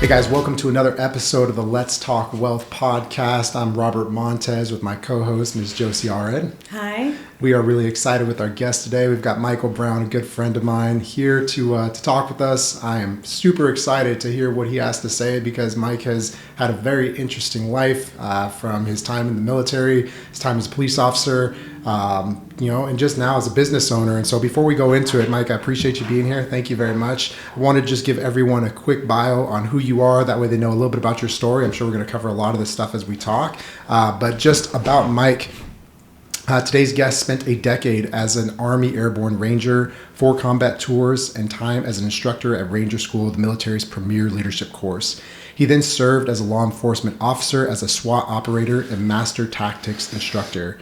Hey guys, welcome to another episode of the Let's Talk Wealth podcast. I'm Robert Montez with my co-host, Ms. Josie Ared. Hi. We are really excited with our guest today. We've got Michael Brown, a good friend of mine, here to talk with us. I am super excited to hear what he has to say because Mike has had a very interesting life from his time in the military, his time as a police officer, and just now as a business owner. And so before we go into it, Mike, I appreciate you being here. Thank you very much. I want to just give everyone a quick bio on who you are. That way they know a little bit about your story. I'm sure we're going to cover a lot of this stuff as we talk. But just about Mike, today's guest spent a decade as an Army Airborne Ranger, 4 combat tours, and time as an instructor at Ranger School, the military's premier leadership course. He then served as a law enforcement officer, as a SWAT operator, and master tactics instructor.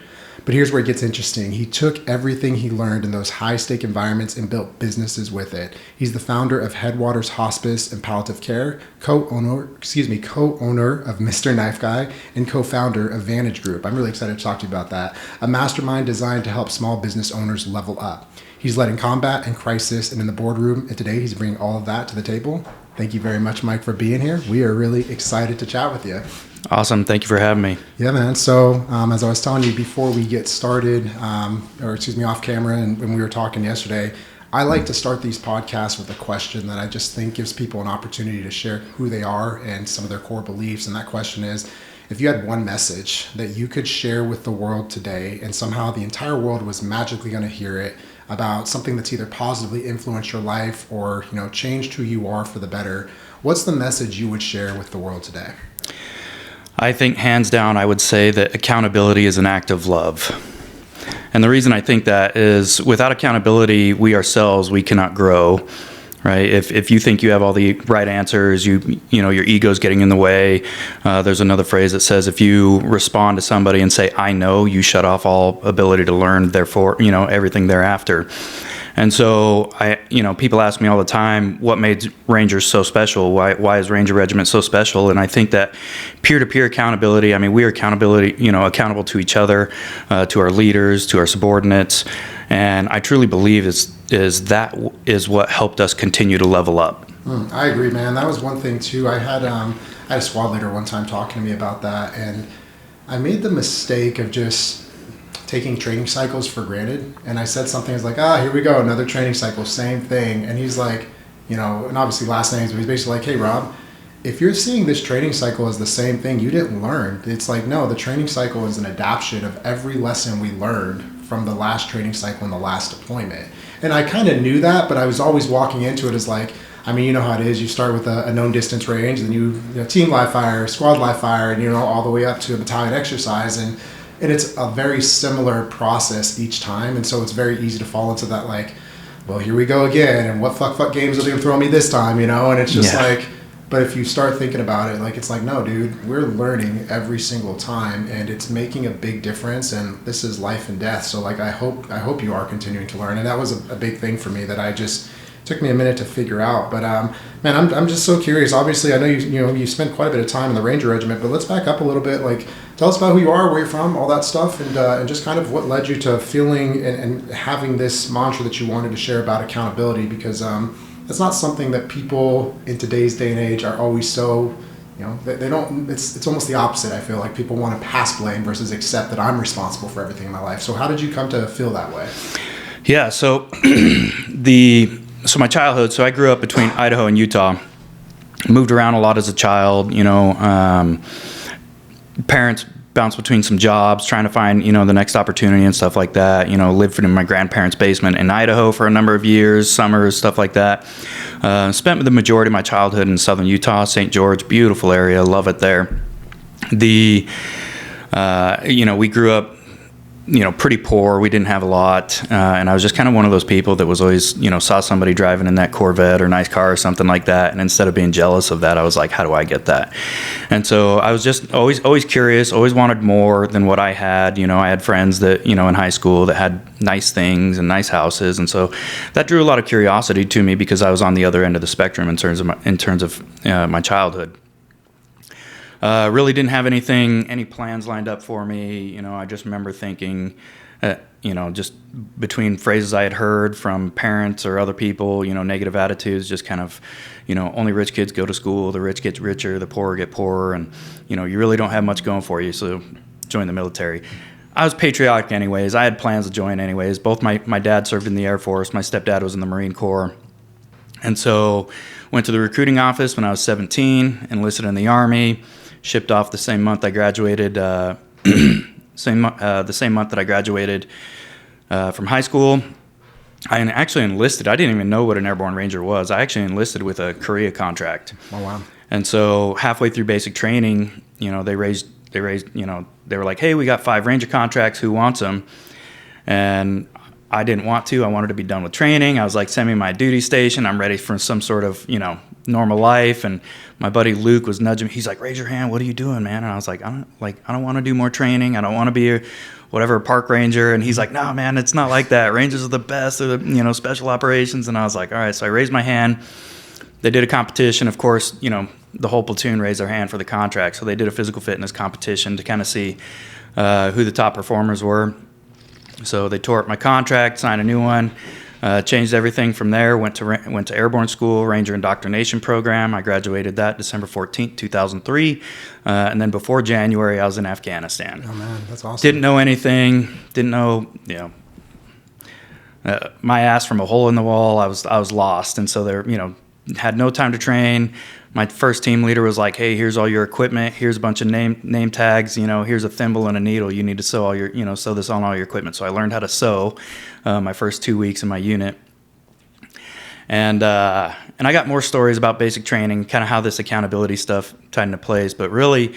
But here's where it gets interesting. He took everything he learned in those high-stake environments and built businesses with it. He's the founder of Headwaters Hospice and Palliative Care, co-owner of Mr. Knife Guy, and co-founder of Vantage Group. I'm really excited to talk to you about that. A mastermind designed to help small business owners level up. He's led in combat and crisis and in the boardroom, and today he's bringing all of that to the table. Thank you very much, Mike, for being here. We are really excited to chat with you. Awesome. Thank you for having me. Yeah, man. So as I was telling you before we get started, off camera, and when we were talking yesterday, I like to start these podcasts with a question that I just think gives people an opportunity to share who they are and some of their core beliefs. And that question is, if you had one message that you could share with the world today and somehow the entire world was magically going to hear it about something that's either positively influenced your life or, changed who you are for the better, what's the message you would share with the world today? I think hands down, I would say that accountability is an act of love. And the reason I think that is without accountability, we ourselves, we cannot grow, right? If you think you have all the right answers, your ego's getting in the way. There's another phrase that says, if you respond to somebody and say, I know, you shut off all ability to learn, therefore, everything thereafter. And so people ask me all the time, what made Rangers so special? Why is Ranger Regiment so special? And I think that peer-to-peer accountability, we are accountable to each other, to our leaders, to our subordinates. And I truly believe that is what helped us continue to level up. I agree, man. That was one thing too. I had a squad leader one time talking to me about that, and I made the mistake of just taking training cycles for granted. And I said something as like, here we go, another training cycle, same thing. And he's like, and obviously last names, but he's basically like, hey, Rob, if you're seeing this training cycle as the same thing, you didn't learn. It's like, no, the training cycle is an adaptation of every lesson we learned from the last training cycle and the last deployment. And I kind of knew that, but I was always walking into it as like, you know how it is. You start with a known distance range, then you team live fire, squad live fire, and all the way up to a battalion exercise. And it's a very similar process each time. And so it's very easy to fall into that, like, well, here we go again. And what fuck games are they going to throw me this time, And it's just like, but if you start thinking about it, like, it's like, no, dude, we're learning every single time and it's making a big difference. And this is life and death. So like, I hope you are continuing to learn. And that was a big thing for me that I just took me a minute to figure out. But man, I'm just so curious. Obviously, I know you spent quite a bit of time in the Ranger Regiment, but let's back up a little bit. Like, tell us about who you are, where you're from, all that stuff, and just kind of what led you to feeling and having this mantra that you wanted to share about accountability, because it's not something that people in today's day and age are always so, they don't. It's almost the opposite. I feel like people want to pass blame versus accept that I'm responsible for everything in my life. So how did you come to feel that way? Yeah. So my childhood. So I grew up between Idaho and Utah. Moved around a lot as a child. Parents bounced between some jobs, trying to find, the next opportunity and stuff like that. Lived in my grandparents' basement in Idaho for a number of years, summers, stuff like that. Spent the majority of my childhood in southern Utah, St. George, beautiful area, love it there. We grew up, pretty poor. We didn't have a lot. And I was just kind of one of those people that was always, saw somebody driving in that Corvette or nice car or something like that. And instead of being jealous of that, I was like, how do I get that? And so I was just always curious, always wanted more than what I had. I had friends that, in high school that had nice things and nice houses. And so that drew a lot of curiosity to me because I was on the other end of the spectrum in terms of my childhood. Really didn't have any plans lined up for me. I just remember thinking, just between phrases I had heard from parents or other people, negative attitudes, just kind of, only rich kids go to school, the rich get richer, the poor get poorer, and, you really don't have much going for you, so join the military. I was patriotic anyways. I had plans to join anyways. Both my dad served in the Air Force. My stepdad was in the Marine Corps. And so went to the recruiting office when I was 17, enlisted in the Army, shipped off the same month I graduated, the same month that I graduated from high school. I actually enlisted. I didn't even know what an Airborne Ranger was. I actually enlisted with a Korea contract. Oh, wow. And so halfway through basic training, they raised, they were like, hey, we got 5 Ranger contracts. Who wants them? And I didn't want to. I wanted to be done with training. I was like, send me my duty station. I'm ready for some sort of, normal life. And my buddy Luke was nudging me. He's like, raise your hand. What are you doing, man? And I was like, I don't want to do more training. I don't want to be a park ranger. And he's like, no, man, it's not like that. Rangers are the best. They're the, special operations. And I was like, all right. So I raised my hand. They did a competition. Of course, the whole platoon raised their hand for the contract. So they did a physical fitness competition to kind of see who the top performers were. So they tore up my contract, signed a new one, changed everything from there, went to Airborne School, Ranger Indoctrination Program. I graduated that December 14th, 2003. And then before January, I was in Afghanistan. Oh, man, that's awesome. Didn't know anything, didn't know, my ass from a hole in the wall. I was lost. And so there, had no time to train. My first team leader was like, hey, here's all your equipment. Here's a bunch of name tags. Here's a thimble and a needle. You need to sew sew this on all your equipment. So I learned how to sew my first 2 weeks in my unit. And I got more stories about basic training, kind of how this accountability stuff tied into place. But really,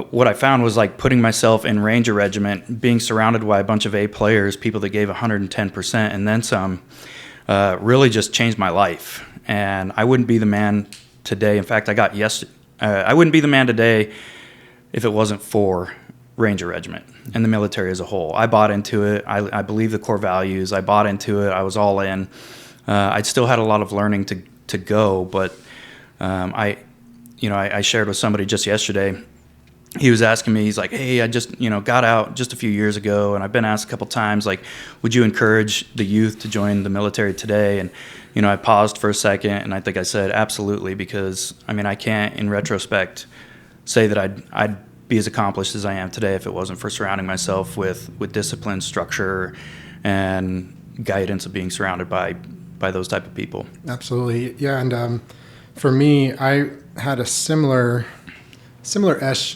what I found was like putting myself in Ranger Regiment, being surrounded by a bunch of A players, people that gave 110% and then some, really just changed my life. And I wouldn't be the man today. In fact, I wouldn't be the man today if it wasn't for Ranger Regiment and the military as a whole. I bought into it. I believe the core values. I bought into it. I was all in. I still had a lot of learning to go, but I shared with somebody just yesterday. He was asking me, he's like, hey, I just, got out just a few years ago, and I've been asked a couple times, like, would you encourage the youth to join the military today? And, I paused for a second, and I think I said, absolutely, because, I can't, in retrospect, say that I'd be as accomplished as I am today if it wasn't for surrounding myself with discipline, structure, and guidance of being surrounded by those type of people. Absolutely. Yeah, and for me, I had a similar-ish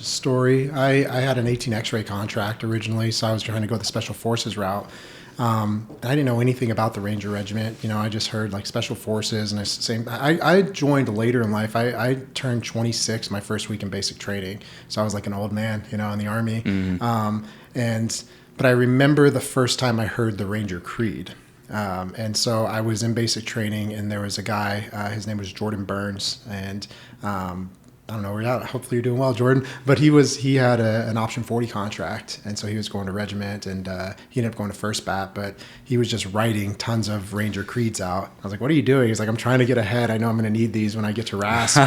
story. I had an 18 X-ray contract originally, so I was trying to go the Special Forces route. I didn't know anything about the Ranger Regiment. I just heard like Special Forces, and I joined later in life. I turned 26 my first week in basic training, so I was like an old man, in the Army. Mm-hmm. But I remember the first time I heard the Ranger Creed. And so I was in basic training, and there was a guy, his name was Jordan Burns, and I don't know where you're at. Hopefully you're doing well, Jordan. But he had an option 40 contract, and so he was going to regiment, and he ended up going to first bat. But he was just writing tons of Ranger creeds out. I was like, "What are you doing?" He's like, "I'm trying to get ahead. I know I'm going to need these when I get to RASP."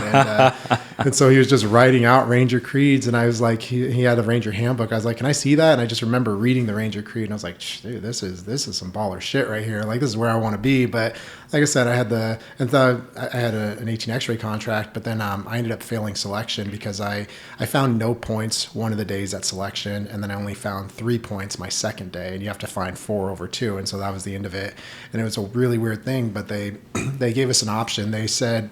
And so he was just writing out Ranger creeds, and I was like, he had a Ranger handbook. I was like, "Can I see that?" And I just remember reading the Ranger creed, and I was like, "Dude, this is some baller shit right here. Like, this is where I want to be." But like I said, I had an 18 X-ray contract, but then I ended up failing selection because I found no points one of the days at selection, and then I only found 3 points my second day, and you have to find 4 over 2, and so that was the end of it. And it was a really weird thing, but they gave us an option. They said,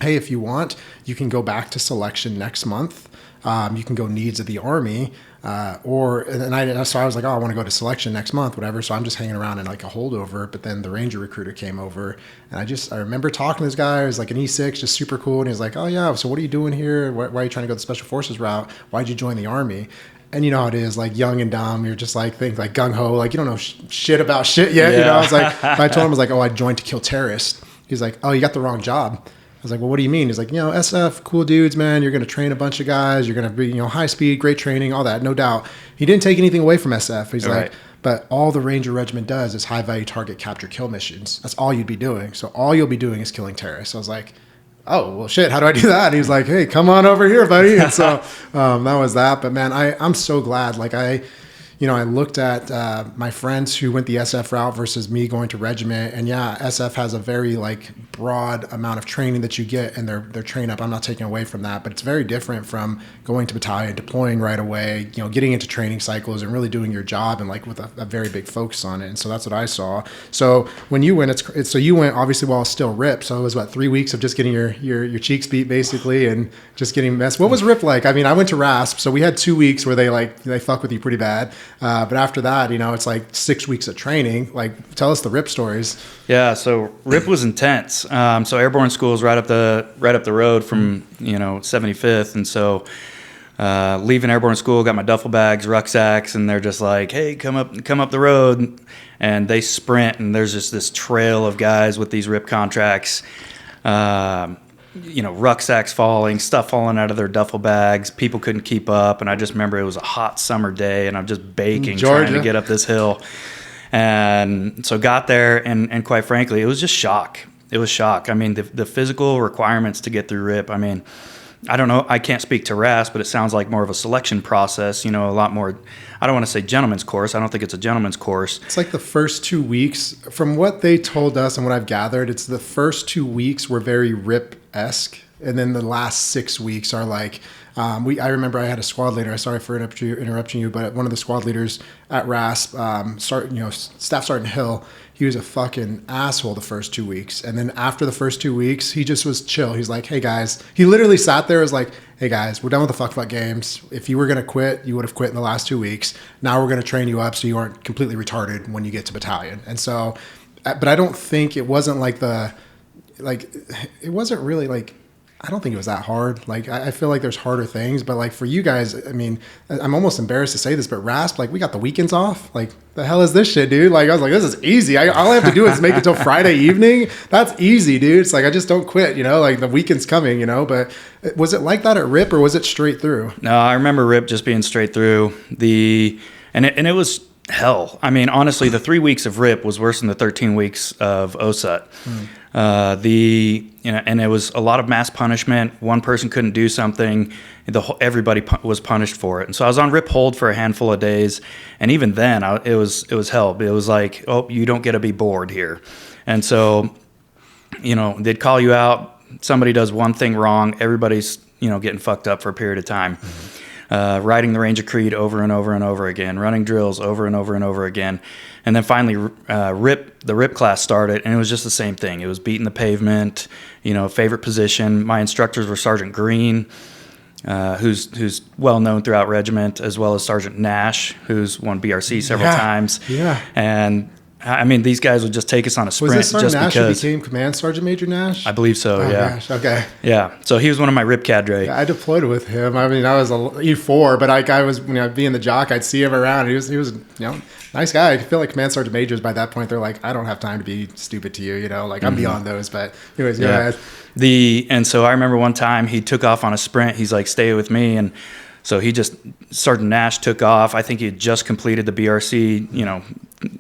hey, if you want, you can go back to selection next month. You can go needs of the Army, so I was like, oh, I want to go to selection next month, whatever. So I'm just hanging around in like a holdover. But then the Ranger recruiter came over, and I remember talking to this guy. He was like an E6, just super cool. And he was like, oh yeah, so what are you doing here? Why are you trying to go the Special Forces route? Why'd you join the Army? And you know how it is, like young and dumb. You're just like think like gung ho, like you don't know shit about shit yet. Yeah. I was like, I told him I was like, oh, I joined to kill terrorists. He's like, oh, you got the wrong job. I was like, well, what do you mean? He's like, SF, cool dudes, man. You're going to train a bunch of guys. You're going to be, high speed, great training, all that, no doubt. He didn't take anything away from SF. He's like, but all the Ranger Regiment does is high value target capture kill missions. That's all you'd be doing. So all you'll be doing is killing terrorists. I was like, oh, well, shit, how do I do that? And he was like, hey, come on over here, buddy. And so that was that. But man, I'm so glad. Like I looked at my friends who went the SF route versus me going to regiment, and yeah, SF has a very like broad amount of training that you get in their train up. I'm not taking away from that, but it's very different from going to battalion, deploying right away, getting into training cycles and really doing your job, and like with a very big focus on it. And so that's what I saw. So when you went, so you went obviously while still RIP. So it was 3 weeks of just getting your cheeks beat basically, and just getting messed. What was RIP like? I mean, I went to RASP, so we had 2 weeks where they fuck with you pretty bad. But after that, it's like 6 weeks of training. Like, tell us the RIP stories. Yeah, so RIP was intense. So airborne school is right up the road from 75th, and so leaving airborne school, got my duffel bags, rucksacks, and they're just like, "Hey, come up the road," and they sprint, and there's just this trail of guys with these RIP contracts. Rucksacks falling, stuff falling out of their duffel bags. People couldn't keep up, and I just remember it was a hot summer day, and I'm just baking, trying to get up this hill. And so got there, and quite frankly, it was just shock. It was shock. I mean, the physical requirements to get through RIP, I mean, I don't know, I can't speak to RAS, but it sounds like more of a selection process, a lot more, I don't want to say gentleman's course. I don't think it's a gentleman's course. It's like the first 2 weeks, from what they told us and what I've gathered, it's the first 2 weeks were very RIP-esque, and then the last 6 weeks are like, I remember I had a squad leader. Sorry for interrupting you, but one of the squad leaders at RASP, Staff Sergeant Hill, he was a fucking asshole the first 2 weeks. And then after the first 2 weeks, he just was chill. He's like, "Hey guys," he literally sat there, was like, "Hey guys, we're done with the fuck games. If you were going to quit, you would have quit in the last 2 weeks. Now we're going to train you up so you aren't completely retarded when you get to battalion." And so, but I don't think it wasn't like it wasn't really like, I don't think it was that hard. Like, I feel like there's harder things, but like for you guys, I mean, I'm almost embarrassed to say this, but RASP, like, we got the weekends off. Like, the hell is this shit, dude? Like, I was like, this is easy. All I have to do is make it till Friday evening. That's easy, dude. It's like, I just don't quit, like the weekend's coming, but was it like that at RIP, or was it straight through? No, I remember RIP just being straight through. And it was hell. I mean, honestly, the 3 weeks of RIP was worse than the 13 weeks of OSUT. And it was a lot of mass punishment. One person couldn't do something, everybody was punished for it. And so I was on RIP hold for a handful of days, and even then, it was hell. It was like, "Oh, you don't get to be bored here." And so, they'd call you out. Somebody does one thing wrong, everybody's getting fucked up for a period of time. Riding the Ranger Creed over and over and over again, running drills over and over and over again. And then finally, the RIP class started, and it was just the same thing. It was beating the pavement, favorite position. My instructors were Sergeant Green, who's well known throughout regiment, as well as Sergeant Nash, who's won BRC several times. Yeah. And I mean, these guys would just take us on a sprint. Was this Sergeant just Nash because who became Command Sergeant Major Nash? I believe so. Oh, yeah. Gosh, okay. Yeah. So he was one of my RIP cadre. Yeah, I deployed with him. I mean, I was a E4, but I was being the jock. I'd see him around. He was nice guy. I feel like Command Sergeant Majors by that point, they're like, "I don't have time to be stupid to you." Like, I'm beyond those. But anyways, go ahead. And so I remember one time he took off on a sprint. He's like, "Stay with me," and so Sergeant Nash took off. I think he had just completed the BRC,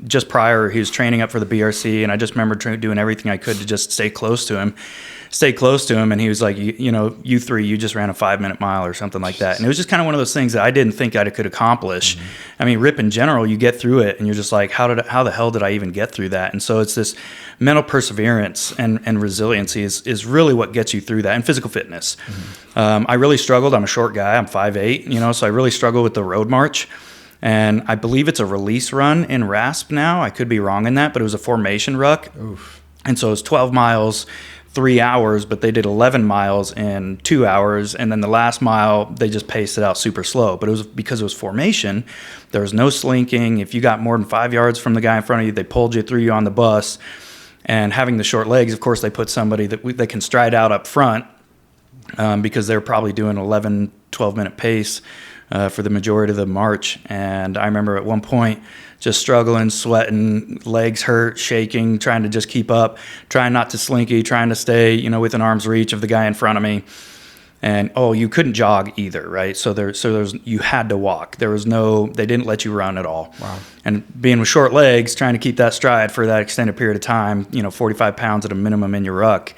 just prior. He was training up for the BRC, and I just remember doing everything I could to just stay close to him. And he was like, "You three, you just ran a 5-minute mile or something like that." And it was just kind of one of those things that I didn't think I could accomplish. Mm-hmm. I mean, RIP in general, you get through it, and you're just like, how the hell did I even get through that? And so it's this mental perseverance and resiliency is really what gets you through that, and physical fitness. Mm-hmm. I really struggled. I'm a short guy. I'm 5'8", so I really struggled with the road march. And I believe it's a release run in RASP now. I could be wrong in that, but it was a formation ruck. Oof. And so it was 12 miles, 3 hours, but they did 11 miles in 2 hours. And then the last mile, they just paced it out super slow. But it was because it was formation. There was no slinking. If you got more than 5 yards from the guy in front of you, they pulled you, threw you on the bus. And having the short legs, of course, they put somebody that can stride out up front because they're probably doing 11, 12-minute pace for the majority of the march. And I remember at one point just struggling, sweating, legs hurt, shaking, trying to just keep up, trying not to slinky, trying to stay, within arm's reach of the guy in front of me. And you couldn't jog either, right? So there's you had to walk. They didn't let you run at all. Wow. And being with short legs, trying to keep that stride for that extended period of time, 45 pounds at a minimum in your ruck,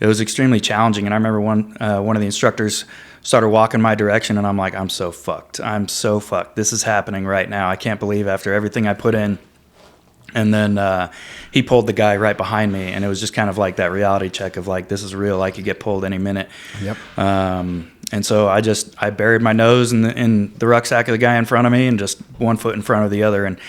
it was extremely challenging. And I remember one of the instructors started walking my direction, and I'm like, I'm so fucked. This is happening right now. I can't believe after everything I put in. And then he pulled the guy right behind me, and it was just kind of like that reality check of like, this is real. I could get pulled any minute. Yep. And so I buried my nose in the rucksack of the guy in front of me, and just one foot in front of the other. And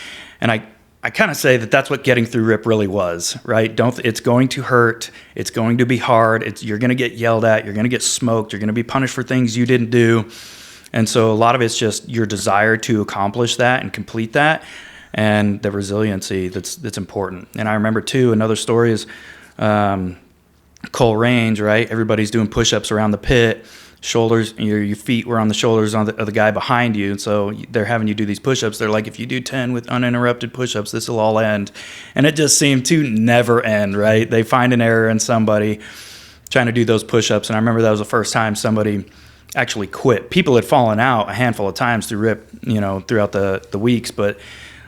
I kind of say that that's what getting through RIP really was, right? It's going to hurt. It's going to be hard. You're going to get yelled at. You're going to get smoked. You're going to be punished for things you didn't do. And so a lot of it's just your desire to accomplish that and complete that, and the resiliency that's important. And I remember too, another story is Cole Range, right? Everybody's doing push-ups around the pit. Shoulders, your feet were on the shoulders of the guy behind you. And so they're having you do these push-ups. They're like, if you do 10 with uninterrupted push-ups, this will all end. And it just seemed to never end, right? They find an error in somebody trying to do those push-ups. And I remember that was the first time somebody actually quit. People had fallen out a handful of times through RIP, throughout the weeks. But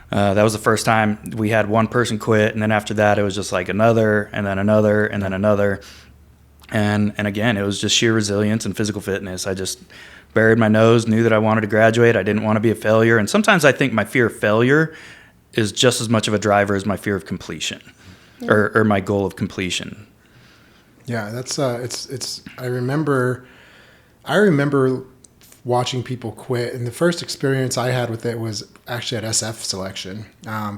that was the first time we had one person quit. And then after that, it was just like another, and then another, and then another. And again, it was just sheer resilience and physical fitness. I just buried my nose, knew that I wanted to graduate. I didn't want to be a failure. And sometimes I think my fear of failure is just as much of a driver as my fear of completion, or my goal of completion. Yeah, that's I remember watching people quit, and the first experience I had with it was actually at SF selection,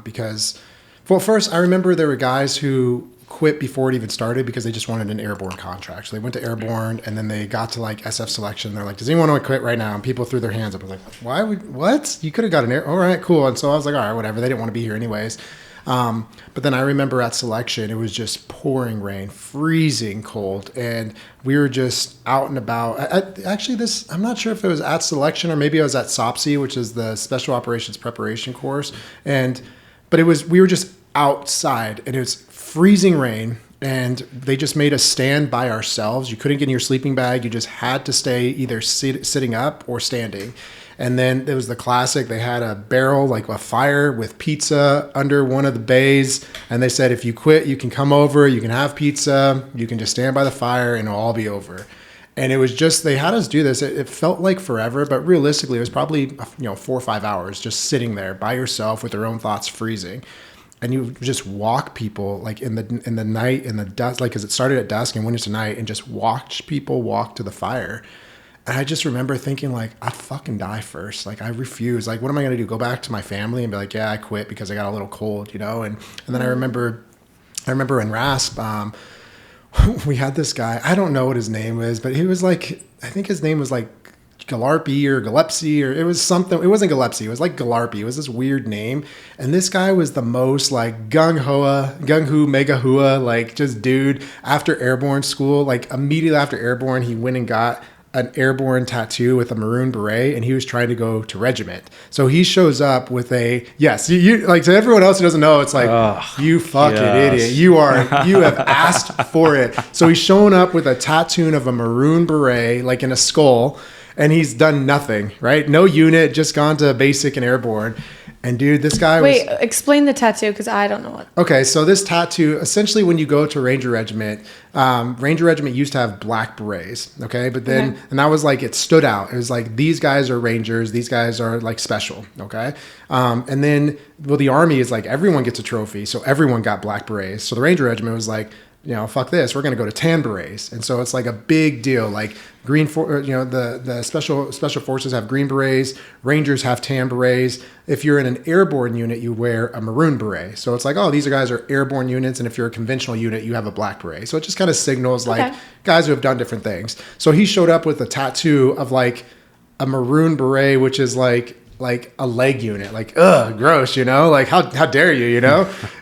because, well, first I remember there were guys who quit before it even started because they just wanted an airborne contract. So they went to airborne, and then they got to like SF selection. They're like, does anyone want to quit right now? And people threw their hands up. I was like, what? You could have got an air. All right, cool. And so I was like, all right, whatever. They didn't want to be here anyways. But then I remember at selection, it was just pouring rain, freezing cold. And we were just out and about. I'm not sure if it was at selection or maybe I was at SOPSI, which is the Special Operations Preparation course. But we were just outside, and it was freezing rain, and they just made us stand by ourselves. You couldn't get in your sleeping bag. You just had to stay either sitting up or standing. And then it was the classic. They had a barrel, like a fire with pizza under one of the bays. And they said, if you quit, you can come over, you can have pizza, you can just stand by the fire, and it'll all be over. And it was just, they had us do this. It felt like forever, but realistically, it was probably 4 or 5 hours just sitting there by yourself with your own thoughts freezing. And you just walk people like in the night, in the dusk, like, because it started at dusk and went into night, and just watched people walk to the fire. And I just remember thinking, like, I'd fucking die first. Like, I refuse. Like, what am I going to do? Go back to my family and be like, yeah, I quit because I got a little cold, And then I remember in RASP, we had this guy. I don't know what his name is, but he was like, I think his name was like Galarpy or Galepsy, or it was something. It wasn't Galepsy. It was like Galarpy. It was this weird name. And this guy was the most like gung-ho, mega-hua, like just dude. After airborne school, like immediately after airborne, he went and got an airborne tattoo with a maroon beret, and he was trying to go to regiment. So he shows up with you like, to everyone else who doesn't know, it's like, you fucking idiot. You have asked for it. So he's showing up with a tattoo of a maroon beret, like in a skull, and he's done nothing, right? No unit, just gone to basic and airborne. And dude, this guy Wait, explain the tattoo, because I don't know what. Okay, so this tattoo, essentially when you go to Ranger Regiment used to have black berets, okay? But then, and that was like, it stood out. It was like, these guys are Rangers, these guys are like special, okay? And then, well, the Army is like, everyone gets a trophy, so everyone got black berets. So the Ranger Regiment was like, fuck this, we're going to go to tan berets. And so it's like a big deal. Like the special forces have green berets, Rangers have tan berets. If you're in an airborne unit, you wear a maroon beret. So it's like, oh, these guys are airborne units. And if you're a conventional unit, you have a black beret. So it just kind of signals like guys who have done different things. So he showed up with a tattoo of like a maroon beret, which is like a leg unit, like, ugh, gross, like how dare you,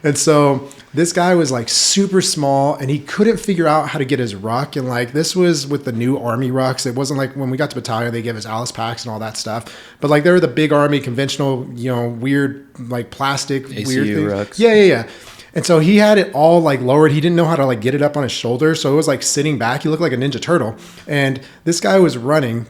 And so this guy was like super small, and he couldn't figure out how to get his ruck. And like, this was with the new Army rucks. It wasn't like when we got to battalion, they gave us Alice packs and all that stuff. But like, they were the big Army conventional, weird, like plastic, ACU weird things. Rucks. Yeah. And so he had it all like lowered. He didn't know how to like get it up on his shoulder. So it was like sitting back. He looked like a Ninja Turtle. And this guy was running.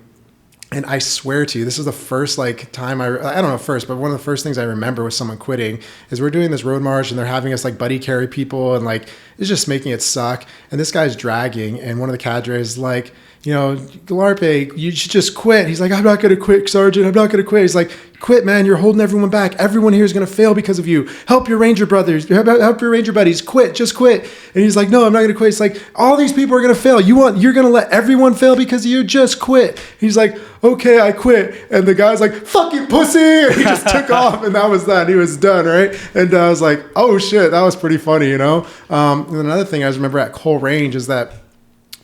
And I swear to you, this is the first like time I don't know first, but one of the first things I remember with someone quitting is we're doing this road march, and they're having us like buddy carry people, and like it's just making it suck. And this guy's dragging, and one of the cadres like, Galarpe, you should just quit. He's like, I'm not going to quit, Sergeant. I'm not going to quit. He's like, quit, man. You're holding everyone back. Everyone here is going to fail because of you. Help your Ranger brothers. Help your Ranger buddies. Quit. Just quit. And he's like, no, I'm not going to quit. It's like, all these people are going to fail. You're going to let everyone fail because of you? Just quit. He's like, okay, I quit. And the guy's like, fuck you, pussy. And he just took off, and that was that. He was done, right? And I was like, oh, shit, that was pretty funny, And another thing I remember at Cole Range is that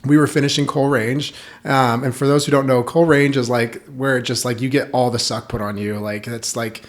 we were finishing Cole Range. And for those who don't know, Cole Range is like where it just like you get all the suck put on you. Like it's like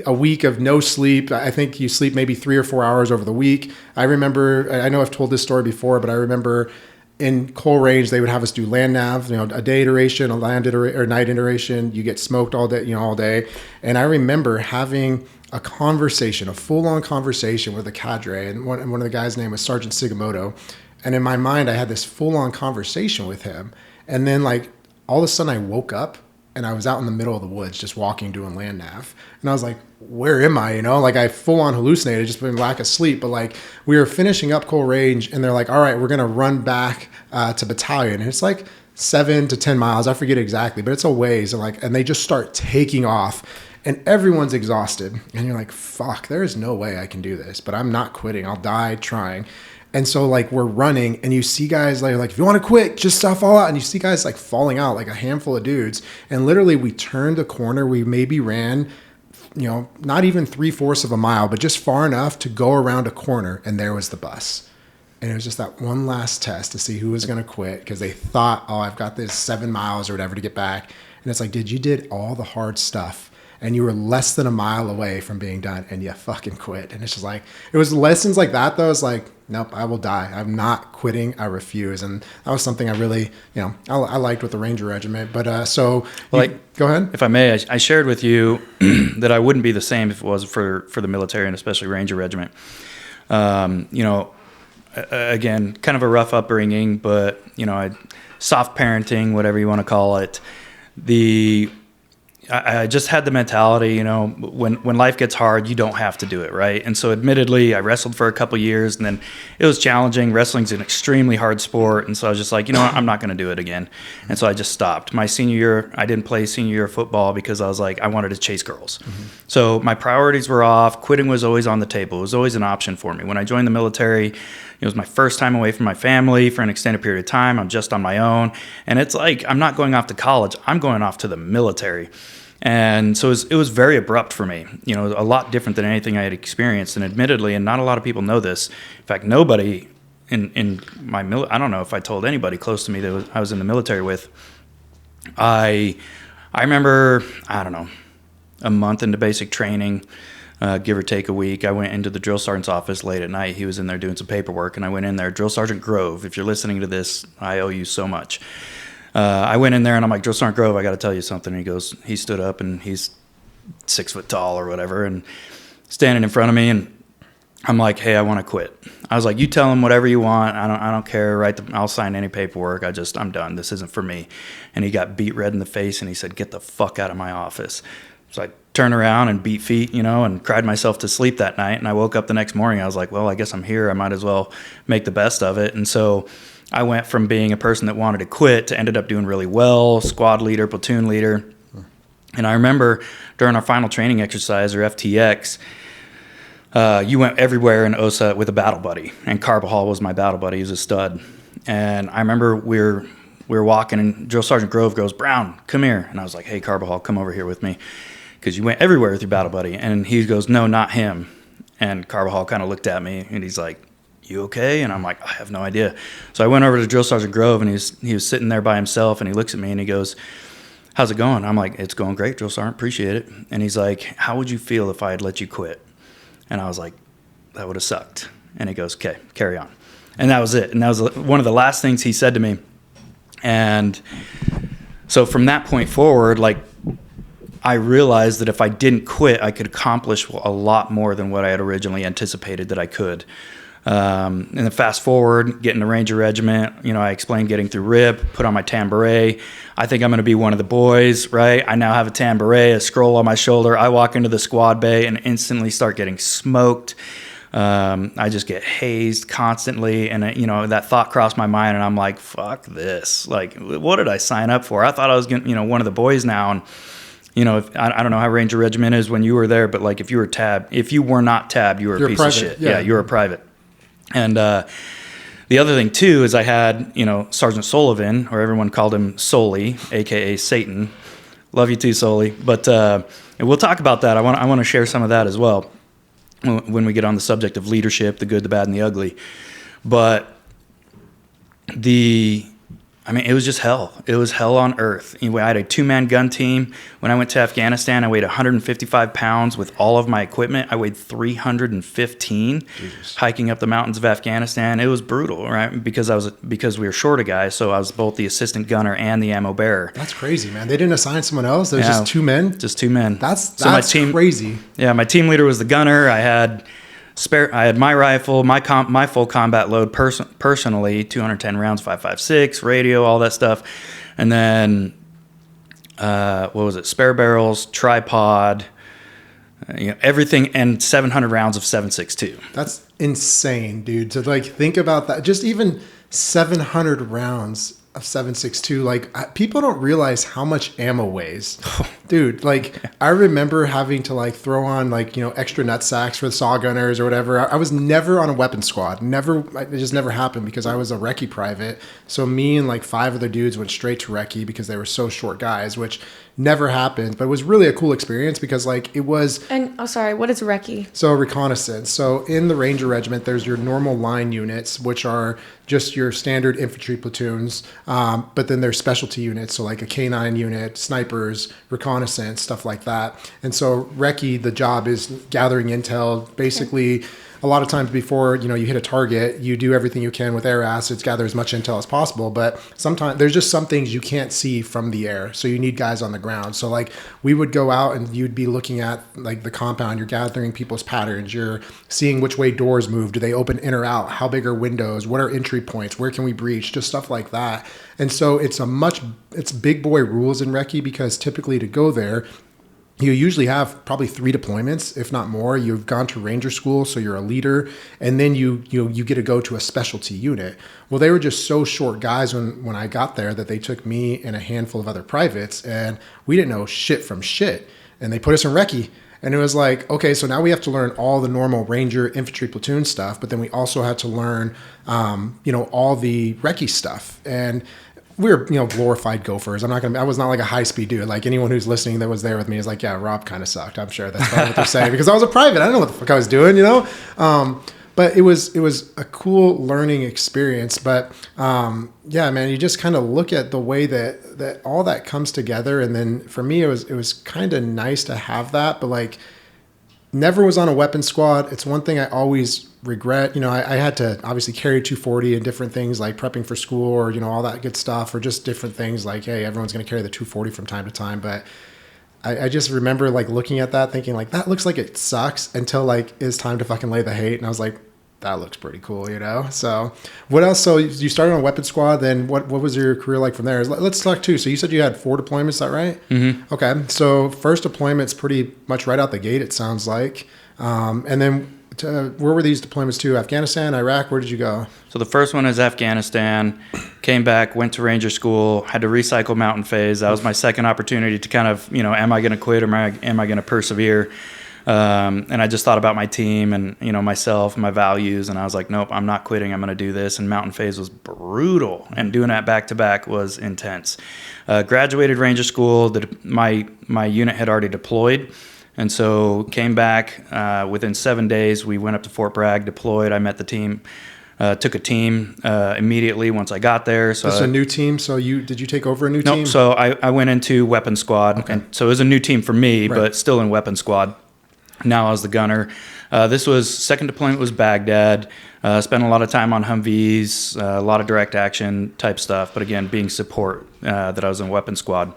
a week of no sleep. I think you sleep maybe 3 or 4 hours over the week. I know I've told this story before, but I remember in Cole Range, they would have us do land nav, a day iteration, a or night iteration. You get smoked all day, all day. And I remember having a conversation, a full-on conversation with a cadre. And one of the guys' name was Sergeant Sugimoto. And in my mind, I had this full-on conversation with him. And then, like, all of a sudden I woke up and I was out in the middle of the woods just walking, doing land nav. And I was like, where am I? Like, I full-on hallucinated, just been lack of sleep. But, like, we were finishing up Cole Range, and they're like, all right, we're going to run back to battalion. And it's like 7 to 10 miles. I forget exactly, but it's a ways. And they just start taking off. And everyone's exhausted. And you're like, fuck, there is no way I can do this. But I'm not quitting. I'll die trying. And so, like, we're running, and you see guys like if you want to quit, just fall out. And you see guys, like, falling out, like a handful of dudes. And literally, we turned a corner. We maybe ran, not even 3/4 of a mile, but just far enough to go around a corner. And there was the bus. And it was just that one last test to see who was going to quit because they thought, oh, I've got this 7 miles or whatever to get back. And it's like, dude, you did all the hard stuff. And you were less than a mile away from being done, and you fucking quit. And it's just like, it was lessons like that, though. It's like, nope, I will die. I'm not quitting. I refuse. And that was something I really, I liked with the Ranger Regiment. But go ahead. If I may, I shared with you that I wouldn't be the same if it was for the military and especially Ranger Regiment. Again, kind of a rough upbringing, but, soft parenting, whatever you want to call it. I just had the mentality, when life gets hard, you don't have to do it, right? And so admittedly, I wrestled for a couple years, and then it was challenging. Wrestling's an extremely hard sport, and so I was just like, I'm not going to do it again. And so I just stopped. My senior year, I didn't play senior year football because I was like, I wanted to chase girls. Mm-hmm. So my priorities were off. Quitting was always on the table. It was always an option for me. When I joined the military, it was my first time away from my family for an extended period of time. I'm just on my own. And it's like, I'm not going off to college. I'm going off to the military. And so it was very abrupt for me, a lot different than anything I had experienced. And admittedly, and not a lot of people know this, in fact, nobody in my I don't know if I told anybody close to me that I was in the military with. I remember, I don't know, a month into basic training, give or take a week, I went into the drill sergeant's office late at night. He was in there doing some paperwork, and I went in there. Drill Sergeant Grove, if you're listening to this, I owe you so much. I went in there, and I'm like, Drill Sergeant Grove, I got to tell you something. And he stood up, and he's 6 foot tall or whatever, and standing in front of me, and I'm like, hey, I want to quit. I was like, you tell him whatever you want. I don't care. I'll sign any paperwork. I'm done. This isn't for me. And he got beat red in the face, and he said, get the fuck out of my office. So I turned around and beat feet, and cried myself to sleep that night. And I woke up the next morning. I was like, well, I guess I'm here. I might as well make the best of it. And so I went from being a person that wanted to quit to ended up doing really well, squad leader, platoon leader. And I remember during our final training exercise, or FTX, you went everywhere in OSA with a battle buddy. And Carbajal was my battle buddy. He was a stud. And I remember we were walking, and Drill Sergeant Grove goes, Brown, come here. And I was like, hey, Carbajal, come over here with me, because you went everywhere with your battle buddy. And he goes, no, not him. And Carbajal kind of looked at me, and he's like, you okay? And I'm like, I have no idea. So I went over to Drill Sergeant Grove, and he was sitting there by himself, and he looks at me, and he goes, how's it going? I'm like, it's going great, Drill Sergeant, appreciate it. And he's like, how would you feel if I had let you quit? And I was like, that would have sucked. And he goes, okay, carry on. And that was it. And that was one of the last things he said to me. And so from that point forward, like, I realized that if I didn't quit, I could accomplish a lot more than what I had originally anticipated that I could. And then fast forward, getting the Ranger Regiment, I explained getting through RIP, put on my tan beret. I think I'm going to be one of the boys, right? I now have a tan beret, a scroll on my shoulder. I walk into the squad bay and instantly start getting smoked. I just get hazed constantly. And, that thought crossed my mind, and I'm like, fuck this. Like, what did I sign up for? I thought I was going to, one of the boys now. And, I don't know how Ranger Regiment is when you were there, but like if you were not tabbed, you were a piece private, of shit. yeah. You were a private. And, the other thing too is I had, Sergeant Sullivan, or everyone called him Soli, aka Satan. Love you too, Soli. But we'll talk about that. I want to share some of that as well when we get on the subject of leadership, the good, the bad, and the ugly. But it was just hell. It was hell on earth. Anyway, I had a 2-man gun team. When I went to Afghanistan, I weighed 155 pounds with all of my equipment. I weighed 315 hiking up the mountains of Afghanistan. It was brutal, right? Because we were short a guy, so I was both the assistant gunner and the ammo bearer. That's crazy, man. They didn't assign someone else? There's just 2 men? Just 2 men. That's my team, crazy. Yeah, my team leader was the gunner. I had my rifle, my full combat load personally, 210 rounds, 5.56, radio, all that stuff. And then, spare barrels, tripod, everything, and 700 rounds of 7.62. That's insane, dude. To think about that. Just even 700 rounds of 7.62, people don't realize how much ammo weighs. Dude, I remember having to throw on extra nut sacks for the saw gunners or whatever. I was never on a weapons squad. It just never happened because I was a recce private. So me and 5 other dudes went straight to recce because they were so short guys, which never happened. But it was really a cool experience because it was. And what is recce? So reconnaissance. So in the Ranger Regiment, there's your normal line units, which are just your standard infantry platoons. But then there's specialty units. So a K9 unit, snipers, reconnaissance, stuff like that. And so recce, the job is gathering intel. Basically, a lot of times before you hit a target, you do everything you can with air acids, gather as much intel as possible. But sometimes there's just some things you can't see from the air, so you need guys on the ground. So we would go out and you'd be looking at the compound. You're gathering people's patterns. You're seeing which way doors move. Do they open in or out? How big are windows? What are entry points? Where can we breach? Just stuff like that. And so it's big boy rules in recce because typically to go there, you usually have probably 3 deployments, if not more. You've gone to Ranger school, so you're a leader, and then you get to go to a specialty unit. Well, they were just so short guys when I got there that they took me and a handful of other privates, and we didn't know shit from shit. And they put us in recce. And it was okay, so now we have to learn all the normal Ranger infantry platoon stuff, but then we also had to learn, all the recce stuff. And we were, glorified gophers. I was not a high speed dude. Anyone who's listening that was there with me is yeah, Rob kind of sucked. I'm sure that's probably what they're saying because I was a private. I don't know what the fuck I was doing, But it was a cool learning experience. But yeah, man, you just kind of look at the way that all that comes together. And then for me, it was kind of nice to have that, but never was on a weapons squad. It's one thing I always regret. I had to obviously carry 240 and different things like prepping for school or, all that good stuff, or just different things hey, everyone's going to carry the 240 from time to time. But I just remember looking at that thinking that looks like it sucks until it's time to fucking lay the hate. And I was that looks pretty cool, So what else? So you started on a weapons squad. Then what was your career like from there? Let's talk too. So you said you had 4 deployments, is that right? Mm-hmm. Okay. So first deployment's pretty much right out the gate, it sounds like. And then where were these deployments to? Afghanistan, Iraq? Where did you go? So the first one is Afghanistan. Came back, went to Ranger school, had to recycle mountain phase. That was my second opportunity to kind of, am I going to quit or am I going to persevere? And I just thought about my team and, myself, my values. And I was like, nope, I'm not quitting. I'm going to do this. And mountain phase was brutal. And doing that back to back was intense. Graduated Ranger school. My unit had already deployed. And so came back within 7 days. We went up to Fort Bragg, deployed. I met the team. Took a team immediately once I got there. So it's a new team. So did you take over a new team? Nope. So I went into weapons squad. Okay. And so it was a new team for me, right, but still in weapons squad. Now I was the gunner. This was second deployment was Baghdad. Spent a lot of time on Humvees, a lot of direct action type stuff. But again, being support that I was in weapons squad.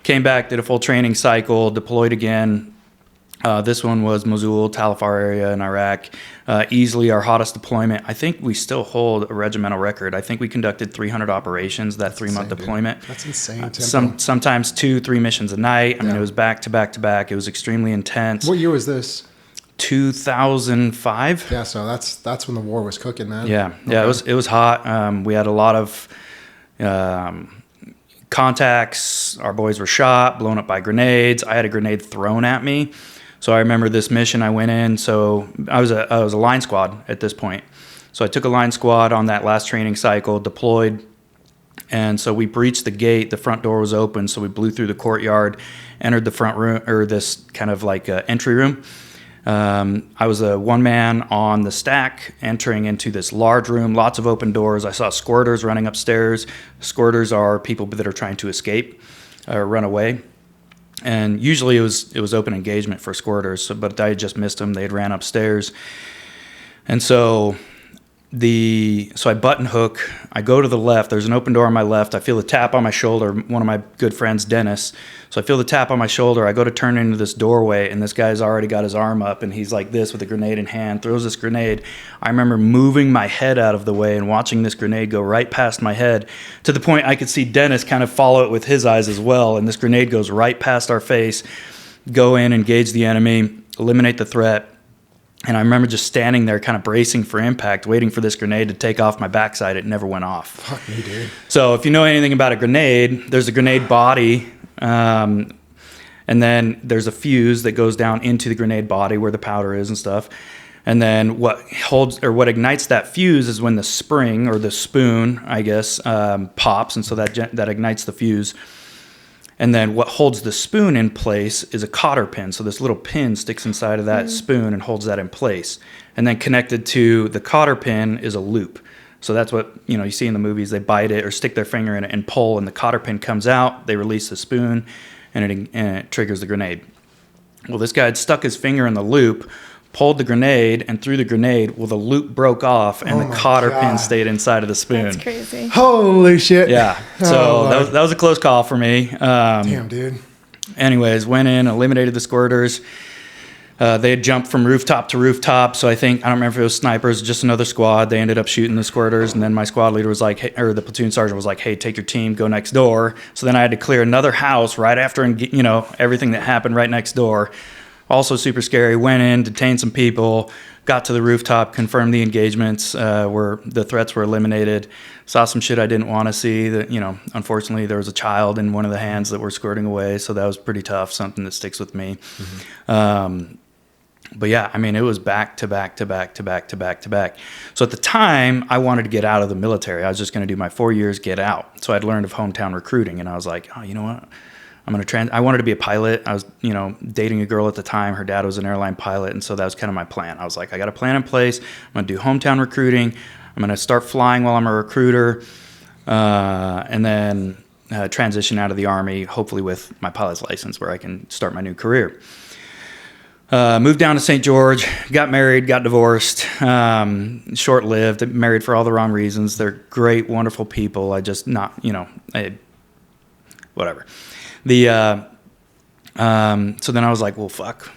Came back, did a full training cycle, deployed again. This one was Mosul, Tal Afar area in Iraq. Easily our hottest deployment. I think we still hold a regimental record. I think we conducted 300 operations that 3-month deployment. Dude. That's insane. Sometimes 2-3 missions a night. I mean, it was back to back to back. It was extremely intense. What year was this? 2005. Yeah, so that's when the war was cooking, man. Yeah, Okay. it was hot. We had a lot of contacts. Our boys were shot, blown up by grenades. I had a grenade thrown at me. So I remember this mission I went in. So I was a line squad at this point. So I took a line squad on that last training cycle, deployed, and so we breached the gate. The front door was open, so we blew through the courtyard, entered the front room, or this kind of like entry room. I was a one man on the stack entering into this large room, lots of open doors. I saw squirters running upstairs. Squirters are people that are trying to escape or run away. And usually it was open engagement for squirters, but I had just missed them. They had ran upstairs. And so I button hook. I go to the left. There's an open door on my left. I feel the tap on my shoulder. One of my good friends, Dennis. So I feel the tap on my shoulder. I go to turn into this doorway, and this guy's already got his arm up, and he's like this with a grenade in hand, throws this grenade. I remember moving my head out of the way and watching this grenade go right past my head to the point I could see Dennis kind of follow it with his eyes as well, and this grenade goes right past our face, go in, engage the enemy, eliminate the threat. And I remember just standing there kind of bracing for impact, waiting for this grenade to take off my backside. It never went off. Fuck me, dude. So if you know anything about a grenade, there's a grenade body, and then there's a fuse that goes down into the grenade body where the powder is and stuff. And then what ignites that fuse is when the spring or the spoon, I guess, pops, and so that ignites the fuse. And then what holds the spoon in place is a cotter pin. So this little pin sticks inside of that spoon and holds that in place. And then connected to the cotter pin is a loop. So that's what you see in the movies. They bite it or stick their finger in it and pull, and the cotter pin comes out. They release the spoon, and it triggers the grenade. Well, this guy had stuck his finger in the loop, pulled the grenade, and threw the grenade. Well, the loop broke off, and the cotter pin stayed inside of the spoon. That's crazy. Holy shit. Yeah. So that was a close call for me. Damn, dude. Anyways, went in, eliminated the squirters. They had jumped from rooftop to rooftop. So I don't remember if it was snipers, just another squad. They ended up shooting the squirters. And then my squad leader was like, hey, or the platoon sergeant was like, hey, take your team, go next door. So then I had to clear another house right after, everything that happened right next door. Also super scary. Went in, detained some people, got to the rooftop, confirmed the engagements, where the threats were eliminated. Saw some shit I didn't want to see. That unfortunately there was a child in one of the hands that were squirting away, so that was pretty tough. Something that sticks with me. Mm-hmm. But yeah, it was back to back to back to back to back to back. So at the time, I wanted to get out of the military. I was just going to do my 4 years, get out. So I'd learned of hometown recruiting, and I was like, oh, you know what? I wanted to be a pilot. I was, dating a girl at the time. Her dad was an airline pilot, and so that was kind of my plan. I was like, I got a plan in place. I'm going to do hometown recruiting. I'm going to start flying while I'm a recruiter, and then transition out of the Army, hopefully with my pilot's license, where I can start my new career. Moved down to St. George, got married, got divorced, short-lived, married for all the wrong reasons. They're great, wonderful people. I just whatever. So then I was like, well, fuck,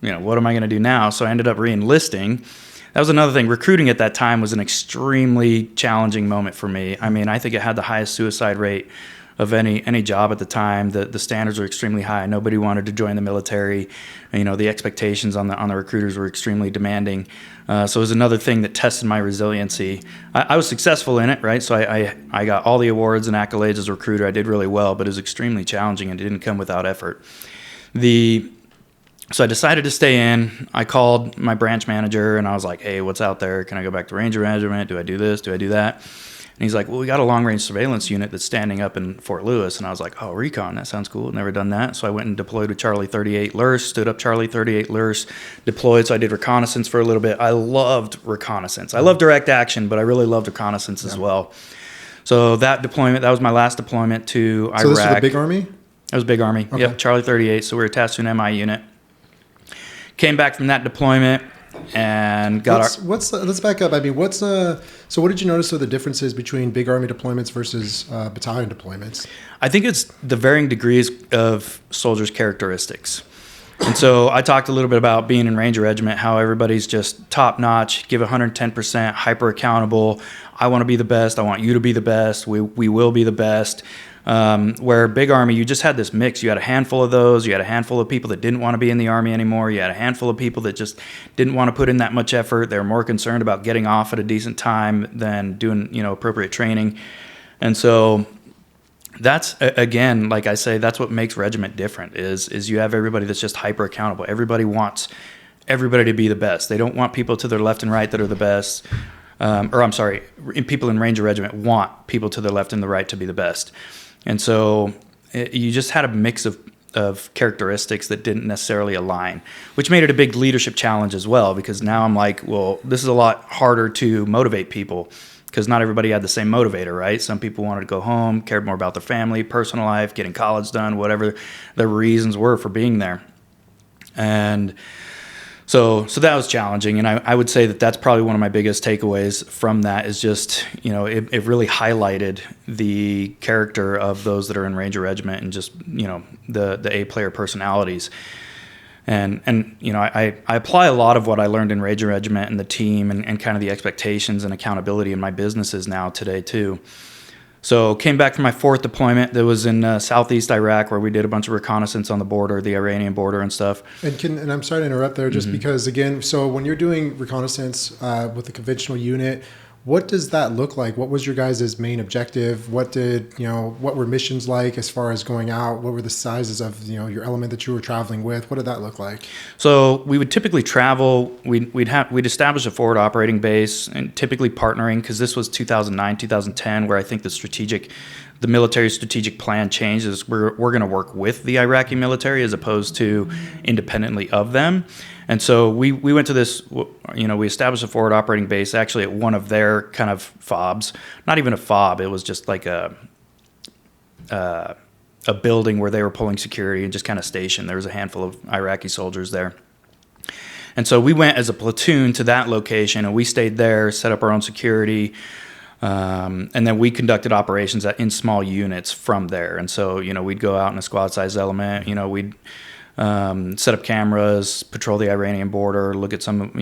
what am I going to do now? So I ended up re-enlisting. That was another thing. Recruiting at that time was an extremely challenging moment for me. I think it had the highest suicide rate of any job at the time. The standards were extremely high. Nobody wanted to join the military. The expectations on the recruiters were extremely demanding. So it was another thing that tested my resiliency. I was successful in it, right? So I got all the awards and accolades as a recruiter. I did really well, but it was extremely challenging and it didn't come without effort. So I decided to stay in. I called my branch manager and I was like, hey, what's out there? Can I go back to Ranger Regiment? Do I do this? Do I do that? And he's like, well, we got a long-range surveillance unit that's standing up in Fort Lewis. And I was like, oh, recon, that sounds cool. Never done that. So I went and deployed with Charlie 38 LURS, stood up Charlie 38 LURS, deployed. So I did reconnaissance for a little bit. I loved reconnaissance. I love direct action, but I really loved reconnaissance as well. So that was my last deployment to Iraq. So this was the big Army? It was big Army. Okay. Yep, Charlie 38. So we were attached to an MI unit. Came back from that deployment and got let's back up. So what did you notice are the differences between big Army deployments versus battalion deployments? I think it's the varying degrees of soldiers' characteristics. And so I talked a little bit about being in Ranger Regiment, how everybody's just top notch, give 110%, hyper accountable. I want to be the best. I want you to be the best. We will be the best. Where Big Army, you just had this mix. You had a handful of those. You had a handful of people that didn't want to be in the Army anymore. You had a handful of people that just didn't want to put in that much effort. They were more concerned about getting off at a decent time than doing, appropriate training. And so that's, again, like I say, that's what makes regiment different is you have everybody that's just hyper accountable. Everybody wants everybody to be the best. They don't want people to their left and right that are the best. People in Ranger Regiment want people to their left and the right to be the best. And so you just had a mix of characteristics that didn't necessarily align, which made it a big leadership challenge as well, because now I'm like, well, this is a lot harder to motivate people because not everybody had the same motivator, right? Some people wanted to go home, cared more about their family, personal life, getting college done, whatever the reasons were for being there. And so that was challenging, and I would say that that's probably one of my biggest takeaways from that is just, it really highlighted the character of those that are in Ranger Regiment and just, the A-player personalities. And I apply a lot of what I learned in Ranger Regiment and the team and kind of the expectations and accountability in my businesses now today too. So came back from my 4th deployment that was in southeast Iraq, where we did a bunch of reconnaissance on the border, the Iranian border and stuff. And I'm sorry to interrupt there, just because, again, so when you're doing reconnaissance with a conventional unit, what does that look like? What was your guys' main objective? What were missions like as far as going out? What were the sizes of, your element that you were traveling with? What did that look like? So we would typically travel, we'd establish a forward operating base and typically partnering, because this was 2009, 2010, where I think the military strategic plan changed is we're going to work with the Iraqi military as opposed to independently of them. And so we went to this, we established a forward operating base actually at one of their kind of FOBs. Not even a FOB, it was just like a building where they were pulling security and just kind of stationed. There was a handful of Iraqi soldiers there. And so we went as a platoon to that location, and we stayed there, set up our own security, and then we conducted operations in small units from there. And so, we'd go out in a squad-sized element, we'd set up cameras, patrol the Iranian border, look at some,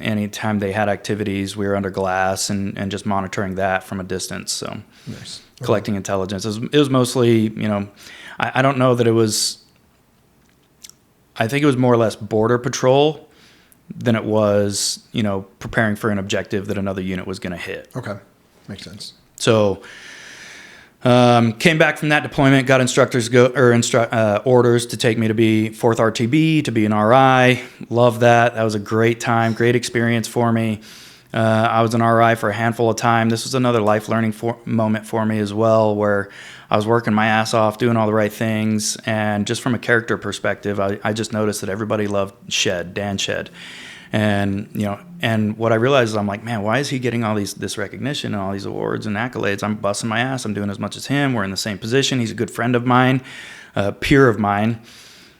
anytime they had activities, we were under glass and just monitoring that from a distance. So nice. Collecting intelligence. It was mostly, I don't know that it was, I think it was more or less border patrol than it was, preparing for an objective that another unit was going to hit. Okay. Makes sense. So came back from that deployment, got orders to take me to be 4th RTB, to be an RI. Love that. That was a great time, great experience for me. I was an RI for a handful of time. This was another life learning moment for me as well, where I was working my ass off, doing all the right things. And just from a character perspective, I just noticed that everybody loved Dan Shed. And, and what I realized is I'm like, man, why is he getting all this recognition and all these awards and accolades? I'm busting my ass. I'm doing as much as him. We're in the same position. He's a good friend of mine, peer of mine.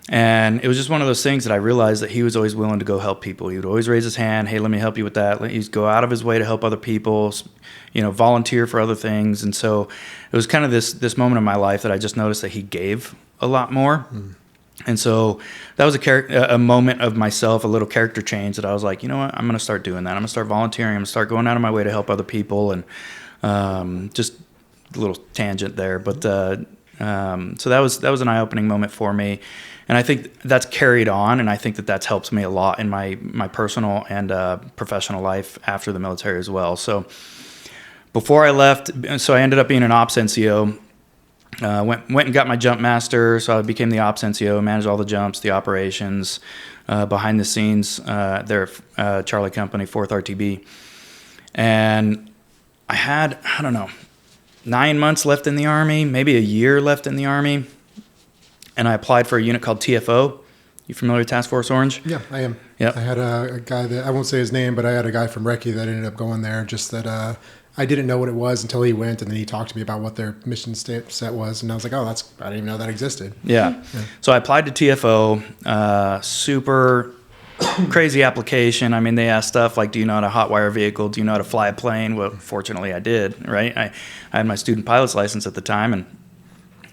And it was just one of those things that I realized that he was always willing to go help people. He would always raise his hand. Hey, let me help you with that. He'd go out of his way to help other people, volunteer for other things. And so it was kind of this moment in my life that I just noticed that he gave a lot more. And so that was a moment of myself, a little character change that I was like, you know what, I'm going to start doing that. I'm going to start volunteering. I'm going to start going out of my way to help other people. And just a little tangent there. But so that was an eye-opening moment for me. And I think that's carried on, and I think that's helped me a lot in my personal and professional life after the military as well. So before I left, I ended up being an ops NCO. Went and got my jump master, so I became the ops NCO, managed all the jumps, the operations, behind the scenes there at Charlie Company, 4th RTB. And I had, 9 months left in the Army, maybe a year left in the Army. And I applied for a unit called TFO. You familiar with Task Force Orange? Yeah, I am. Yep. I had a guy that, I won't say his name, but I had a guy from Recce that ended up going there, just that I didn't know what it was until he went, and then he talked to me about what their mission set was, and I was like, I didn't even know that existed. Yeah. So I applied to TFO, super crazy application. I mean, they asked stuff like, do you know how to hotwire a vehicle? Do you know how to fly a plane? Well, fortunately I did, right? I had my student pilot's license at the time,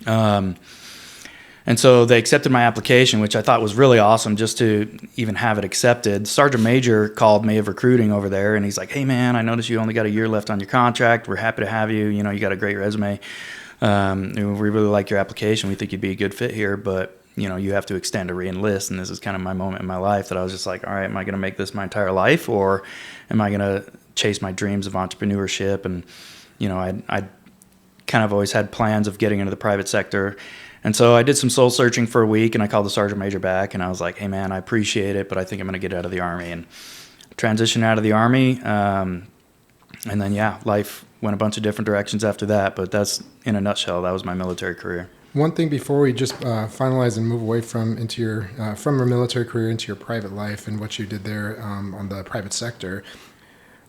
and And so they accepted my application, which I thought was really awesome just to even have it accepted. Sergeant Major called me of recruiting over there, and he's like, hey, man, I noticed you only got a year left on your contract. We're happy to have you. You know, you got a great resume. We really like your application. We think you'd be a good fit here, but, you know, you have to extend to re-enlist. And this is kind of my moment in my life that I was just like, all right, am I going to make this my entire life, or am I going to chase my dreams of entrepreneurship? And, you know, I kind of always had plans of getting into the private sector. And so I did some soul searching for a week, and I called the Sergeant Major back, and I was like, hey, man, I appreciate it, but I think I'm going to get out of the Army. And transitioned out of the Army. And then, yeah, life went a bunch of different directions after that. But that's, in a nutshell, that was my military career. One thing before we just finalize and move away from your military career into your private life and what you did there on the private sector.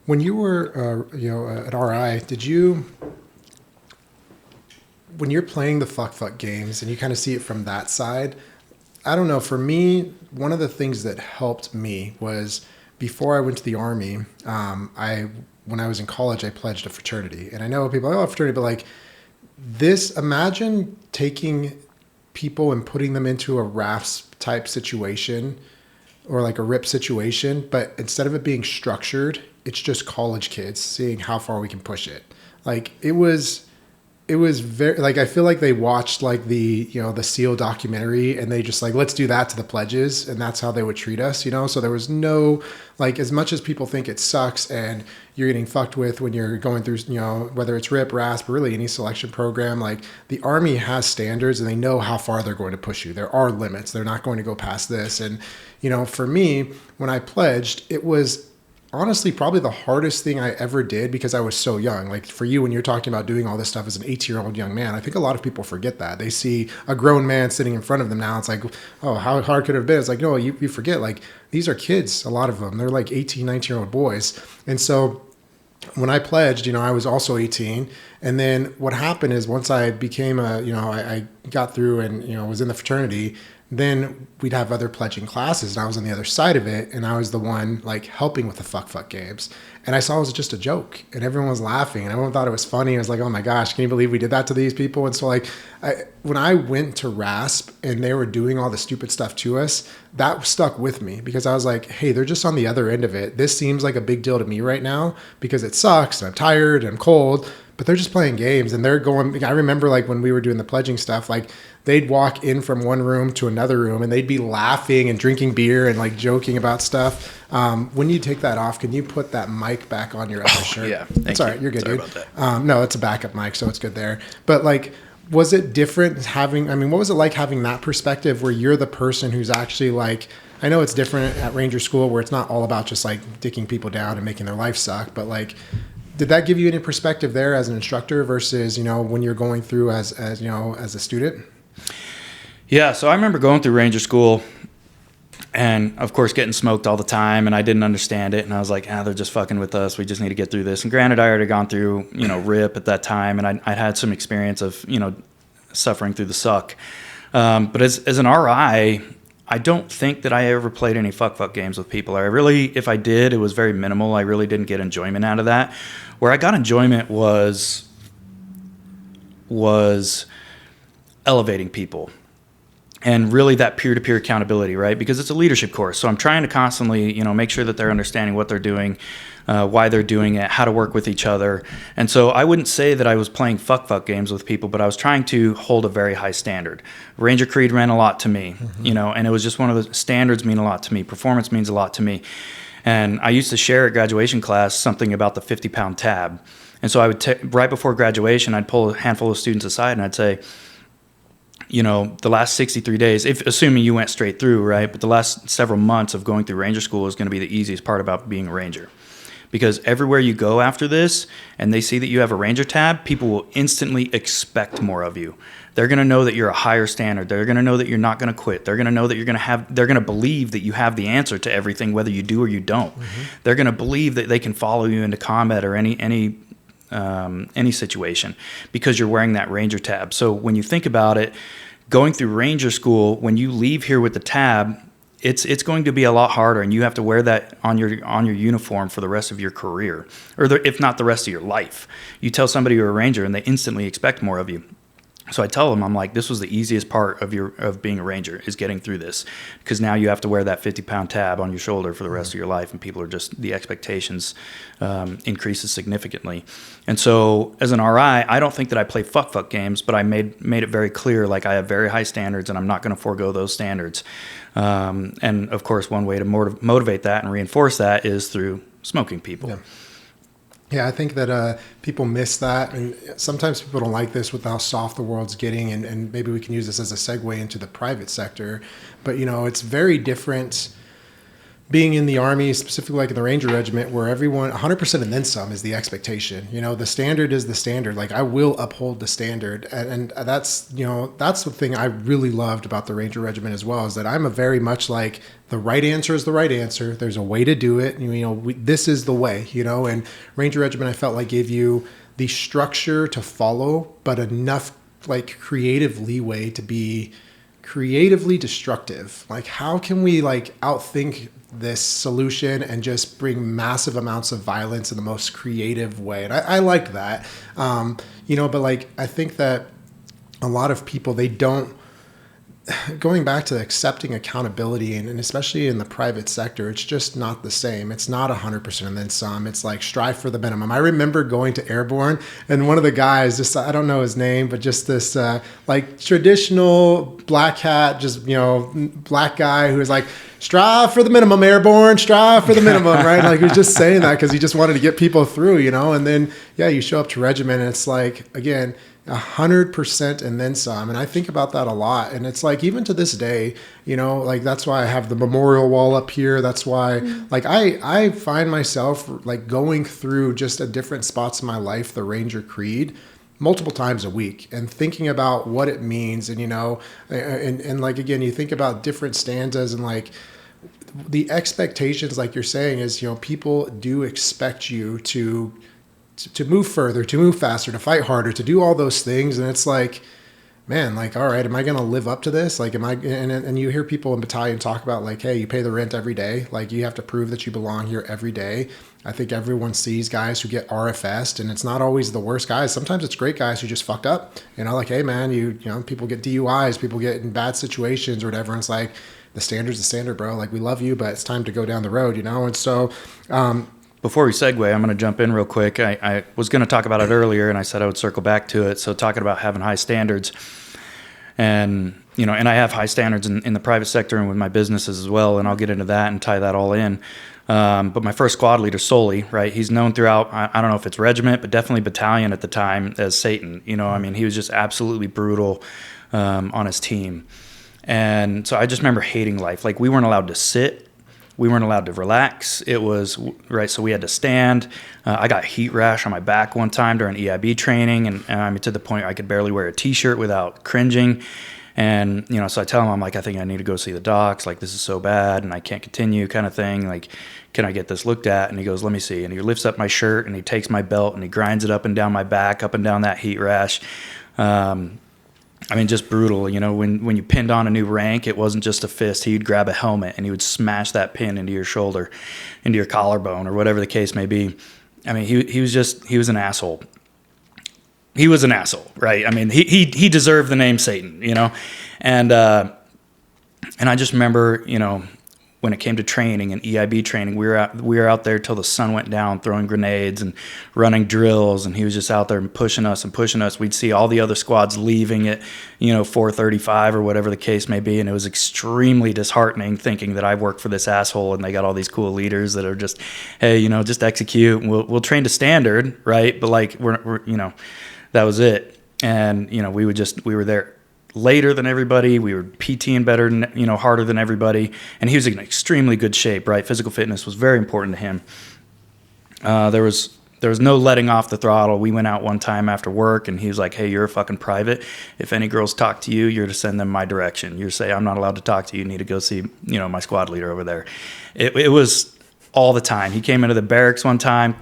When you were, at RI, when you're playing the fuck games and you kind of see it from that side, I don't know, for me, one of the things that helped me was before I went to the Army, when I was in college, I pledged a fraternity. And I know people are like, oh, fraternity, but like imagine taking people and putting them into a RAFS type situation or like a RIP situation, but instead of it being structured, it's just college kids seeing how far we can push it. Like it was very, like, I feel like they watched like the SEAL documentary and they just like, let's do that to the pledges. And that's how they would treat us, So there was no, like, as much as people think it sucks and you're getting fucked with when you're going through, whether it's RIP, RASP, or really any selection program, like the Army has standards and they know how far they're going to push you. There are limits. They're not going to go past this. And, for me, when I pledged, it was honestly probably the hardest thing I ever did because I was so young. Like for you, when you're talking about doing all this stuff as an 18-year-old young man, I think a lot of people forget that. They see a grown man sitting in front of them now. It's like, oh, how hard could it have been? It's like, no, you forget, like these are kids, a lot of them. They're like 18, 19-year-old boys. And so when I pledged, I was also 18. And then what happened is once I became I got through and, was in the fraternity, then we'd have other pledging classes and I was on the other side of it and I was the one like helping with the fuck games. And I saw it was just a joke and everyone was laughing and everyone thought it was funny. I was like, oh my gosh, can you believe we did that to these people? And so like when I went to RASP and they were doing all the stupid stuff to us, that stuck with me because I was like, hey, they're just on the other end of it. This seems like a big deal to me right now because it sucks and I'm tired and I'm cold, but they're just playing games and they're going. I remember like when we were doing the pledging stuff, like they'd walk in from one room to another room and they'd be laughing and drinking beer and like joking about stuff. When you take that off, can you put that mic back on your other shirt? Yeah. It's all right. You're good, Sorry dude. about that. No, it's a backup mic, so it's good there. But like, was it different what was it like having that perspective where you're the person who's actually like, I know it's different at Ranger School where it's not all about just like dicking people down and making their life suck, but like, did that give you any perspective there as an instructor versus, when you're going through as a student? Yeah, so I remember going through Ranger School and, of course, getting smoked all the time, and I didn't understand it, and I was like, they're just fucking with us. We just need to get through this. And granted, I already gone through, RIP at that time, and I'd had some experience of, suffering through the suck. But as an RI, I don't think that I ever played any fuck games with people. If I did, it was very minimal. I really didn't get enjoyment out of that. Where I got enjoyment was elevating people. And really that peer-to-peer accountability, right? Because it's a leadership course. So I'm trying to constantly, make sure that they're understanding what they're doing, why they're doing it, how to work with each other. And so I wouldn't say that I was playing fuck games with people, but I was trying to hold a very high standard. Ranger Creed meant a lot to me, and it was just one of the standards mean a lot to me. Performance means a lot to me. And I used to share at graduation class something about the 50-pound tab. And so I would, right before graduation, I'd pull a handful of students aside and I'd say, the last 63 days, assuming you went straight through, right? But the last several months of going through Ranger School is going to be the easiest part about being a Ranger. Because everywhere you go after this and they see that you have a Ranger tab, people will instantly expect more of you. They're going to know that you're a higher standard. They're going to know that you're not going to quit. They're going to know that they're going to believe that you have the answer to everything, whether you do or you don't. Mm-hmm. They're going to believe that they can follow you into combat or any situation because you're wearing that Ranger tab. So when you think about it, going through Ranger School, when you leave here with the tab, it's going to be a lot harder, and you have to wear that on your uniform for the rest of your career, or if not the rest of your life. You tell somebody you're a Ranger, and they instantly expect more of you. So I tell them, I'm like, this was the easiest part of being a Ranger, is getting through this, because now you have to wear that 50-pound tab on your shoulder for the rest of your life, and people are just, the expectations increases significantly. And so as an RI, I don't think that I play fuck games, but I made it very clear, like, I have very high standards, and I'm not going to forego those standards. And of course, one way to motivate that and reinforce that is through smoking people. Yeah. Yeah, I think that people miss that, and sometimes people don't like this with how soft the world's getting, and maybe we can use this as a segue into the private sector. But, it's very different being in the Army, specifically like in the Ranger Regiment, where everyone, 100% and then some is the expectation. The standard is the standard. Like, I will uphold the standard. And that's, that's the thing I really loved about the Ranger Regiment as well, is that I'm a very much like, the right answer is the right answer. There's a way to do it. This is the way, and Ranger Regiment, I felt like, gave you the structure to follow, but enough like creative leeway to be creatively destructive. Like, how can we like outthink this solution and just bring massive amounts of violence in the most creative way? And I like that, but like, I think that a lot of people, they don't, going back to accepting accountability, and especially in the private sector, it's just not the same. It's not 100% and then some. It's like, strive for the minimum. I remember going to Airborne, and one of the guys, just, I don't know his name, but just this like traditional black hat, just, black guy who was like, strive for the minimum, Airborne, strive for the minimum, right? Like, he was just saying that because he just wanted to get people through, and then, yeah, you show up to regiment, and it's like, again, 100% and then some. And I think about that a lot. And it's like, even to this day, like, that's why I have the memorial wall up here. That's why, like, I find myself like going through just at different spots in my life, the Ranger Creed, multiple times a week, and thinking about what it means. And, and like, again, you think about different stanzas, and like, the expectations, like you're saying, is, people do expect you to move further, to move faster, to fight harder, to do all those things. And it's like, man, like, all right, am I going to live up to this? Like, and you hear people in battalion talk about like, hey, you pay the rent every day. Like, you have to prove that you belong here every day. I think everyone sees guys who get RFS'd, and it's not always the worst guys. Sometimes it's great guys who just fucked up, like, hey man, people get DUIs, people get in bad situations or whatever. And it's like, the standard's the standard, bro. Like, we love you, but it's time to go down the road, And so, before we segue, I'm going to jump in real quick. I was going to talk about it earlier, and I said I would circle back to it. So talking about having high standards, and and I have high standards in the private sector and with my businesses as well, and I'll get into that and tie that all in. But my first squad leader, Solly, right? He's known throughout, I don't know if it's regiment, but definitely battalion at the time, as Satan. He was just absolutely brutal on his team. And so I just remember hating life. Like, we weren't allowed to sit. We weren't allowed to relax. It was, right, so we had to stand. I got heat rash on my back one time during EIB training, and to the point I could barely wear a T-shirt without cringing. And, so I tell him, I'm like, I think I need to go see the docs. Like, this is so bad, and I can't continue, kind of thing. Like, can I get this looked at? And he goes, let me see. And he lifts up my shirt, and he takes my belt, and he grinds it up and down my back, up and down that heat rash. Just brutal. When you pinned on a new rank, it wasn't just a fist. He'd grab a helmet and he would smash that pin into your shoulder, into your collarbone, or whatever the case may be. He was an asshole. He was an asshole, right? He deserved the name Satan, And I just remember, when it came to training and EIB training, we were out there till the sun went down, throwing grenades and running drills, and he was just out there and pushing us. We'd see all the other squads leaving at 4:35 or whatever the case may be, and it was extremely disheartening thinking that I worked for this asshole and they got all these cool leaders that are just, hey, just execute, and we'll train to standard, right? But like we're that was it, and we were there later than everybody. We were PTing better than, harder than everybody. And he was in extremely good shape, right? Physical fitness was very important to him. There was no letting off the throttle. We went out one time after work, and he was like, hey, you're a fucking private. If any girls talk to you, you're to send them my direction. You're to say, I'm not allowed to talk to you. You need to go see, my squad leader over there. It was all the time. He came into the barracks one time,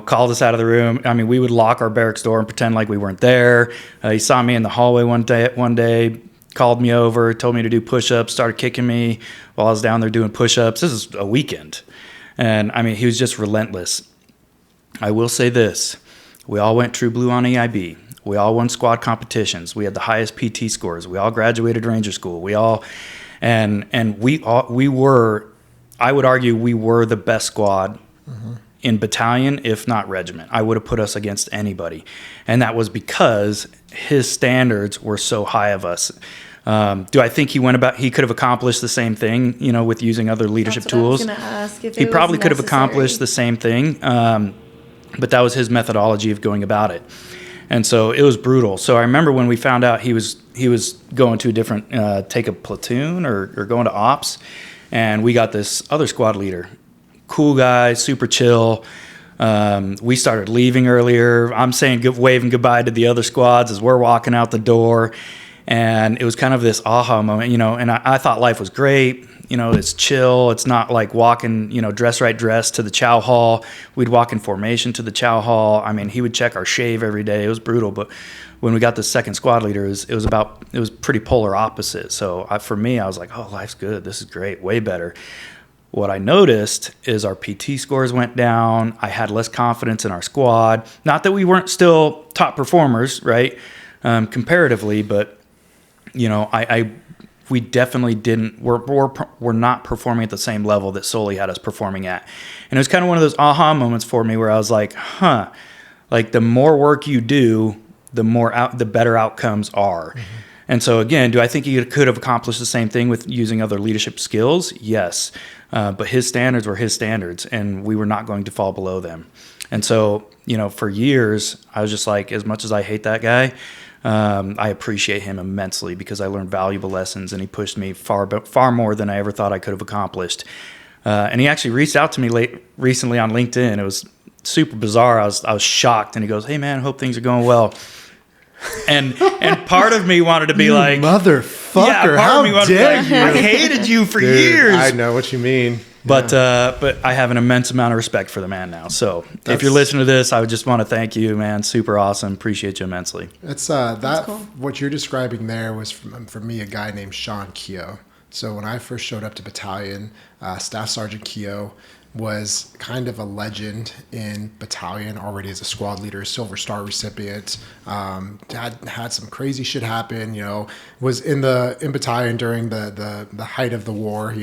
called us out of the room. We would lock our barracks door and pretend like we weren't there. He saw me in the hallway one day, called me over, told me to do push-ups, started kicking me while I was down there doing push-ups. This is a weekend. And, he was just relentless. I will say this. We all went True Blue on EIB. We all won squad competitions. We had the highest PT scores. We all graduated Ranger School. We all, and we were, I would argue, we were the best squad in battalion, if not regiment. I would have put us against anybody, and that was because his standards were so high of us. Do I think he could have accomplished the same thing, with using other leadership That's what tools? I was gonna ask, if He it was probably could have necessary. accomplished the same thing, but that was his methodology of going about it. And so it was brutal. So I remember when we found out he was going to a different, take a platoon or going to ops, and we got this other squad leader, cool guy, super chill. We started leaving earlier. I'm saying waving goodbye to the other squads as we're walking out the door. And it was kind of this aha moment, and I thought life was great. It's chill. It's not like walking, dress to the chow hall. We'd walk in formation to the chow hall. I mean, he would check our shave every day. It was brutal. But when we got the second squad leader, it was pretty polar opposite. So for me, I was like, oh, life's good. This is great. Way better. What I noticed is our PT scores went down. I had less confidence in our squad. Not that we weren't still top performers, right? Comparatively, but we definitely didn't. We're not performing at the same level that Sully had us performing at, and it was kind of one of those aha moments for me where I was like, like the more work you do, the better outcomes are. Mm-hmm. And so again, do I think he could have accomplished the same thing with using other leadership skills? Yes, but his standards were his standards, and we were not going to fall below them. And so for years, I was just like, as much as I hate that guy, I appreciate him immensely because I learned valuable lessons, and he pushed me far more than I ever thought I could have accomplished. And he actually reached out to me recently on LinkedIn. It was super bizarre. I was shocked, and he goes, "Hey man, I hope things are going well." And part of me wanted to be like, motherfucker, yeah, how dare you? I hated you for Dude, years. I know what you mean. But I have an immense amount of respect for the man now. So if you're listening to this, I would just want to thank you, man. Super awesome. Appreciate you immensely. That's cool. What you're describing there was from me, a guy named Sean Keogh. So when I first showed up to battalion, Staff Sergeant Keogh was kind of a legend in battalion already as a squad leader, Silver Star recipient. Had some crazy shit happen. Was in battalion during the height of the war.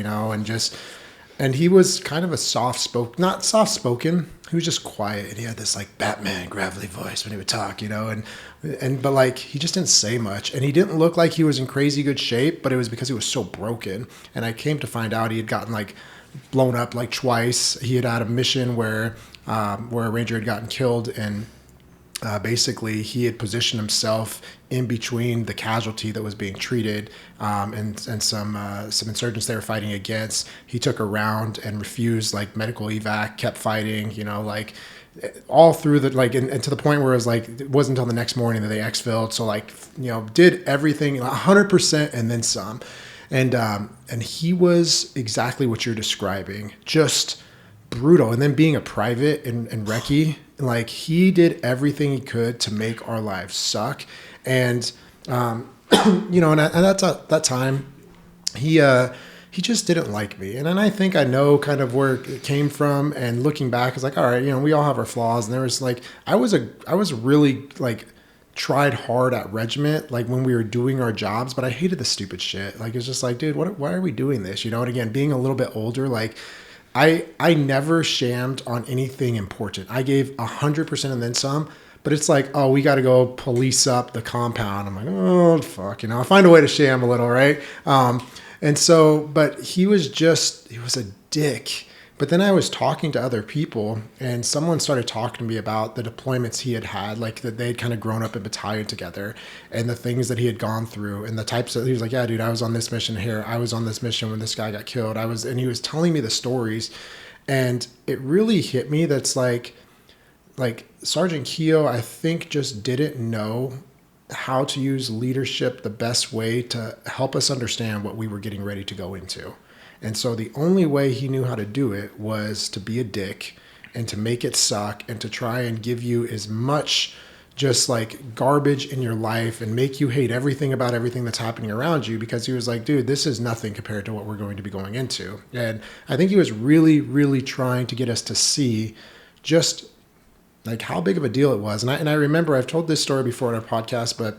And he was kind of not soft spoken. He was just quiet, and he had this like Batman gravelly voice when he would talk, but like he just didn't say much, and he didn't look like he was in crazy good shape, but it was because he was so broken. And I came to find out he had gotten like blown up like twice. He had a mission where a ranger had gotten killed, and basically he had positioned himself in between the casualty that was being treated and some insurgents they were fighting against. He took a round and refused like medical evac, kept fighting, like all through and to the point where it wasn't until the next morning that they exfilled. So did everything 100% and then some. And he was exactly what you're describing, just brutal. And then being a private in recce, like he did everything he could to make our lives suck. And and at that time, he just didn't like me. And then I think I know kind of where it came from. And looking back, it's like, all right, we all have our flaws. And there was like, I was really like tried hard at regiment, like when we were doing our jobs, but I hated the stupid shit. Like, it's just like, dude, why are we doing this? And again, being a little bit older, like I never shammed on anything important. I gave 100% and then some. But it's like, oh, we got to go police up the compound. I'm like, oh, fuck, I'll find a way to sham a little, right? And so, but he was a dick. But then I was talking to other people, and someone started talking to me about the deployments he had, like that they had kind of grown up in battalion together, and the things that he had gone through, and the types of, he was like, yeah, dude, I was on this mission here. I was on this mission when this guy got killed. And he was telling me the stories, and it really hit me. That's like Sergeant Keogh, I think, just didn't know how to use leadership the best way to help us understand what we were getting ready to go into. And so the only way he knew how to do it was to be a dick and to make it suck and to try and give you as much just like garbage in your life and make you hate everything about everything that's happening around you, because he was like, dude, this is nothing compared to what we're going to be going into. And I think he was really, really trying to get us to see just like how big of a deal it was. And I remember I've told this story before in our podcast, but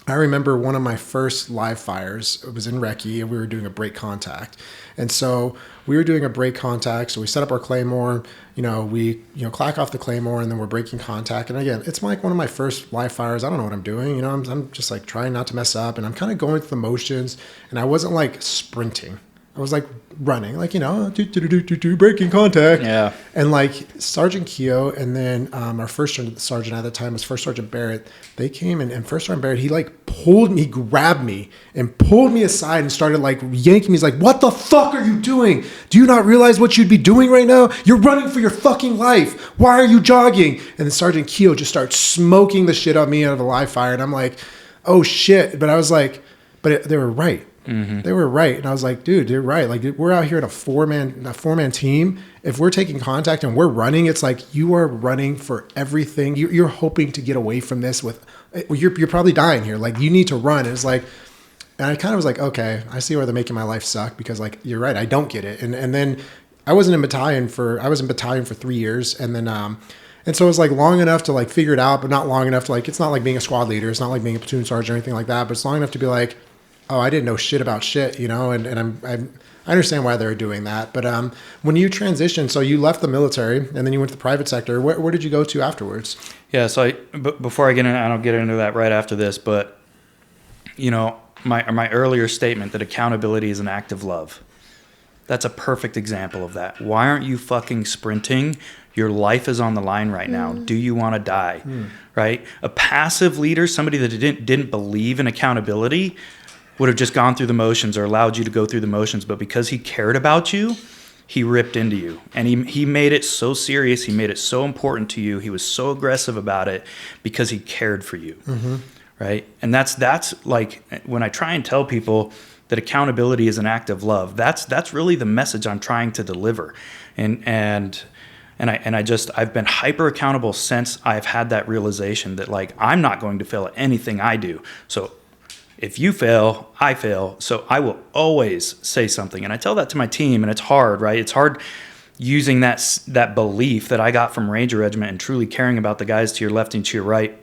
I remember one of my first live fires. It was in Recce, and we were doing a break contact. And so we were doing a break contact. So we set up our claymore. We clack off the claymore, and then we're breaking contact. And again, it's like one of my first live fires. I don't know what I'm doing. I'm just like trying not to mess up, and I'm kind of going through the motions. And I wasn't like sprinting. I was like running, like, breaking contact. Yeah. And like Sergeant Keogh and then our first sergeant at the time was First Sergeant Barrett. They came and First Sergeant Barrett, he like he grabbed me and pulled me aside and started like yanking me. He's like, what the fuck are you doing? Do you not realize what you'd be doing right now? You're running for your fucking life. Why are you jogging? And then Sergeant Keogh just starts smoking the shit out of me out of a live fire. And I'm like, oh shit. But I was like, they were right. Mm-hmm. They were right. And I was like, dude, you're right. Like, we're out here in a four-man team. If we're taking contact and we're running, it's like you are running for everything. You're hoping to get away from this you're probably dying here. Like, you need to run. And it's like, and I kind of was like, okay, I see why they're making my life suck, because like, you're right. I don't get it. And then I was in battalion for 3 years. And then, and so it was like long enough to like figure it out, but not long enough to like, it's not like being a squad leader. It's not like being a platoon sergeant or anything like that, but it's long enough to be like, oh, I didn't know shit about shit, and I understand why they're doing that. But when you transitioned, so you left the military and then you went to the private sector. Where did you go to afterwards? Yeah, so before I get in, I don't get into that right after this, but my earlier statement that accountability is an act of love. That's a perfect example of that. Why aren't you fucking sprinting? Your life is on the line right now. Do you want to die? Right? A passive leader, somebody that didn't believe in accountability, would have just gone through the motions or allowed you to go through the motions. But because he cared about you, he ripped into you. And he made it so serious. He made it so important to you. He was so aggressive about it because he cared for you. Mm-hmm. Right? And that's like, when I try and tell people that accountability is an act of love, that's really the message I'm trying to deliver. And I've been hyper accountable since I've had that realization that like, I'm not going to fail at anything I do. So if you fail, I fail. So I will always say something. And I tell that to my team, and it's hard, right? It's hard using that belief that I got from Ranger Regiment and truly caring about the guys to your left and to your right.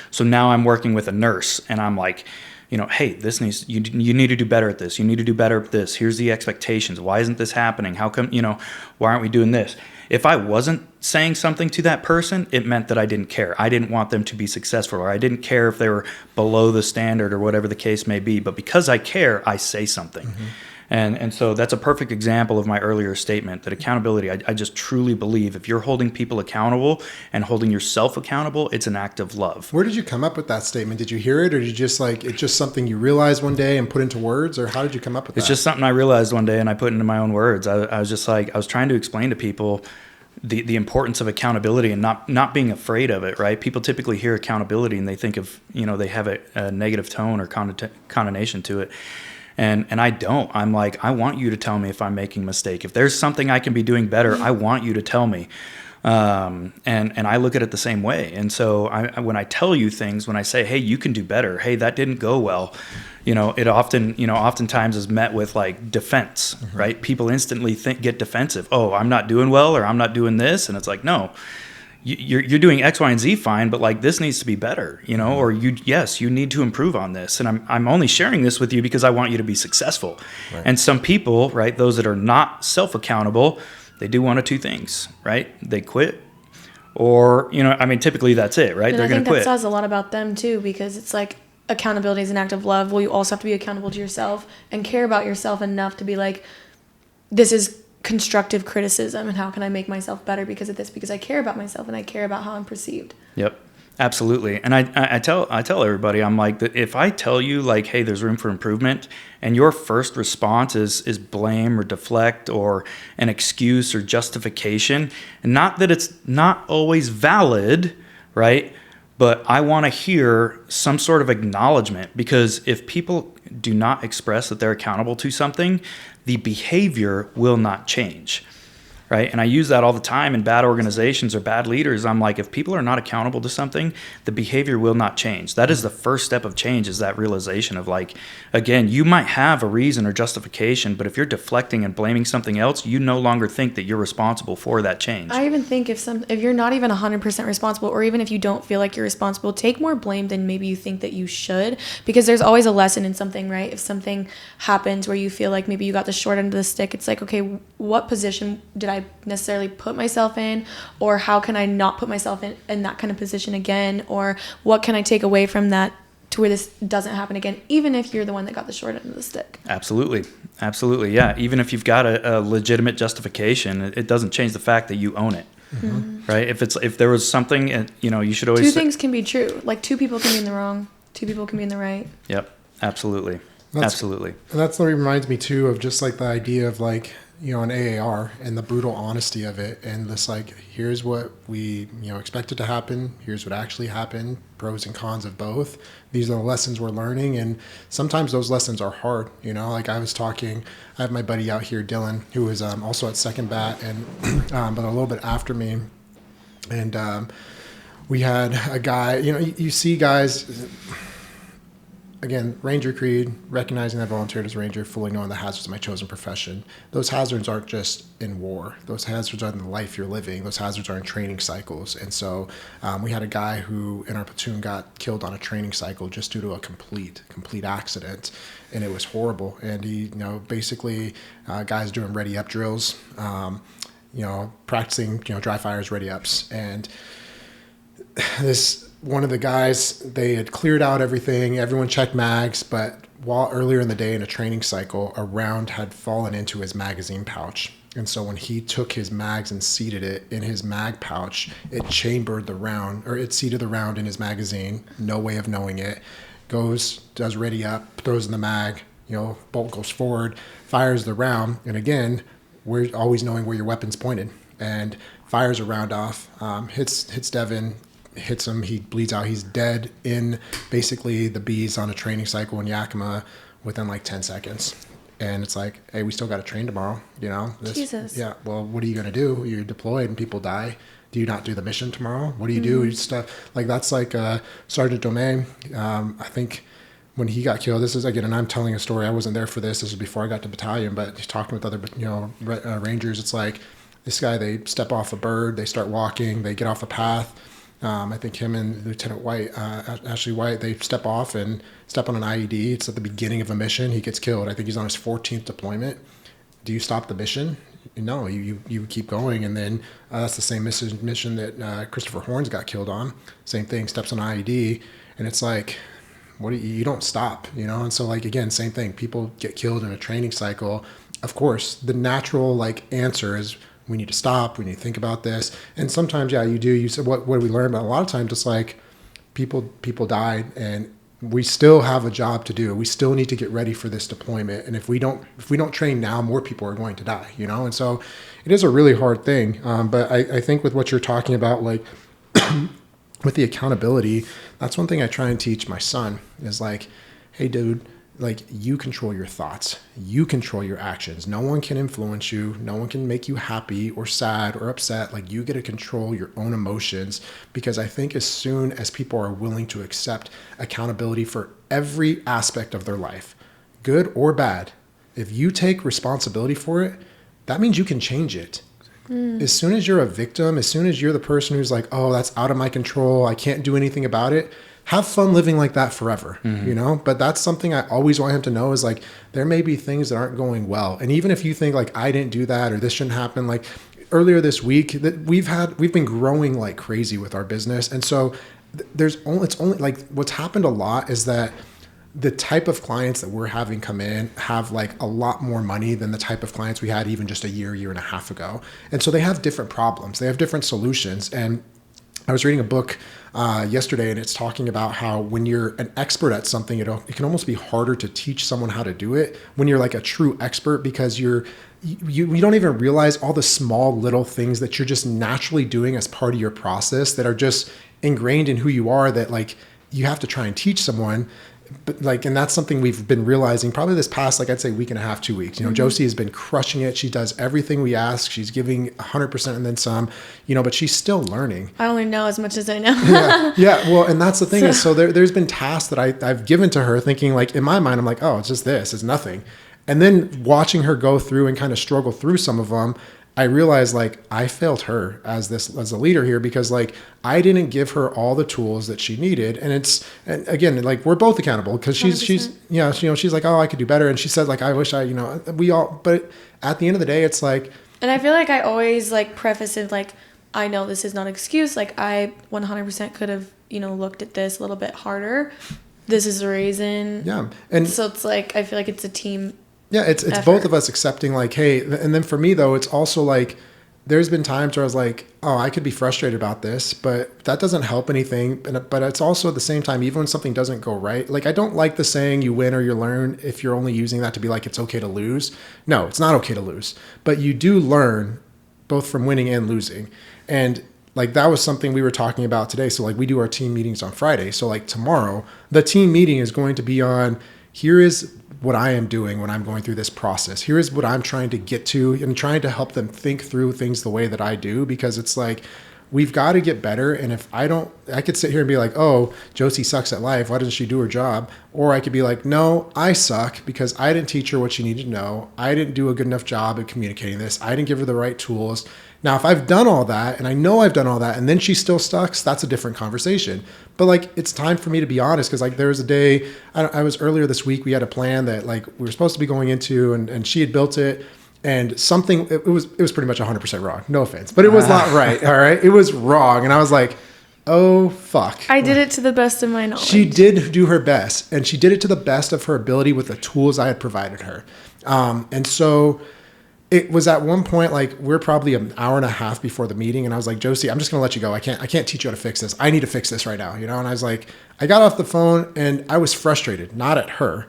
So now I'm working with a nurse, and I'm like, hey, you need to do better at this. You need to do better at this. Here's the expectations. Why isn't this happening? How come, why aren't we doing this? If I wasn't saying something to that person, it meant that I didn't care. I didn't want them to be successful, or I didn't care if they were below the standard or whatever the case may be. But because I care, I say something. Mm-hmm. And so that's a perfect example of my earlier statement that accountability, I just truly believe if you're holding people accountable and holding yourself accountable, it's an act of love. Where did you come up with that statement? Did you hear it, or did you just like, it's just something you realized one day and put into words, or how did you come up with that? It's just something I realized one day and I put into my own words. I was just like, I was trying to explain to people the importance of accountability and not being afraid of it, right? People typically hear accountability and they think of, they have a negative tone or connotation to it. And I don't. I'm like, I want you to tell me if I'm making a mistake. If there's something I can be doing better, I want you to tell me. And I look at it the same way. And so when I tell you things, when I say, hey, you can do better, hey, that didn't go well, it oftentimes is met with like defense, mm-hmm. right? People instantly get defensive. Oh, I'm not doing well, or I'm not doing this. And it's like, no, you're doing X, Y, and Z fine, but like this needs to be better, or you need to improve on this. And I'm only sharing this with you because I want you to be successful. Right. And some people, right, those that are not self-accountable, they do one of two things, right? They quit, or, typically that's it, right? And They're going to quit. That says a lot about them too, because it's like accountability is an act of love. Well, you also have to be accountable to yourself and care about yourself enough to be like, this is constructive criticism, and how can I make myself better because of this? Because I care about myself and I care about how I'm perceived. Yep. Absolutely. And I tell everybody, I'm like, that if I tell you like, hey, there's room for improvement, and your first response is blame or deflect or an excuse or justification, and not that it's not always valid, right? But I want to hear some sort of acknowledgement, because if people do not express that they're accountable to something, the behavior will not change. right? And I use that all the time in bad organizations or bad leaders. I'm like, if people are not accountable to something, the behavior will not change. That is the first step of change, is that realization of like, again, you might have a reason or justification, but if you're deflecting and blaming something else, you no longer think that you're responsible for that change. I even think if you're not even 100% responsible, or even if you don't feel like you're responsible, take more blame than maybe you think that you should, because there's always a lesson in something, right? If something happens where you feel like maybe you got the short end of the stick, it's like, okay, what position did I necessarily put myself in, or how can I not put myself in that kind of position again, or what can I take away from that to where this doesn't happen again, even if you're the one that got the short end of the stick. Absolutely, yeah. Even if you've got a legitimate justification, it doesn't change the fact that you own it. Right? If there was something, you should always things can be true. Like, two people can be in the wrong, two people can be in the right. Yep, absolutely. Absolutely. And that's what reminds me too of just like the idea of like, an AAR and the brutal honesty of it, and this like, here's what we expected to happen, here's what actually happened, pros and cons of both. These are the lessons we're learning, and sometimes those lessons are hard. Like I have my buddy out here, Dylan, who is also at second bat, and but a little bit after me, and we had a guy. You see guys. Again, Ranger Creed, recognizing that I volunteered as a Ranger, fully knowing the hazards of my chosen profession. Those hazards aren't just in war. Those hazards are in the life you're living. Those hazards are in training cycles. And so we had a guy who in our platoon got killed on a training cycle just due to a complete accident. And it was horrible. And he, basically guys doing ready up drills, practicing, dry fires, ready ups. And one of the guys, they had cleared out everything. Everyone checked mags, but while earlier in the day in a training cycle, a round had fallen into his magazine pouch. And so when he took his mags and seated it in his mag pouch, it chambered the round, or it seated the round in his magazine. No way of knowing it. Goes, does ready up, throws in the mag, bolt goes forward, fires the round. And again, we're always knowing where your weapon's pointed, and fires a round off, hits Devin, hits him, he bleeds out, he's dead in basically the bees on a training cycle in Yakima within like 10 seconds. And it's like, hey, we still got to train tomorrow, Jesus. Yeah, well, what are you going to do? You're deployed and people die. Do you not do the mission tomorrow? What do you do? Stuff like that's like Sergeant Domain. I think when he got killed, this is again, and I'm telling a story, I wasn't there for this. This was before I got to battalion, but talking with other Rangers, it's like this guy, they step off a bird, they start walking, they get off a path. I think him and Lieutenant White, Ashley White, they step off and step on an IED. It's at the beginning of a mission. He gets killed. I think he's on his 14th deployment. Do you stop the mission? No, you keep going. And then that's the same mission that Christopher Horns got killed on. Same thing, steps on IED. And it's like, you don't stop, And so like, again, same thing. People get killed in a training cycle. Of course, the natural like answer is, we need to stop. We need to think about this. And sometimes, yeah, you do. You said, what do we learn? But a lot of times it's like people died and we still have a job to do. We still need to get ready for this deployment. And if we don't train now, more people are going to die, And so it is a really hard thing. But I think with what you're talking about, like with the accountability, that's one thing I try and teach my son is like, hey, dude, like you control your thoughts, you control your actions. No one can influence you. No one can make you happy or sad or upset. Like you get to control your own emotions, because I think as soon as people are willing to accept accountability for every aspect of their life, good or bad, if you take responsibility for it, that means you can change it. As soon as you're a victim, as soon as you're the person who's like, oh, that's out of my control, I can't do anything about it, have fun living like that forever, But that's something I always want him to know is like, there may be things that aren't going well. And even if you think like, I didn't do that or this shouldn't happen, like earlier this week that we've been growing like crazy with our business. And so it's only like what's happened a lot is that the type of clients that we're having come in have like a lot more money than the type of clients we had even just a year and a half ago. And so they have different problems. They have different solutions. And I was reading a book yesterday, and it's talking about how when you're an expert at something, it can almost be harder to teach someone how to do it when you're like a true expert, because you don't even realize all the small little things that you're just naturally doing as part of your process that are just ingrained in who you are, that like you have to try and teach someone. but like, and that's something we've been realizing probably this past, like I'd say week and a half, 2 weeks. Josie has been crushing it. She does everything we ask. She's giving 100% and then some, but she's still learning. I only know as much as I know. Yeah. Well, and that's the thing is, so there's been tasks that I've given to her thinking like in my mind, I'm like, oh, it's just this, it's nothing. And then watching her go through and kind of struggle through some of them, I realized like I failed her as a leader here because like I didn't give her all the tools that she needed. And again, like we're both accountable because she's like, oh, I could do better. And she said like, I wish but at the end of the day, it's like, and I feel like I always like preface it like, I know this is not an excuse. Like I 100% could have, looked at this a little bit harder. This is the reason. Yeah. And so it's like, I feel like it's a team. Yeah, it's both of us accepting like, hey, and then for me though, it's also like, there's been times where I was like, oh, I could be frustrated about this, but that doesn't help anything. But it's also at the same time, even when something doesn't go right, like I don't like the saying you win or you learn if you're only using that to be like, it's okay to lose. No, it's not okay to lose, but you do learn both from winning and losing. And like that was something we were talking about today. So like we do our team meetings on Friday. So like tomorrow, the team meeting is going to be on, here is what I am doing when I'm going through this process. Here is what I'm trying to get to and trying to help them think through things the way that I do, because it's like, we've got to get better. And if I could sit here and be like, oh, Josie sucks at life. Why doesn't she do her job? Or I could be like, no, I suck because I didn't teach her what she needed to know. I didn't do a good enough job at communicating this. I didn't give her the right tools. Now, if I've done all that and I know I've done all that and then she still sucks, that's a different conversation. But like, it's time for me to be honest. Cause like there was a day, I was earlier this week, we had a plan that like we were supposed to be going into and she had built it. And something, it was pretty much 100% wrong. No offense, but it was not right. All right. It was wrong. And I was like, oh, fuck. I did it to the best of my knowledge. She did do her best. And she did it to the best of her ability with the tools I had provided her. And so it was at one point, like we're probably an hour and a half before the meeting. And I was like, Josie, I'm just going to let you go. I can't teach you how to fix this. I need to fix this right now. And I was like, I got off the phone and I was frustrated, not at her.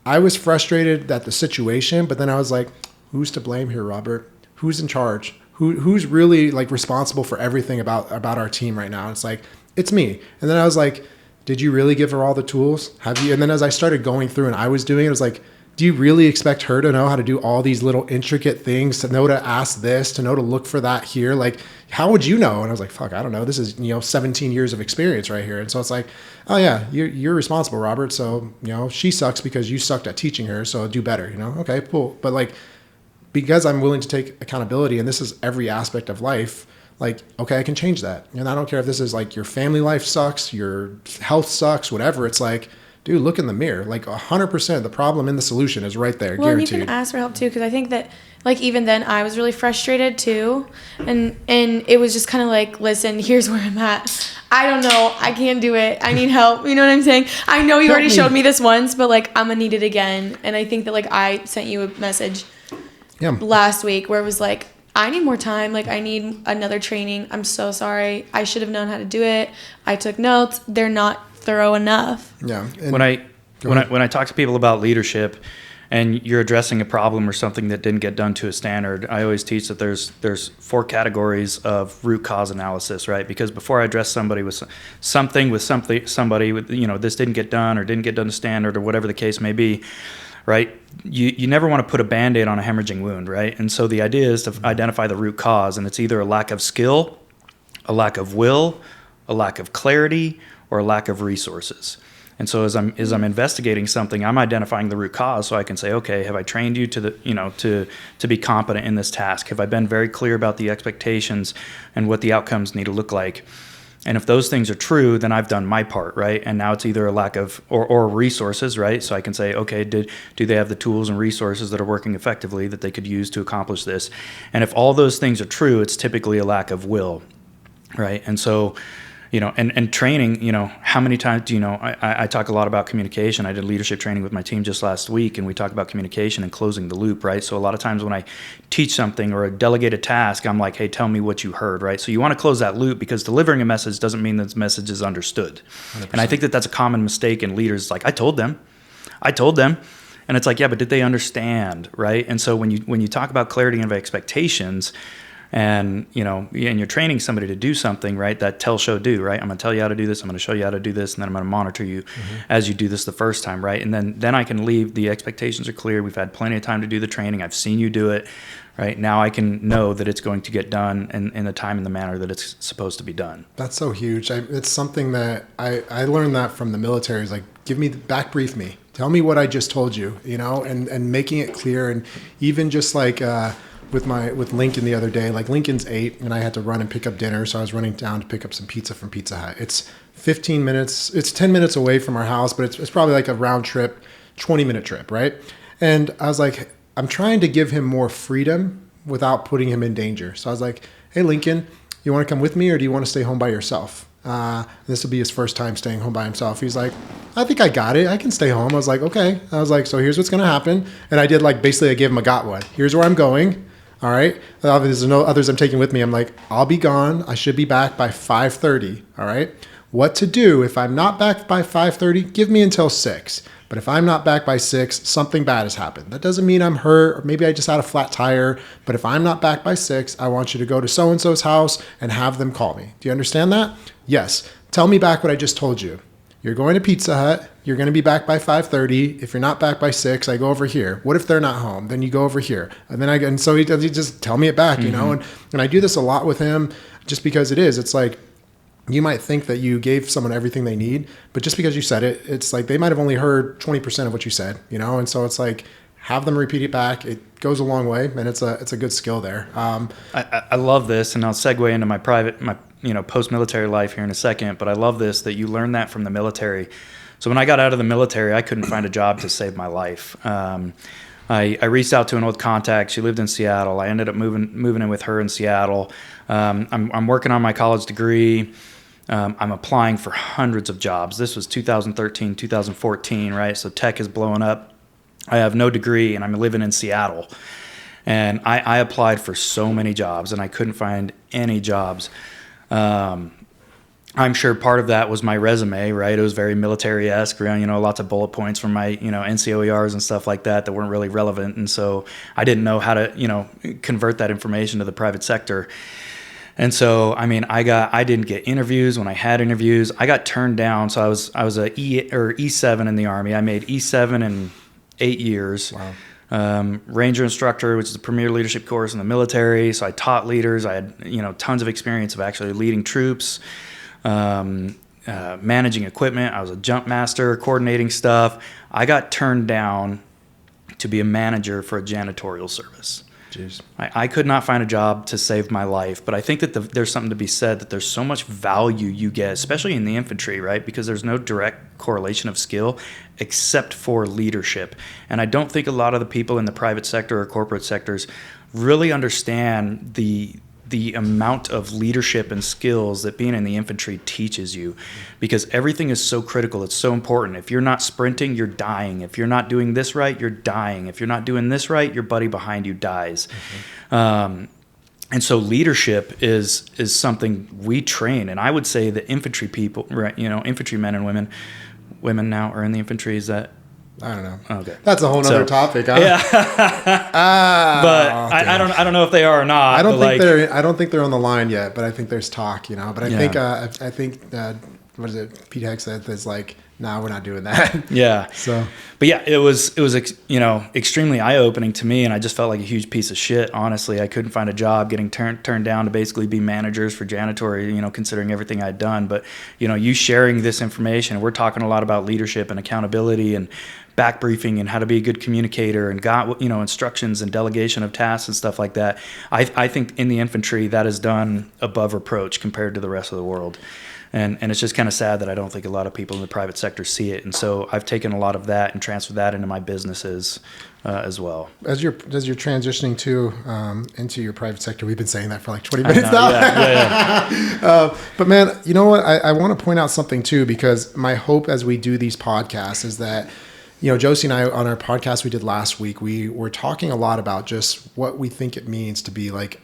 I was frustrated at the situation, but then I was like, who's to blame here, Robert? Who's in charge? Who's really like responsible for everything about our team right now? It's like, it's me. And then I was like, did you really give her all the tools? Have you? And then as I started going through and I was doing it, I was like, do you really expect her to know how to do all these little intricate things, to know to ask this, to know to look for that here? Like, how would you know? And I was like, fuck, I don't know. This is, 17 years of experience right here. And so it's like, oh yeah, you're responsible, Robert. So, she sucks because you sucked at teaching her. So do better, Okay, cool. But like, because I'm willing to take accountability, and this is every aspect of life, like, okay, I can change that. And I don't care if this is like your family life sucks, your health sucks, whatever. It's like, dude, look in the mirror. Like 100% the problem and the solution is right there, guaranteed. And you can ask for help too, because I think that like even then I was really frustrated too. And it was just kind of like, listen, here's where I'm at. I don't know. I can't do it. I need help. You know what I'm saying? I know you already showed me this once, but like I'm gonna need it again. And I think that like I sent you a message last week where it was like, I need more time. Like I need another training. I'm so sorry. I should have known how to do it. I took notes. They're not thorough enough. Yeah. When I talk to people about leadership and you're addressing a problem or something that didn't get done to a standard, I always teach that there's 4 categories of root cause analysis, right? Because before I address somebody with somebody with, this didn't get done or didn't get done to standard or whatever the case may be, right? You never want to put a Band-Aid on a hemorrhaging wound, right? And so the idea is to identify the root cause, and it's either a lack of skill, a lack of will, a lack of clarity, or a lack of resources. And so as I'm investigating something, I'm identifying the root cause so I can say, okay, have I trained you to be competent in this task? Have I been very clear about the expectations and what the outcomes need to look like? And if those things are true, then I've done my part, right? And now it's either a lack of or resources, right? So I can say, okay, do they have the tools and resources that are working effectively that they could use to accomplish this? And if all those things are true, it's typically a lack of will, right? And so, and training, how many times do I talk a lot about communication. I did leadership training with my team just last week, and we talked about communication and closing the loop, right? So a lot of times when I teach something or delegate a task, I'm like, hey, tell me what you heard, right? So you want to close that loop, because delivering a message doesn't mean that the message is understood. 100%. And I think that that's a common mistake in leaders. Like, I told them. And it's like, yeah, but did they understand, right? And so when you talk about clarity of expectations, And, and you're training somebody to do something, right? That tell, show, do, right? I'm going to tell you how to do this. I'm going to show you how to do this. And then I'm going to monitor you as you do this the first time, right? And then I can leave. The expectations are clear. We've had plenty of time to do the training. I've seen you do it, right? Now I can know that it's going to get done in the time and the manner that it's supposed to be done. That's so huge. It's something that I learned that from the military. Is like, back brief me. Tell me what I just told you, and making it clear. And even just like, with Lincoln the other day, like Lincoln's 8 and I had to run and pick up dinner. So I was running down to pick up some pizza from Pizza Hut. It's 15 minutes. It's 10 minutes away from our house, but it's probably like a round trip, 20-minute trip. Right. And I was like, I'm trying to give him more freedom without putting him in danger. So I was like, hey, Lincoln, you want to come with me or do you want to stay home by yourself? This will be his first time staying home by himself. He's like, I think I got it. I can stay home. I was like, okay. I was like, so here's what's going to happen. And I did I gave him a got what. Here's where I'm going. All right. There's no others I'm taking with me. I'm like, I'll be gone. I should be back by 5:30. All right. What to do if I'm not back by 5:30? Give me until 6. But if I'm not back by 6, something bad has happened. That doesn't mean I'm hurt, or maybe I just had a flat tire. But if I'm not back by 6, I want you to go to so-and-so's house and have them call me. Do you understand that? Yes. Tell me back what I just told you. You're going to Pizza Hut. You're going to be back by 5:30. If you're not back by 6, I go over here. What if they're not home? Then you go over here. And so he just tell me it back, and I do this a lot with him just because it's like, you might think that you gave someone everything they need, but just because you said it, it's like they might have only heard 20% of what you said, and so it's like, have them repeat it back. It goes a long way, and it's a good skill there. I love this, and I'll segue into my post-military life here in a second, but I love this, that you learn that from the military. So when I got out of the military, I couldn't find a job to save my life. I reached out to an old contact. She lived in Seattle. I ended up moving in with her in Seattle. I'm working on my college degree. I'm applying for hundreds of jobs. This was 2013, 2014, right? So tech is blowing up. I have no degree, and I'm living in Seattle. And I applied for so many jobs, and I couldn't find any jobs. I'm sure part of that was my resume, right? It was very military-esque, lots of bullet points from my, NCOERs and stuff like that weren't really relevant. And so I didn't know how to, convert that information to the private sector. And so, I didn't get interviews. When I had interviews, I got turned down. So I was a E7 in the Army. I made E7 in 8 years. Wow. Ranger instructor, which is a premier leadership course in the military. So I taught leaders. I had, tons of experience of actually leading troops, managing equipment. I was a jump master, coordinating stuff. I got turned down to be a manager for a janitorial service. Jeez. I could not find a job to save my life, but I think that there's something to be said that there's so much value you get, especially in the infantry, right? Because there's no direct correlation of skill except for leadership. And I don't think a lot of the people in the private sector or corporate sectors really understand the amount of leadership and skills that being in the infantry teaches you, because everything is so critical. It's so important. If you're not sprinting, you're dying. If you're not doing this right, you're dying. If you're not doing this right, your buddy behind you dies. Mm-hmm. And so leadership is something we train. And I would say that infantry people, right, infantry men and women now are in the infantry. Is that? I don't know. Okay, that's a whole nother topic. Huh? Yeah, but I don't know if they are or not. I don't think they're on the line yet, but I think there's talk, But I think what is it? Pete Heck said that's like, nah, we're not doing that. Yeah. So, but yeah, it was extremely eye opening to me, and I just felt like a huge piece of shit. Honestly, I couldn't find a job, getting turned down to basically be managers for janitory. Considering everything I'd done, but you sharing this information, we're talking a lot about leadership and accountability and back briefing and how to be a good communicator and got instructions and delegation of tasks and stuff like that. I think in the infantry that is done above reproach compared to the rest of the world. And it's just kind of sad that I don't think a lot of people in the private sector see it. And so I've taken a lot of that and transferred that into my businesses as well. As you're transitioning into your private sector, we've been saying that for like 20 minutes now. Yeah. But man, you know what? I want to point out something too, because my hope as we do these podcasts is that, Josie and I on our podcast we did last week, we were talking a lot about just what we think it means to be like,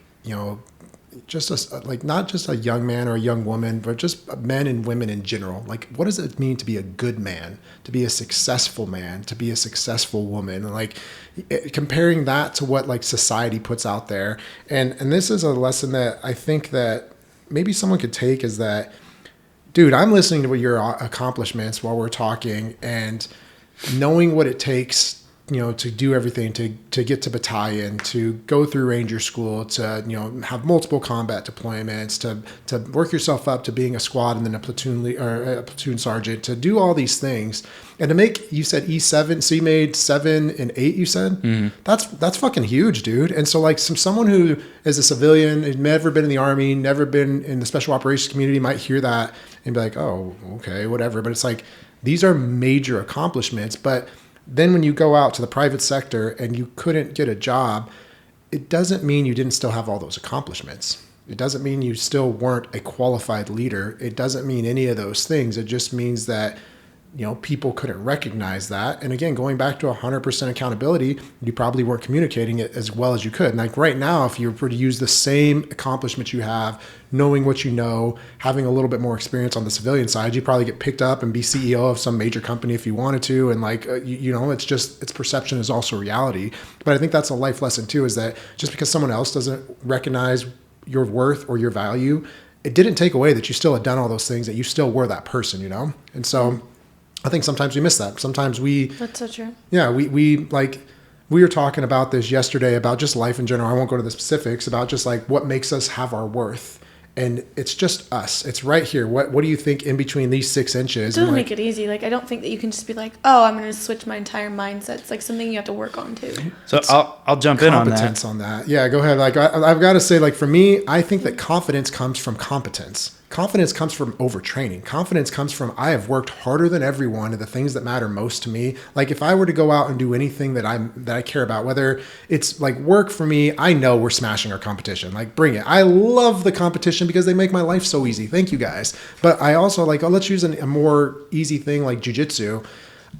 just like not just a young man or a young woman, but just men and women in general. Like, what does it mean to be a good man, to be a successful man, to be a successful woman? And like comparing that to what like society puts out there. And this is a lesson that I think that maybe someone could take, is that, dude, I'm listening to your accomplishments while we're talking, and knowing what it takes, you know, to do everything, to get to battalion, to go through Ranger School, to, you know, have multiple combat deployments, to work yourself up to being a squad and then a platoon or a platoon sergeant, to do all these things, and to make, you said E7, so you made 7 and 8, you said? Mm-hmm. That's fucking huge, dude. And so like someone who is a civilian, has never been in the Army, never been in the special operations community, might hear that and be like, oh, okay, whatever. But it's like, these are major accomplishments. But then when you go out to the private sector and you couldn't get a job, it doesn't mean you didn't still have all those accomplishments. It doesn't mean you still weren't a qualified leader. It doesn't mean any of those things. It just means that, you know, people couldn't recognize that. And again, going back to 100% accountability, you probably weren't communicating it as well as you could. And like right now, if you were to use the same accomplishments you have, knowing what you know, having a little bit more experience on the civilian side, you'd probably get picked up and be CEO of some major company if you wanted to. And like, you know, it's just, it's perception is also reality. But I think that's a life lesson too, is that just because someone else doesn't recognize your worth or your value, it didn't take away that you still had done all those things, that you still were that person, you know? And so I think sometimes we miss that. Sometimes That's so true. Yeah, we were talking about this yesterday, about just life in general. I won't go to the specifics, about just like what makes us have our worth. And it's just us. It's right here. What do you think in between these 6 inches? It doesn't make it easy. Like, I don't think that you can just be like, oh, I'm going to switch my entire mindset. It's like something you have to work on too. So I'll jump in on that. Competence on that. Yeah, go ahead. Like I've got to say, like for me, I think that confidence comes from competence. Confidence comes from overtraining. Confidence comes from, I have worked harder than everyone at the things that matter most to me. Like if I were to go out and do anything that I care about, whether it's like work for me, I know we're smashing our competition. Like bring it. I love the competition because they make my life so easy. Thank you guys. But I also like, let's use a more easy thing like jiu-jitsu.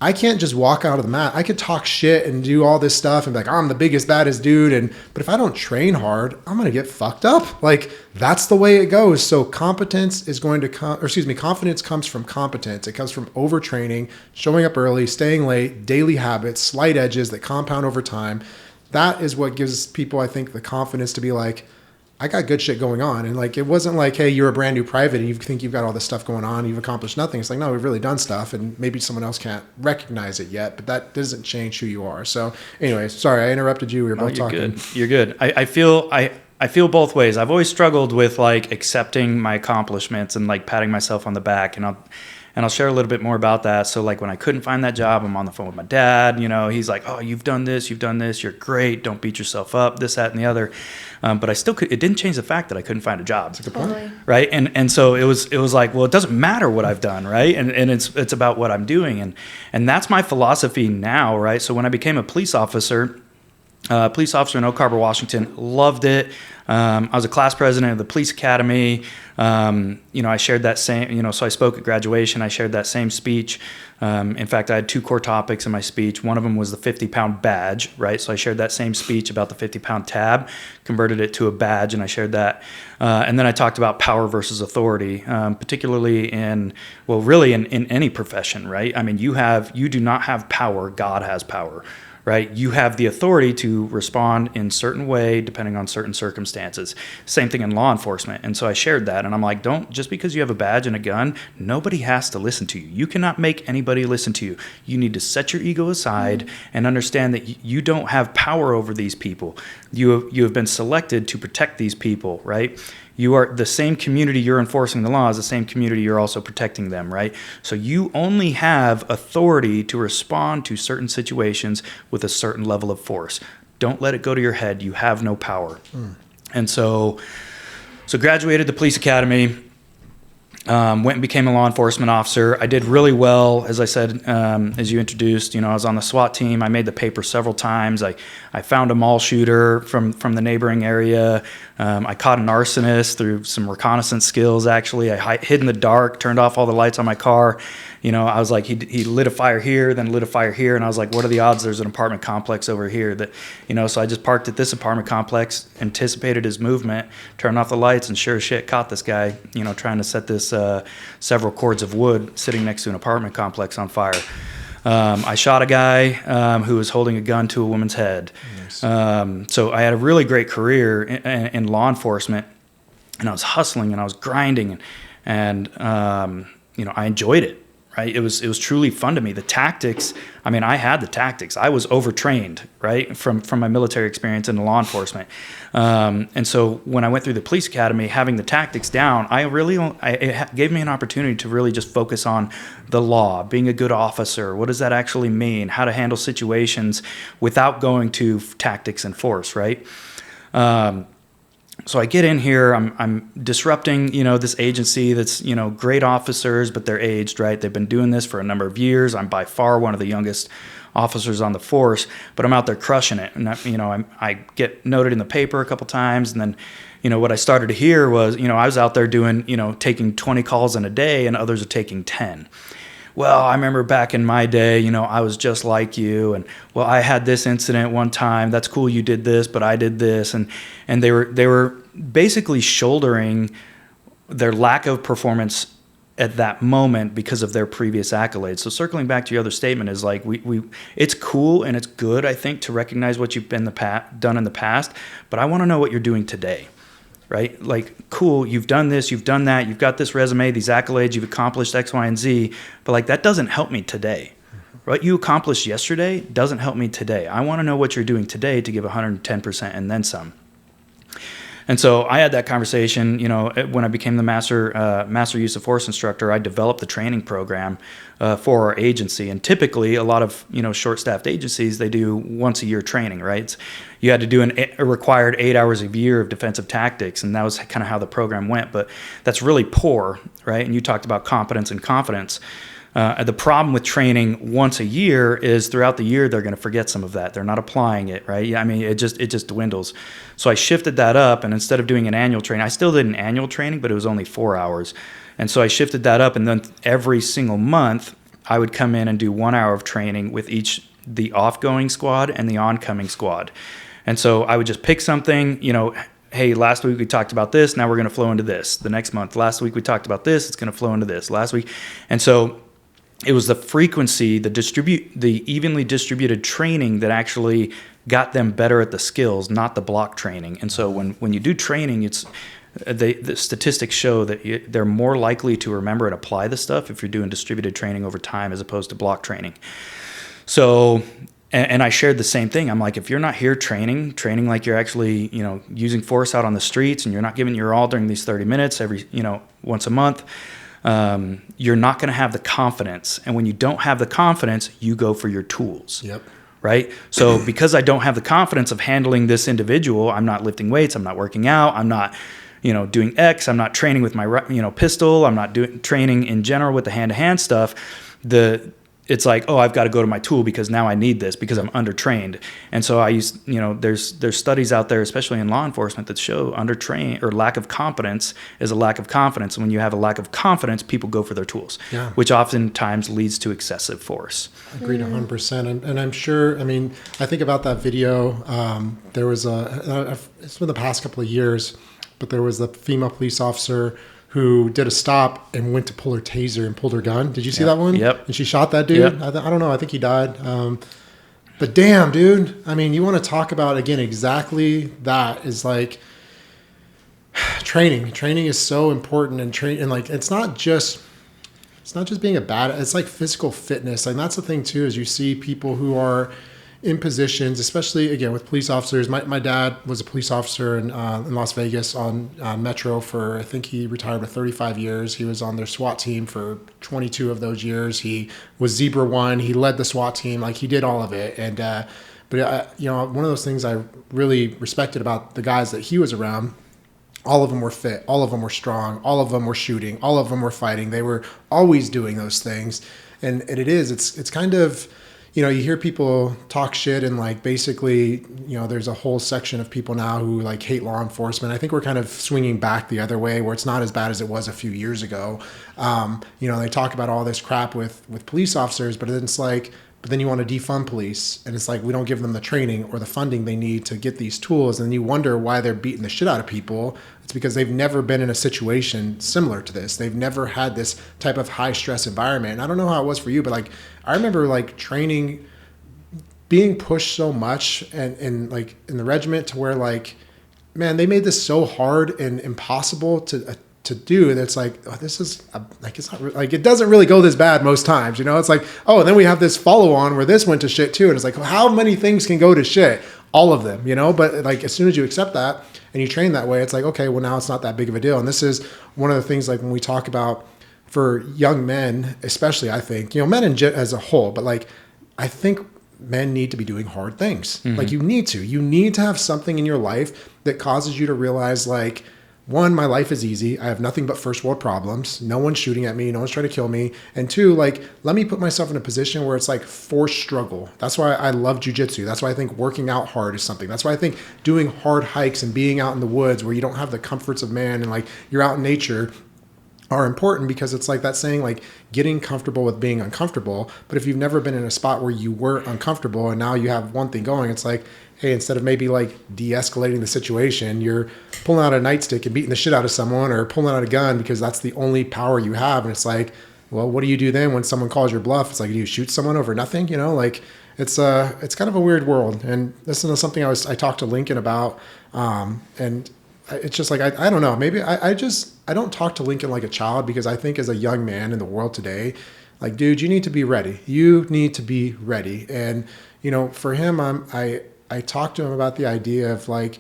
I can't just walk out of the mat. I could talk shit and do all this stuff and be like, I'm the biggest, baddest dude. But if I don't train hard, I'm going to get fucked up. Like that's the way it goes. So competence is going to confidence comes from competence. It comes from overtraining, showing up early, staying late, daily habits, slight edges that compound over time. That is what gives people, I think, the confidence to be like, I got good shit going on. And like, it wasn't like, hey, you're a brand new private and you think you've got all this stuff going on, you've accomplished nothing. It's like, no, we've really done stuff, and maybe someone else can't recognize it yet, but that doesn't change who you are. So anyways, sorry, I interrupted you. We were both talking. Good. You're good. I feel both ways. I've always struggled with like accepting my accomplishments and like patting myself on the back, and I'll share a little bit more about that. So like when I couldn't find that job, I'm on the phone with my dad, you know, he's like, oh, you've done this, you're great. Don't beat yourself up, this, that, and the other. But I still could, it didn't change the fact that I couldn't find a job. That's a good point. Totally. Right. And so it was like, well, it doesn't matter what I've done. Right. And it's about what I'm doing. And that's my philosophy now. Right. So when I became a police officer in Oak Harbor, Washington, loved it. I was a class president of the police academy. I shared that same, so I spoke at graduation. I shared that same speech. In fact, I had 2 core topics in my speech. One of them was the 50-pound badge, right? So I shared that same speech about the 50-pound tab, converted it to a badge, and I shared that. And then I talked about power versus authority, particularly really in any profession, right? I mean, you do not have power. God has power. Right? You have the authority to respond in certain way depending on certain circumstances. Same thing in law enforcement. And so I shared that, and I'm like, just because you have a badge and a gun, nobody has to listen to you. You cannot make anybody listen to you. You need to set your ego aside and understand that you don't have power over these people. You have been selected to protect these people, right? You are the same community you're enforcing the law is the same community you're also protecting them, right? So you only have authority to respond to certain situations with a certain level of force. Don't let it go to your head. You have no power. And so graduated the police academy. Went and became a law enforcement officer. I did really well, as I said, as you introduced. I was on the SWAT team. I made the paper several times. I found a mall shooter from the neighboring area. I caught an arsonist through some reconnaissance skills, actually. I hid in the dark, turned off all the lights on my car. I was like, he lit a fire here, then lit a fire here, and I was like, what are the odds there's an apartment complex over here? So I just parked at this apartment complex, anticipated his movement, turned off the lights, and sure as shit caught this guy, trying to set this several cords of wood sitting next to an apartment complex on fire. I shot a guy who was holding a gun to a woman's head. Nice. So I had a really great career in law enforcement, and I was hustling and I was grinding, and I enjoyed it. Right, it was truly fun to me. The tactics, I had the tactics. I was overtrained, right, from my military experience in law enforcement. And so when I went through the police academy, having the tactics down, it gave me an opportunity to really just focus on the law, being a good officer. What does that actually mean? How to handle situations without going to tactics and force, right? So I get in here, I'm disrupting, this agency that's, great officers, but they're aged, right? They've been doing this for a number of years. I'm by far one of the youngest officers on the force, but I'm out there crushing it. And, I get noted in the paper a couple times. And then, what I started to hear was, I was out there doing, taking 20 calls in a day and others are taking 10. Well, I remember back in my day, I was just like you, and well, I had this incident one time. That's cool, you did this, but I did this, and they were basically shouldering their lack of performance at that moment because of their previous accolades. So circling back to your other statement is like we it's cool and it's good, I think, to recognize what you've done in the past, but I want to know what you're doing today. Right? Like, cool, you've done this, you've done that, you've got this resume, these accolades, you've accomplished X, Y, and Z, but like that doesn't help me today. What you accomplished yesterday doesn't help me today. I want to know what you're doing today to give 110% and then some. And so I had that conversation, when I became the master use of force instructor. I developed the training program for our agency. And typically a lot of, short-staffed agencies, they do once a year training, right? You had to do a required 8 hours a year of defensive tactics. And that was kind of how the program went. But that's really poor, right? And you talked about competence and confidence. The problem with training once a year is throughout the year, they're going to forget some of that. They're not applying it, right? It just dwindles. So I shifted that up, and instead of doing an annual training, I still did an annual training, but it was only 4 hours. And so I shifted that up, and then every single month, I would come in and do 1 hour of training with the off-going squad and the oncoming squad. And so I would just pick something, hey, last week we talked about this, now we're going to flow into this. The next month, last week we talked about this, it's going to flow into this. Last week, and so it was the frequency, the evenly distributed training that actually got them better at the skills, not the block training. And so when you do training, the statistics show that they're more likely to remember and apply the stuff if you're doing distributed training over time as opposed to block training. So, and I shared the same thing. I'm like, if you're not here training like you're actually, using force out on the streets, and you're not giving your all during these 30 minutes once a month, you're not going to have the confidence. And when you don't have the confidence, you go for your tools. Yep. Right? So because I don't have the confidence of handling this individual, I'm not lifting weights, I'm not working out, I'm not, doing X, I'm not training with my, pistol, I'm not doing training in general with the hand-to-hand stuff. It's like, oh, I've got to go to my tool because now I need this because I'm undertrained. And so I use, there's studies out there, especially in law enforcement, that show undertrained or lack of competence is a lack of confidence. And when you have a lack of confidence, people go for their tools, which oftentimes leads to excessive force. Agreed 100%. And I'm sure, I think about that video. There was it's been the past couple of years, but there was a female police officer who did a stop and went to pull her taser and pulled her gun. Did you see that one? Yep. And she shot that dude? Yep. I don't know. I think he died. But damn, dude. You want to talk about, again, exactly that is like training. Training is so important, and like it's not just being it's like physical fitness. And that's the thing too, is you see people who are in positions, especially again with police officers. My dad was a police officer in Las Vegas on Metro for, I think he retired with 35 years. He was on their SWAT team for 22 of those years. He was Zebra 1. He led the SWAT team. Like, he did all of it. And but one of those things I really respected about the guys that he was around all of them were fit, all of them were strong, all of them were shooting, all of them were fighting. They were always doing those things. And it's kind of, you hear people talk shit and like basically, there's a whole section of people now who like hate law enforcement. I think we're kind of swinging back the other way where it's not as bad as it was a few years ago. They talk about all this crap with police officers, but then it's like, but then you want to defund police, and it's like we don't give them the training or the funding they need to get these tools, and you wonder why they're beating the shit out of people. It's because they've never been in a situation similar to this. They've never had this type of high stress environment. And I don't know how it was for you, but like I remember like training, being pushed so much and like in the regiment to where like, man, they made this so hard and impossible to do. And it's like, oh, this is like, it's not like, it doesn't really go this bad most times, it's like, oh, and then we have this follow on where this went to shit too. And it's like, well, how many things can go to shit? All of them, but like, as soon as you accept that and you train that way, it's like, okay, well now it's not that big of a deal. And this is one of the things, like when we talk about for young men, especially, I think, men as a whole, but like, I think men need to be doing hard things. Mm-hmm. Like you need to have something in your life that causes you to realize like, one, my life is easy. I have nothing but first world problems. No one's shooting at me. No one's trying to kill me. And two, like, let me put myself in a position where it's like forced struggle. That's why I love jujitsu. That's why I think working out hard is something. That's why I think doing hard hikes and being out in the woods where you don't have the comforts of man and like you're out in nature are important, because it's like that saying, like getting comfortable with being uncomfortable. But if you've never been in a spot where you were uncomfortable and now you have one thing going, it's like, hey, instead of maybe like de-escalating the situation, you're pulling out a nightstick and beating the shit out of someone, or pulling out a gun because that's the only power you have. And it's like, well, what do you do then when someone calls your bluff? It's like, do you shoot someone over nothing? Like it's kind of a weird world. And this is something I talked to Lincoln about. And it's just like, I don't know, maybe I don't talk to Lincoln like a child, because I think as a young man in the world today, like, dude, you need to be ready. You need to be ready. And, for him, I talked to him about the idea of like,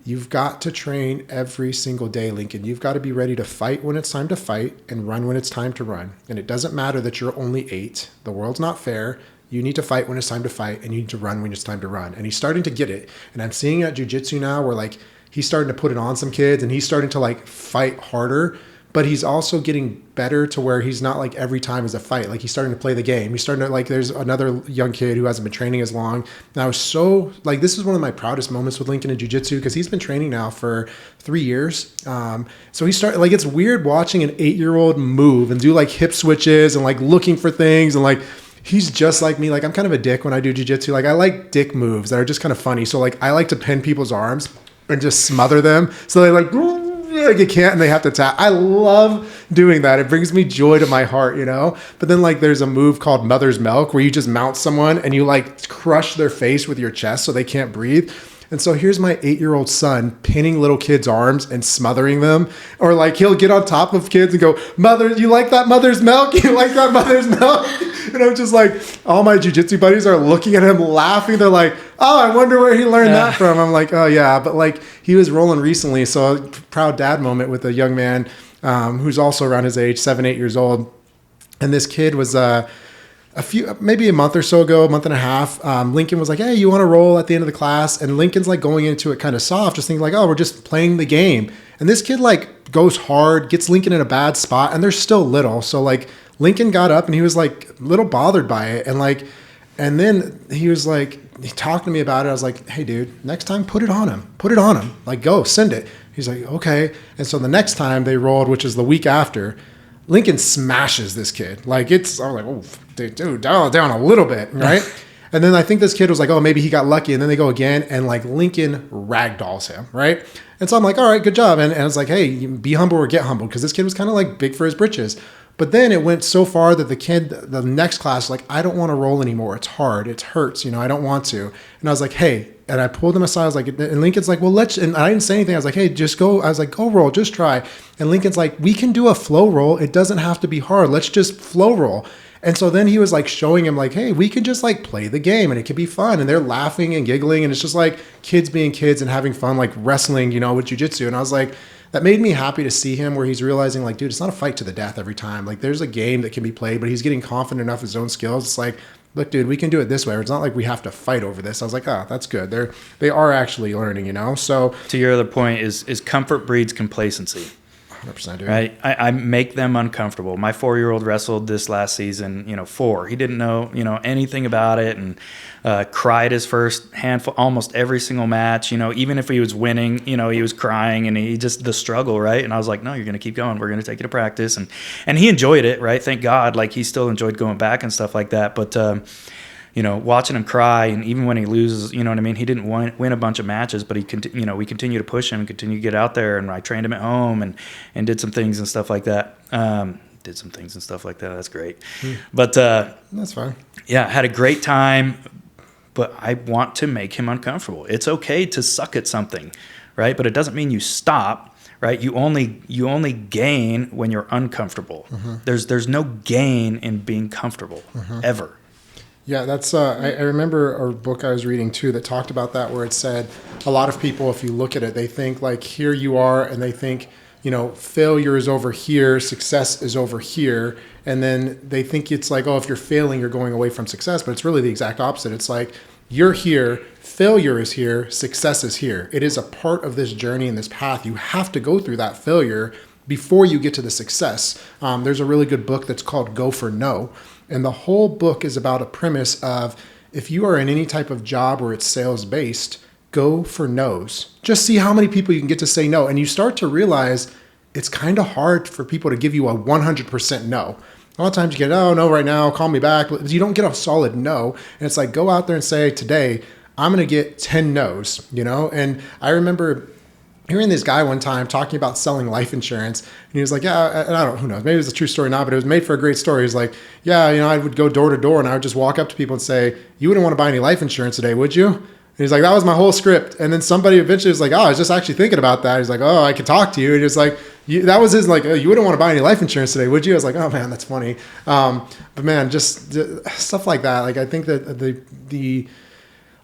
you've got to train every single day, Lincoln. You've got to be ready to fight when it's time to fight and run when it's time to run. And it doesn't matter that you're only 8. The world's not fair. You need to fight when it's time to fight, and you need to run when it's time to run. And he's starting to get it. And I'm seeing it at jiu-jitsu now where like, he's starting to put it on some kids and he's starting to like fight harder, but he's also getting better to where he's not like every time is a fight. Like he's starting to play the game. He's starting to like, there's another young kid who hasn't been training as long. And I was so like, this is one of my proudest moments with Lincoln in jiu-jitsu, because he's been training now for 3 years. So he started like, it's weird watching an 8-year-old move and do like hip switches and like looking for things, and like, he's just like me. Like I'm kind of a dick when I do jiu-jitsu. Like I like dick moves that are just kind of funny. So like I like to pin people's arms and just smother them. So they like you can't, and they have to tap. I love doing that. It brings me joy to my heart, But then like there's a move called Mother's Milk where you just mount someone and you like crush their face with your chest so they can't breathe. And so here's my 8-year-old son pinning little kids' arms and smothering them. Or like he'll get on top of kids and go, "Mother, you like that mother's milk? You like that mother's milk?" And I'm just like, all my jiu-jitsu buddies are looking at him laughing. They're like, "Oh, I wonder where he learned that from." I'm like, "Oh yeah." But like he was rolling recently. So a proud dad moment with a young man who's also around his age, 7, 8 years old. And this kid was maybe a month or so ago, a month and a half, Lincoln was like, "Hey, you want to roll at the end of the class?" And Lincoln's like going into it kind of soft, just thinking like, "Oh, we're just playing the game." And this kid like goes hard, gets Lincoln in a bad spot, and they're still little. So like Lincoln got up and he was like a little bothered by it. And then he was like, he talked to me about it. I was like, "Hey dude, next time put it on him. Like go send it." He's like, "Okay." And so the next time they rolled, which is the week after, Lincoln smashes this kid. Like I was like, "Oh, dude, dial it down a little bit," right? And then I think this kid was like, "Oh, maybe he got lucky." And then they go again, and like Lincoln ragdolls him, right? And so I'm like, "All right, good job." And I was like, "Hey, be humble or get humbled," because this kid was kind of like big for his britches. But then it went so far that the next class, like, "I don't want to roll anymore. It's hard. It hurts. I don't want to." And I was like, "Hey," and I pulled him aside. I was like, and Lincoln's like, "Well, and I didn't say anything. I was like, "Hey, just go." I was like, "Go roll, just try." And Lincoln's like, "We can do a flow roll. It doesn't have to be hard. Let's just flow roll." And so then he was like showing him like, "Hey, we can just like play the game and it could be fun." And they're laughing and giggling. And it's just like kids being kids and having fun, like wrestling, with jiu-jitsu. And I was like, that made me happy to see him where he's realizing like, dude, it's not a fight to the death every time. Like there's a game that can be played, but he's getting confident enough in his own skills. It's like, look, dude, we can do it this way. It's not like we have to fight over this. I was like, oh, that's good. They are actually learning, you know? So to your other point is comfort breeds complacency. 100%, dude. Right. I make them uncomfortable. My 4-year-old wrestled this last season, 4. He didn't know, anything about it, and cried his first handful, almost every single match, even if he was winning, he was crying, and he just, the struggle. Right. And I was like, no, you're going to keep going. We're going to take you to practice. And he enjoyed it. Right. Thank God. Like he still enjoyed going back and stuff like that. But, watching him cry, and even when he loses, you know what I mean? He didn't win a bunch of matches, but we continue to push him and continue to get out there. And I trained him at home and did some things and stuff like that. That's great. But that's fine. Yeah, had a great time, but I want to make him uncomfortable. It's okay to suck at something, right? But it doesn't mean you stop. Right, you only gain when you're uncomfortable. There's no gain in being comfortable ever. Yeah, that's. I remember a book I was reading too that talked about that, where it said a lot of people, if you look at it, they think like here you are, and they think failure is over here, success is over here, and then they think it's like, oh, if you're failing, you're going away from success, but it's really the exact opposite. It's like you're here, failure is here, success is here. It is a part of this journey and this path. You have to go through that failure before you get to the success. There's a really good book that's called Go for No. And the whole book is about a premise of if you are in any type of job where it's sales based, go for no's. Just see how many people you can get to say no. And you start to realize it's kind of hard for people to give you a 100% no. A lot of times you get, oh, no, right now, call me back. But you don't get a solid no. And it's like, go out there and say, today, I'm going to get 10 no's, And I remember hearing this guy one time talking about selling life insurance, and he was like, yeah, and I don't know, who knows, maybe it's a true story now, but it was made for a great story. He's like, yeah, I would go door to door and I would just walk up to people and say, you wouldn't want to buy any life insurance today, would you? And he's like, that was my whole script. And then somebody eventually was like, oh, I was just actually thinking about that. He's like, oh, I could talk to you. And he was like, that was his, like, oh, you wouldn't want to buy any life insurance today, would you? I was like, oh man, that's funny. But man, just stuff like that. Like, I think that the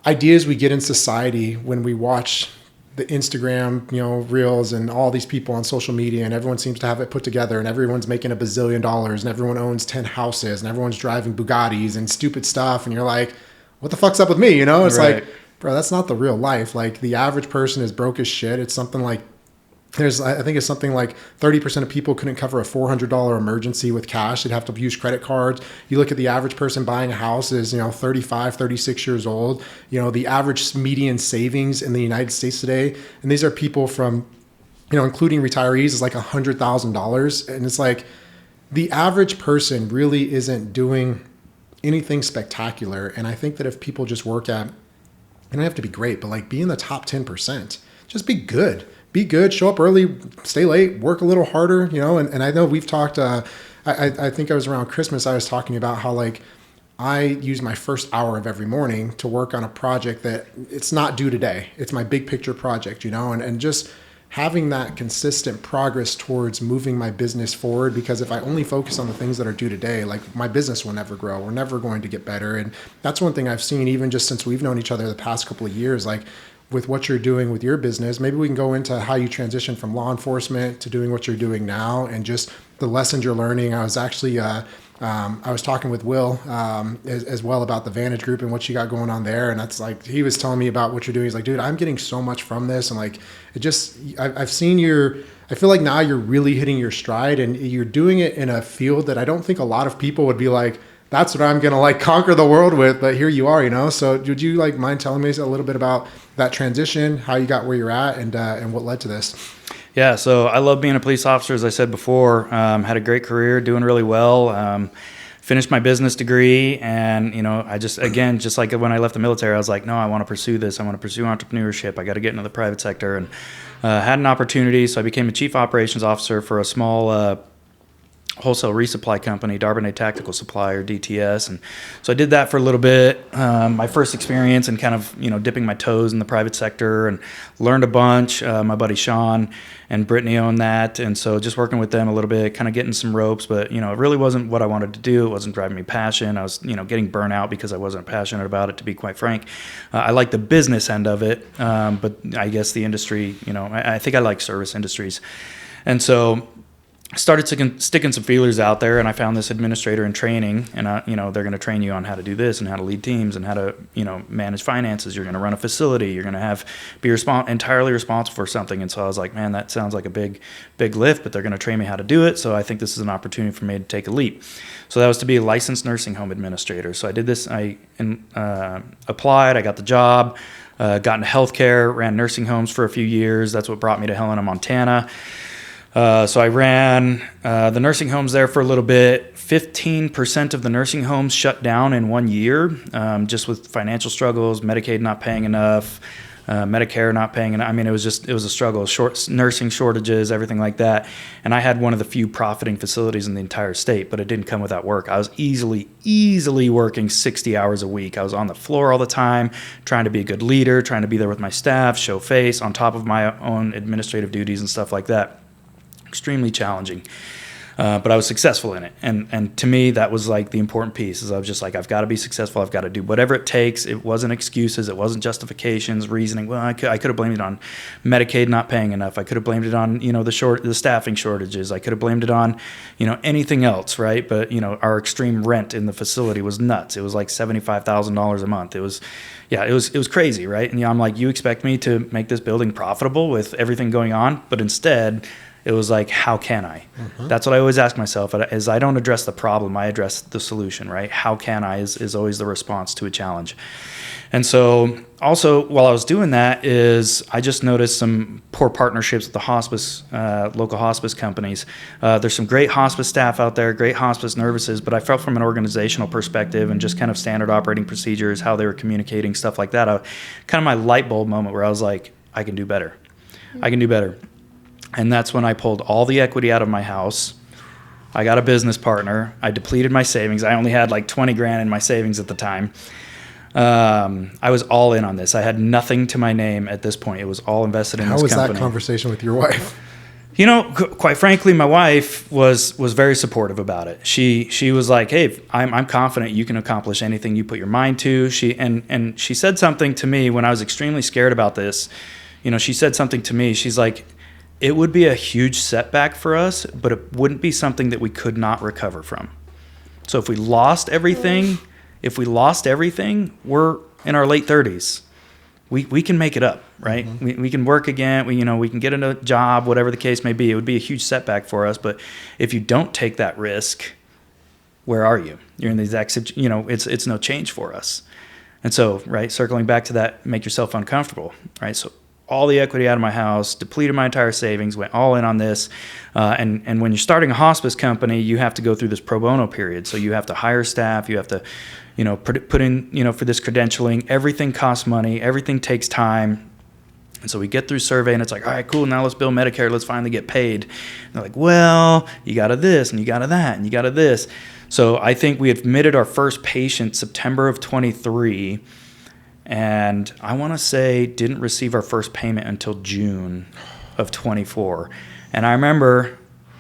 ideas we get in society when we watch the Instagram, reels and all these people on social media, and everyone seems to have it put together, and everyone's making $1 billion, and everyone owns 10 houses, and everyone's driving Bugattis and stupid stuff. And you're like, what the fuck's up with me? It's right. Like, bro, that's not the real life. Like the average person is broke as shit. It's something like, I think it's something like 30% of people couldn't cover a $400 emergency with cash. They'd have to use credit cards. You look at the average person buying a house is, 35, 36 years old. The average median savings in the United States today, and these are people from, including retirees, is like $100,000. And it's like the average person really isn't doing anything spectacular. And I think that if people just work at, you don't have to be great, but like be in the top 10%, just be good. Be good, show up early, stay late, work a little harder, and I know we've talked, I think I was around Christmas, I was talking about how like I use my first hour of every morning to work on a project that it's not due today. It's my big picture project, and just having that consistent progress towards moving my business forward, because if I only focus on the things that are due today, like my business will never grow. We're never going to get better. And that's one thing I've seen even just since we've known each other the past couple of years, like with what you're doing with your business. Maybe we can go into how you transition from law enforcement to doing what you're doing now and just the lessons you're learning. I was actually, I was talking with Will as well about the Vantage Group and what you got going on there. And that's like, he was telling me about what you're doing. He's like, dude, I'm getting so much from this. And like, it just, I've seen I feel like now you're really hitting your stride and you're doing it in a field that I don't think a lot of people would be like, that's what I'm going to like conquer the world with. But here you are, So would you like mind telling me a little bit about that transition, how you got where you're at and what led to this? Yeah. So I love being a police officer. As I said before, had a great career, doing really well. Finished my business degree. And, I just like when I left the military, I was like, no, I want to pursue this. I want to pursue entrepreneurship. I got to get into the private sector, and had an opportunity. So I became a chief operations officer for a small wholesale resupply company, Darbonnet Tactical Supply, or DTS. And so I did that for a little bit. My first experience and kind of, dipping my toes in the private sector, and learned a bunch. My buddy Sean and Brittany owned that. And so just working with them a little bit, kind of getting some ropes, but, it really wasn't what I wanted to do. It wasn't driving me passion. I was, getting burnt out because I wasn't passionate about it, to be quite frank. I like the business end of it. But I guess the industry, I think I like service industries. And so I started sticking some feelers out there, and I found this administrator in training, and they're going to train you on how to do this and how to lead teams and how to manage finances. You're going to run a facility. You're going to be entirely responsible for something. And so I was like, man, that sounds like a big lift, but they're going to train me how to do it. So I think this is an opportunity for me to take a leap. So that was to be a licensed nursing home administrator. So I did this. I applied. I got the job. Got into healthcare. Ran nursing homes for a few years. That's what brought me to Helena, Montana. So I ran the nursing homes there for a little bit. 15% of the nursing homes shut down in 1 year, just with financial struggles, Medicaid not paying enough, Medicare not paying enough. I mean, it was a struggle, nursing shortages, everything like that. And I had one of the few profiting facilities in the entire state, but it didn't come without work. I was easily working 60 hours a week. I was on the floor all the time, trying to be a good leader, trying to be there with my staff, show face, on top of my own administrative duties and stuff like that. Extremely challenging, but I was successful in it. And to me, that was like the important piece, is I was just like, I've got to be successful. I've got to do whatever it takes. It wasn't excuses. It wasn't justifications, reasoning. Well, I could have blamed it on Medicaid not paying enough. I could have blamed it on, the staffing shortages. I could have blamed it on, anything else, right? But, our extreme rent in the facility was nuts. It was like $75,000 a month. It was crazy, right? And I'm like, you expect me to make this building profitable with everything going on? But instead, it was like, how can I? Mm-hmm. That's what I always ask myself, is I don't address the problem, I address the solution, right? How can I is always the response to a challenge. And so also, while I was doing that, is I just noticed some poor partnerships with the hospice, local hospice companies. There's some great hospice staff out there, great hospice nurses, but I felt from an organizational perspective and just kind of standard operating procedures, how they were communicating, stuff like that, kind of my light bulb moment where I was like, I can do better. Mm-hmm. I can do better. And that's when I pulled all the equity out of my house. I got a business partner. I depleted my savings. I only had like 20 grand in my savings at the time. I was all in on this. I had nothing to my name at this point. It was all invested in this company. How was that conversation with your wife? Quite frankly, my wife was very supportive about it. She was like, "Hey, I'm confident you can accomplish anything you put your mind to." And she said something to me when I was extremely scared about this. She said something to me. She's like, it would be a huge setback for us, but it wouldn't be something that we could not recover from. So if we lost everything, we're in our late 30s. We can make it up, right? Mm-hmm. We can work again. We can get a job, whatever the case may be. It would be a huge setback for us. But if you don't take that risk, where are you? You're in the exact situation. It's no change for us. And so, right, circling back to that, make yourself uncomfortable, right? So all the equity out of my house, depleted my entire savings, went all in on this. And when you're starting a hospice company, you have to go through this pro bono period. So you have to hire staff, you have to, put in, for this credentialing. Everything costs money, everything takes time. And so we get through survey and it's like, all right, cool, now let's bill Medicare, let's finally get paid. And they're like, well, you got to this and you got to that and you got to this. So I think we admitted our first patient September of 23. And I want to say didn't receive our first payment until June of 24. And I remember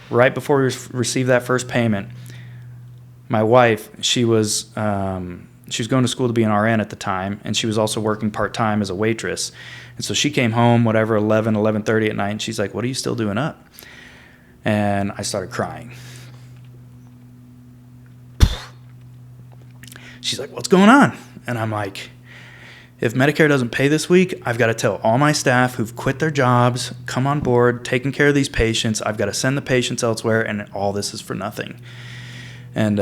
right before we received that first payment, my wife, she was going to school to be an RN at the time, and she was also working part-time as a waitress. And so she came home, 11:30 at night, and she's like, what are you still doing up? And I started crying. She's like, what's going on? And I'm like, if Medicare doesn't pay this week, I've got to tell all my staff who've quit their jobs, come on board, taking care of these patients. I've got to send the patients elsewhere, and all this is for nothing. And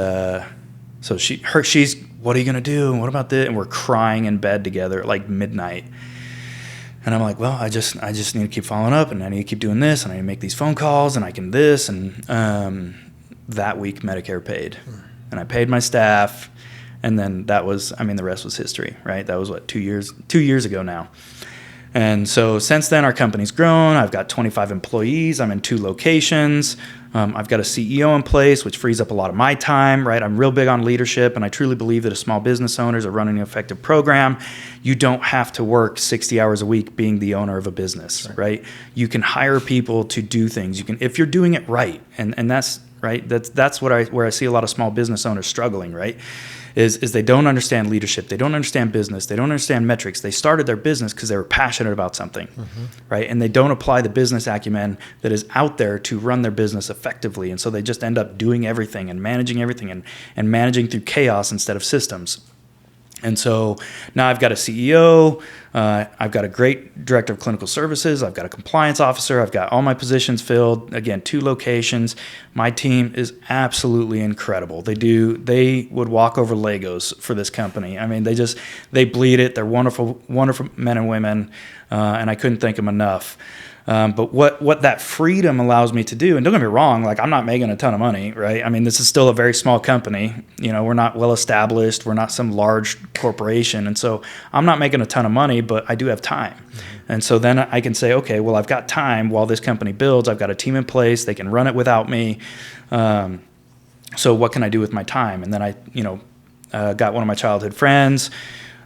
so she's, what are you going to do? And what about this? And we're crying in bed together at like midnight. And I'm like, well, I just need to keep following up, and I need to keep doing this, and I need to make these phone calls, and I can this. And that week, Medicare paid. And I paid my staff. And then that was, the rest was history, right? That was 2 years ago now. And so since then, our company's grown. I've got 25 employees. I'm in 2 locations. I've got a CEO in place, which frees up a lot of my time, right? I'm real big on leadership, and I truly believe that as small business owners are running an effective program, you don't have to work 60 hours a week being the owner of a business, right? You can hire people to do things. You can, if you're doing it right, and that's right. That's where I see a lot of small business owners struggling, right? Is they don't understand leadership. They don't understand business. They don't understand metrics. They started their business because they were passionate about something, right? And they don't apply the business acumen that is out there to run their business effectively. And so they just end up doing everything and managing everything and managing through chaos instead of systems. And so now I've got a CEO, I've got a great director of clinical services, I've got a compliance officer, I've got all my positions filled, again, 2 locations. My team is absolutely incredible. They would walk over Legos for this company. I mean, they bleed it. They're wonderful, wonderful men and women, and I couldn't thank them enough. But what that freedom allows me to do, and don't get me wrong, like I'm not making a ton of money, right? I mean, this is still a very small company. You know, we're not well established. We're not some large corporation. And so I'm not making a ton of money, but I do have time. And so then I can say, okay, well, I've got time while this company builds. I've got a team in place. They can run it without me. So what can I do with my time? And then I, got one of my childhood friends,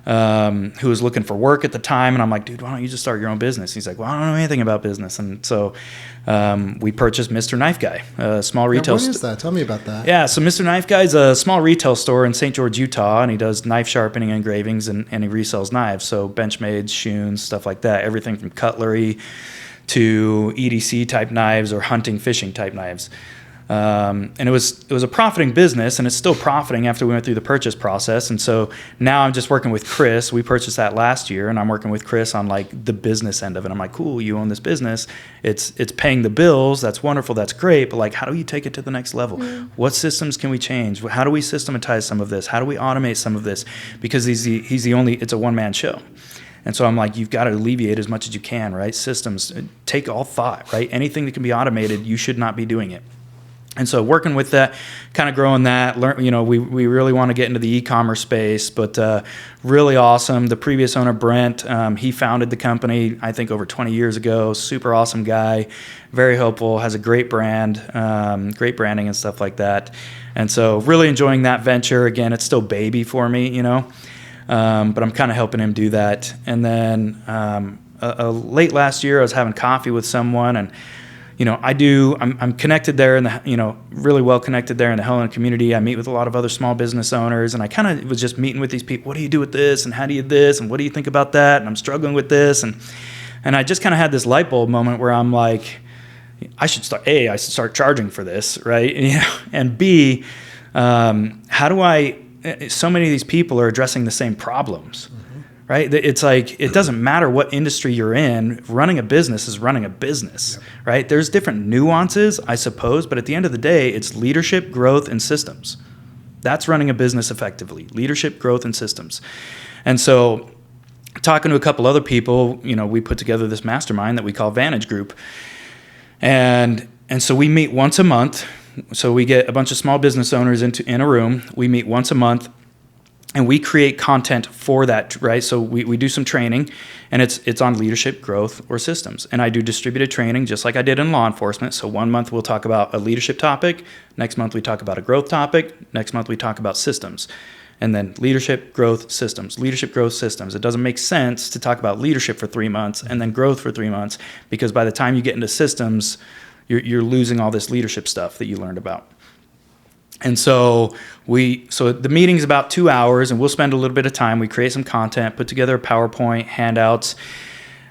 who was looking for work at the time. And I'm like, dude, why don't you just start your own business? He's like, well, I don't know anything about business. And so we purchased Mr. Knife Guy, a small retail store. What is that? Tell me about that. Yeah, so Mr. Knife Guy is a small retail store in St. George, Utah, and he does knife sharpening, engravings, and he resells knives. So Benchmades, Shoons, stuff like that, everything from cutlery to EDC type knives or hunting, fishing type knives. And it was a profiting business, and it's still profiting after we went through the purchase process. And so now I'm just working with Chris. We purchased that last year, and I'm working with Chris on like the business end of it. I'm like, cool, you own this business. It's paying the bills. That's wonderful. That's great. But like, how do you take it to the next level? What systems can we change? How do we systematize some of this? How do we automate some of this? Because he's the only, it's a one-man show. And so I'm like, you've got to alleviate as much as you can, right? Systems, take all thought, right? Anything that can be automated, you should not be doing it. And so working with that, kind of growing that, we really want to get into the e-commerce space, but really awesome. The previous owner, Brent, he founded the company, I think over 20 years ago. Super awesome guy, very helpful, has a great brand, great branding and stuff like that. And so really enjoying that venture. Again, it's still baby for me, but I'm kind of helping him do that. And then late last year, I was having coffee with someone, and I'm connected there in the, really well connected there in the Helena community. I meet with a lot of other small business owners, and I kind of was just meeting with these people. What do you do with this? And how do you this? And what do you think about that? And I'm struggling with this. And I just kind of had this light bulb moment where I'm like, I should start charging for this, right? And B, how do so many of these people are addressing the same problems. Right? It's like, it doesn't matter what industry you're in, running a business is running a business, right? There's different nuances, I suppose, but at the end of the day, it's leadership, growth, and systems. That's running a business effectively, leadership, growth, and systems. And so talking to a couple other people, we put together this mastermind that we call Vantage Group. And so we meet once a month. So we get a bunch of small business owners in a room. We meet once a month. And we create content for that, right? So we do some training, and it's on leadership, growth, or systems. And I do distributed training just like I did in law enforcement. So one month we'll talk about a leadership topic. Next month we talk about a growth topic. Next month we talk about systems. And then leadership, growth, systems. Leadership, growth, systems. It doesn't make sense to talk about leadership for 3 months and then growth for 3 months, because by the time you get into systems, you're losing all this leadership stuff that you learned about. And so the meeting's about 2 hours, and we'll spend a little bit of time. We create some content, put together a PowerPoint, handouts,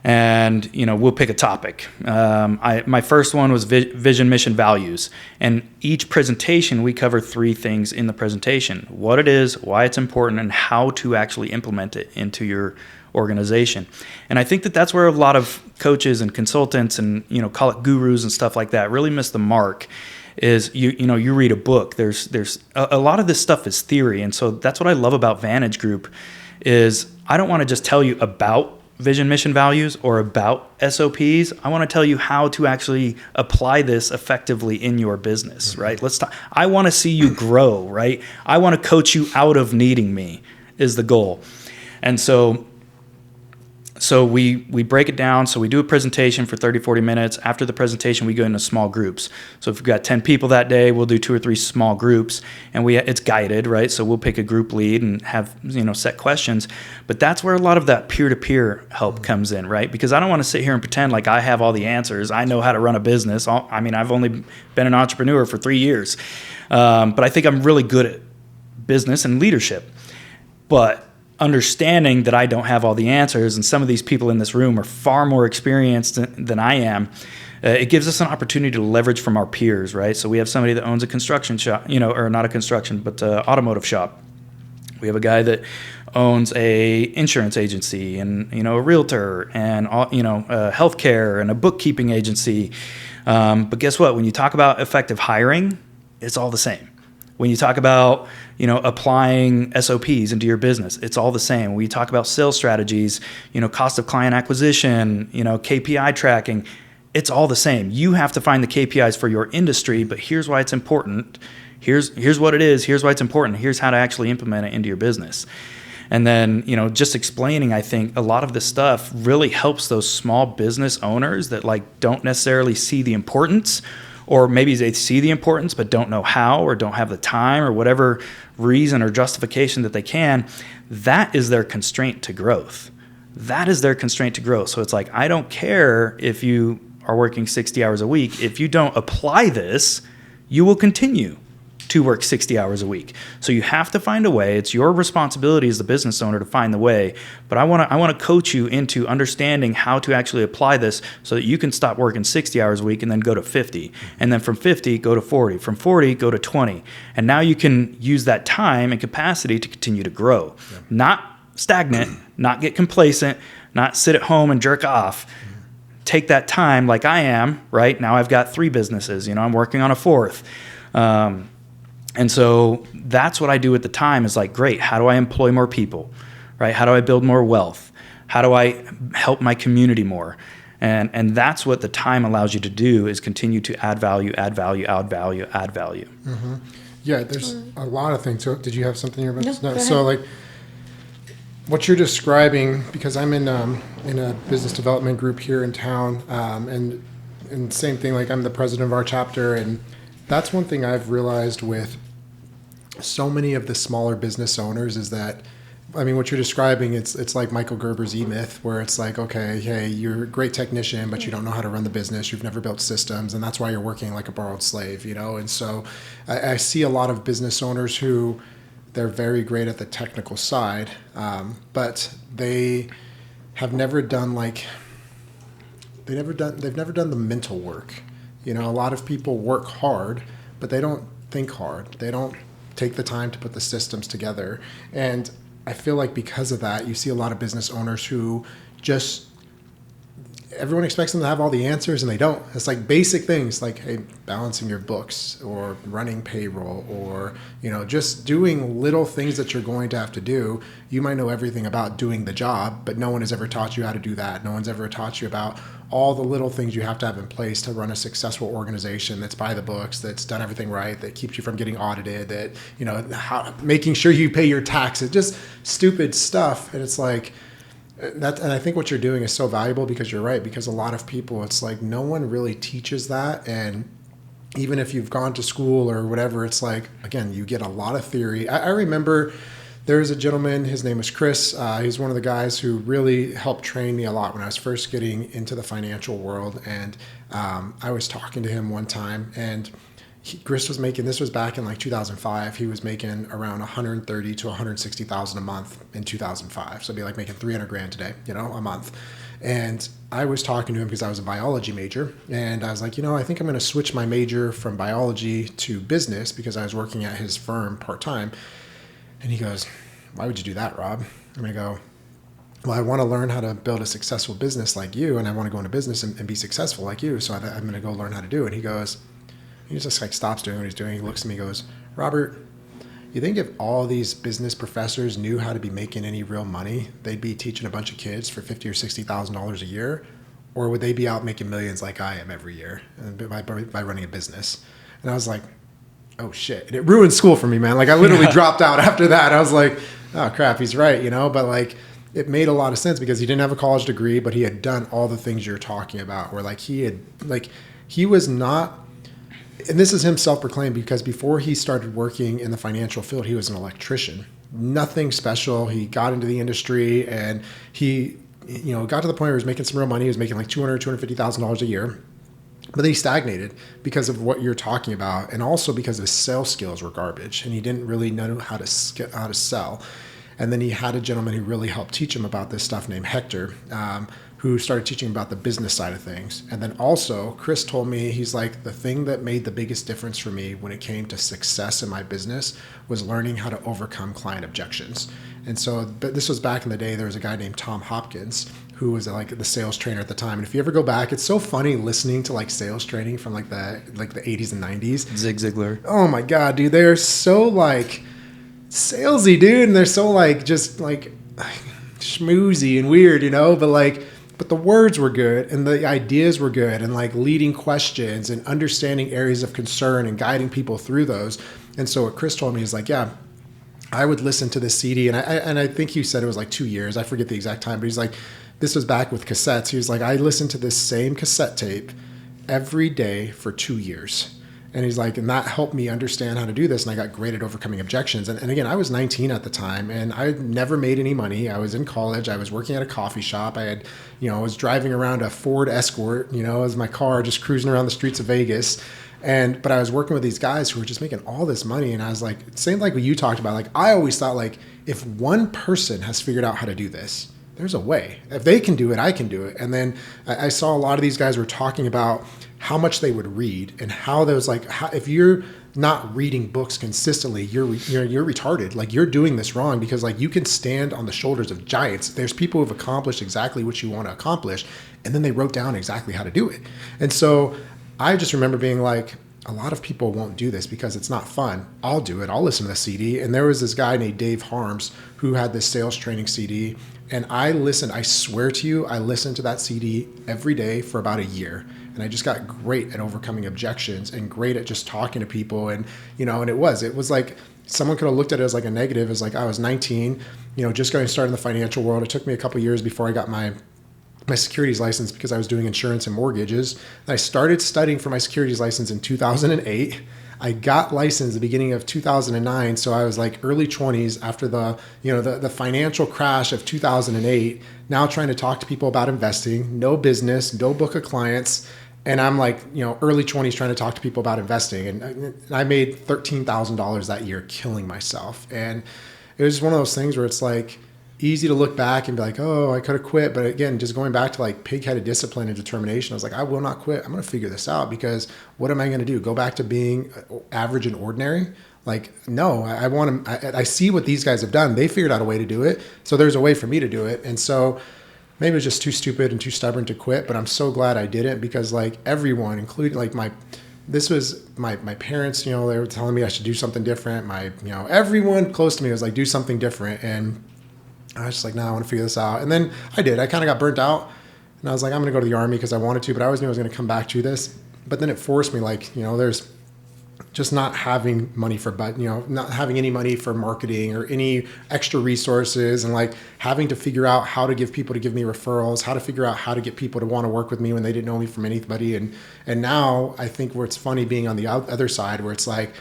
and we'll pick a topic. My first one was vision, mission, values. And each presentation, we cover 3 things in the presentation: what it is, why it's important, and how to actually implement it into your organization. And I think that that's where a lot of coaches and consultants and call it gurus and stuff like that really miss the mark. Is you read a book, there's a lot of this stuff is theory. And so that's what I love about Vantage Group is I don't want to just tell you about vision, mission, values or about SOPs. I want to tell you how to actually apply this effectively in your business, right? I want to see you grow, right? I want to coach you out of needing me is the goal. And so So we break it down. So we do a presentation for 30, 40 minutes. After the presentation, we go into small groups. So if we've got 10 people that day, we'll do 2 or 3 small groups, and it's guided, right? So we'll pick a group lead and have, set questions. But that's where a lot of that peer-to-peer help comes in, right? Because I don't want to sit here and pretend like I have all the answers. I know how to run a business. I've only been an entrepreneur for 3 years. But I think I'm really good at business and leadership. But understanding that I don't have all the answers, and some of these people in this room are far more experienced than I am, it gives us an opportunity to leverage from our peers, right? So we have somebody that owns a construction shop, or not a construction, but automotive shop. We have a guy that owns a insurance agency, and a realtor, and healthcare, and a bookkeeping agency. But guess what? When you talk about effective hiring, it's all the same. When you talk about, applying SOPs into your business, it's all the same. When you talk about sales strategies, cost of client acquisition, KPI tracking, it's all the same. You have to find the KPIs for your industry, but here's why it's important. Here's what it is. Here's why it's important. Here's how to actually implement it into your business. And then, just explaining, I think a lot of this stuff really helps those small business owners that don't necessarily see the importance, or maybe they see the importance but don't know how, or don't have the time, or whatever reason or justification that they can. That is their constraint to growth. That is their constraint to growth. So it's I don't care if you are working 60 hours a week. If you don't apply this, you will continue to work 60 hours a week. So you have to find a way. It's your responsibility as the business owner to find the way. But I want to coach you into understanding how to actually apply this so that you can stop working 60 hours a week and then go to 50. And then from 50, go to 40. From 40, go to 20. And now you can use that time and capacity to continue to grow. Yeah. Not stagnant, not get complacent, not sit at home and jerk off. Take that time like I am, right? Now I've got 3 businesses. I'm working on a 4th. And so that's what I do at the time is great, how do I employ more people, right? How do I build more wealth? How do I help my community more? And that's what the time allows you to do, is continue to add value, add value, add value, add value. Mm-hmm. Yeah, there's a lot of things. So did you have something you're about to say? No, so what you're describing, because I'm in a business development group here in town, and same thing, I'm the president of our chapter, and that's one thing I've realized with so many of the smaller business owners is that, what you're describing, it's like Michael Gerber's E-Myth, where it's okay, hey, you're a great technician, but you don't know how to run the business. You've never built systems, and that's why you're working like a borrowed slave, And so I see a lot of business owners who they're very great at the technical side, but they have never done they've never done the mental work. A lot of people work hard, but they don't think hard. They don't take the time to put the systems together. And I feel because of that, you see a lot of business owners who everyone expects them to have all the answers, and they don't. It's basic things hey, balancing your books, or running payroll, or, just doing little things that you're going to have to do. You might know everything about doing the job, but no one has ever taught you how to do that. No one's ever taught you about all the little things you have to have in place to run a successful organization that's by the books, that's done everything right, that keeps you from getting audited, that, making sure you pay your taxes, just stupid stuff. And it's that, and I think what you're doing is so valuable, because you're right, because a lot of people, it's no one really teaches that. And even if you've gone to school or whatever, it's again, you get a lot of theory. I remember there's a gentleman, his name is Chris. He's one of the guys who really helped train me a lot when I was first getting into the financial world. And I was talking to him one time, and Chris was making, this was back in 2005, he was making around 130 to 160,000 a month in 2005. So it'd be making 300 grand today, a month. And I was talking to him because I was a biology major, and I was I think I'm going to switch my major from biology to business, because I was working at his firm part-time. And he goes, "Why would you do that, Rob?" I'm going to go, "Well, I want to learn how to build a successful business like you, and I want to go into business and be successful like you. So I'm going to go learn how to do it." And he just stops doing what he's doing. He looks at me and goes, "Robert, you think if all these business professors knew how to be making any real money, they'd be teaching a bunch of kids for $50,000 or $60,000 a year? Or would they be out making millions like I am every year by running a business?" And I was like, oh shit. And it ruined school for me, man. I literally dropped out after that. I was like, oh crap, he's right, But it made a lot of sense because he didn't have a college degree, but he had done all the things you're talking about, where like he was not, and this is him self-proclaimed, because before he started working in the financial field, he was an electrician. Nothing special. He got into the industry and he, got to the point where he was making some real money. He was making like $250,000 a year. But then he stagnated because of what you're talking about, and also because his sales skills were garbage, and he didn't really know how to sell. And then he had a gentleman who really helped teach him about this stuff named Hector, who started teaching him about the business side of things. And then also, Chris told me, he's like, the thing that made the biggest difference for me when it came to success in my business was learning how to overcome client objections. And so, but this was back in the day, there was a guy named Tom Hopkins who was like the sales trainer at the time. And if you ever go back, it's so funny listening to like sales training from like the 80s and 90s. Zig Ziglar. Oh my God, dude. They're so like salesy, dude. And they're so like, just like schmoozy and weird, but the words were good and the ideas were good, and like leading questions and understanding areas of concern and guiding people through those. And so what Chris told me is like, yeah, I would listen to this CD, and I think he said it was like 2 years. I forget the exact time, but he's like, this was back with cassettes. He was like, I listened to this same cassette tape every day for 2 years. And he's like, and that helped me understand how to do this. And I got great at overcoming objections. And again, I was 19 at the time, and I never made any money. I was in college. I was working at a coffee shop. I had, I was driving around a Ford Escort, as my car, just cruising around the streets of Vegas. But I was working with these guys who were just making all this money. And I was like, same like what you talked about. Like, I always thought, like, if one person has figured out how to do this, there's a way. If they can do it, I can do it. And then I saw a lot of these guys were talking about how much they would read, and how those, like, if you're not reading books consistently, you're retarded. Like, you're doing this wrong, because like you can stand on the shoulders of giants. There's people who've accomplished exactly what you want to accomplish, and then they wrote down exactly how to do it. And so I just remember being like, a lot of people won't do this because it's not fun. I'll do it. I'll listen to the CD. And there was this guy named Dave Harms who had this sales training CD. And I listened, I swear to you, I listened to that CD every day for about a year. And I just got great at overcoming objections and great at just talking to people. And, and it was like, someone could have looked at it as like a negative, as like I was 19, just going to start in the financial world. It took me a couple of years before I got my securities license, because I was doing insurance and mortgages. And I started studying for my securities license in 2008. I got licensed the beginning of 2009. So I was like early 20s after the financial crash of 2008, now trying to talk to people about investing, no business, no book of clients. And I'm like, early 20s trying to talk to people about investing. And I made $13,000 that year killing myself. And it was one of those things where it's like, easy to look back and be like, oh, I could have quit. But again, just going back to like pig-headed discipline and determination, I was like, I will not quit. I'm going to figure this out, because what am I going to do? Go back to being average and ordinary? Like, no, I want to, I see what these guys have done. They figured out a way to do it. So there's a way for me to do it. And so maybe it was just too stupid and too stubborn to quit, but I'm so glad I didn't, because like everyone, including like my parents, they were telling me I should do something different. Everyone close to me was like, do something different. And I was just like, no, I want to figure this out. And then I did. I kind of got burnt out, and I was like, I'm going to go to the Army because I wanted to, but I always knew I was going to come back to this. But then it forced me, like, there's just not having money for, not having any money for marketing or any extra resources, and like having to figure out how to give people to give me referrals, how to figure out how to get people to want to work with me when they didn't know me from anybody. And now I think where it's funny being on the other side, where it's like,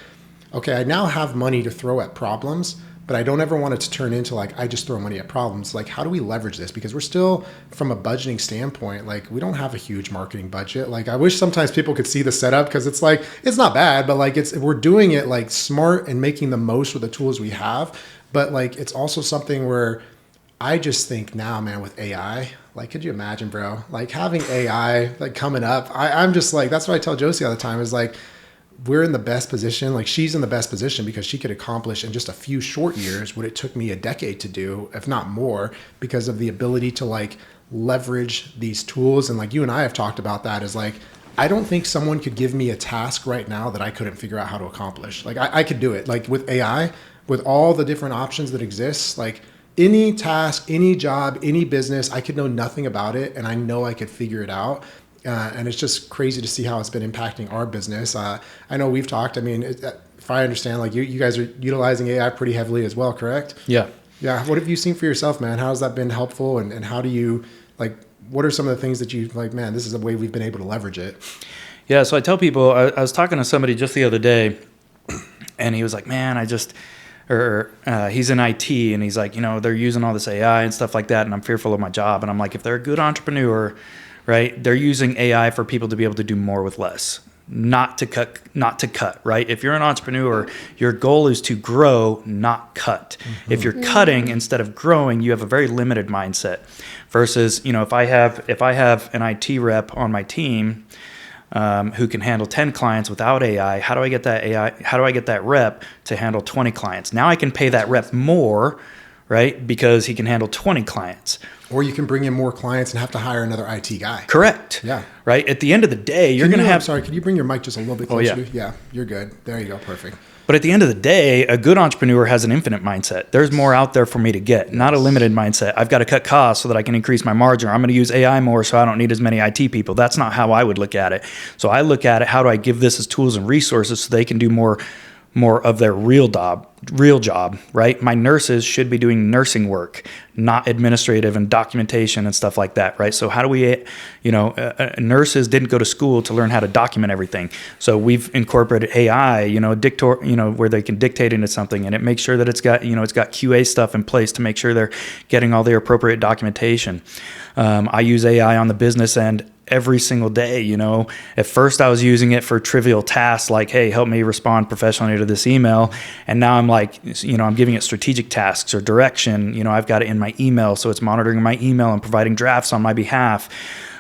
okay, I now have money to throw at problems, but I don't ever want it to turn into like, I just throw money at problems. Like, how do we leverage this? Because we're still, from a budgeting standpoint, like, we don't have a huge marketing budget. Like, I wish sometimes people could see the setup, because it's like, it's not bad, but like, we're doing it like smart and making the most with the tools we have. But like, it's also something where I just think now, man, with AI, like, could you imagine, bro? Like, having AI like coming up, I'm just like, that's what I tell Josie all the time, is like, we're in the best position. Like, she's in the best position because she could accomplish in just a few short years what it took me a decade to do, if not more, because of the ability to like leverage these tools. And like you and I have talked about that, is like, I don't think someone could give me a task right now that I couldn't figure out how to accomplish. Like, I could do it. Like, with AI, with all the different options that exist, like any task, any job, any business, I could know nothing about it, and I know I could figure it out. And it's just crazy to see how it's been impacting our business. I know we've talked, I mean, if I understand, like you guys are utilizing AI pretty heavily as well, correct? Yeah. Yeah. What have you seen for yourself, man? How has that been helpful? And how do you, like, what are some of the things that you like, man, this is the way we've been able to leverage it? Yeah, so I tell people, I was talking to somebody just the other day, and he was like, man, he's in IT, and he's like, they're using all this AI and stuff like that, and I'm fearful of my job. And I'm like, if they're a good entrepreneur, right, they're using AI for people to be able to do more with less, not to cut, right? If you're an entrepreneur, your goal is to grow, not cut. Mm-hmm. If you're cutting instead of growing, you have a very limited mindset. Versus, if I have an IT rep on my team, who can handle 10 clients without AI, how do I get that rep to handle 20 clients? Now I can pay that rep more, right? Because he can handle 20 clients. Or you can bring in more clients and have to hire another IT guy. Correct. Yeah. Right? At the end of the day, you're going to have... I'm sorry, could you bring your mic just a little bit closer? Oh, yeah. Yeah, you're good. There you go. Perfect. But at the end of the day, a good entrepreneur has an infinite mindset. There's more out there for me to get, not a limited mindset. I've got to cut costs so that I can increase my margin. Or I'm going to use AI more so I don't need as many IT people. That's not how I would look at it. So I look at it, how do I give this as tools and resources so they can do more of their real job, right? My nurses should be doing nursing work, not administrative and documentation and stuff like that, right? So how do we, nurses didn't go to school to learn how to document everything. So we've incorporated AI, where they can dictate into something, and it makes sure that it's got QA stuff in place to make sure they're getting all the appropriate documentation. I use AI on the business end every single day. At first I was using it for trivial tasks like, hey, help me respond professionally to this email. And now I'm like, I'm giving it strategic tasks or direction. I've got it in my email, so it's monitoring my email and providing drafts on my behalf.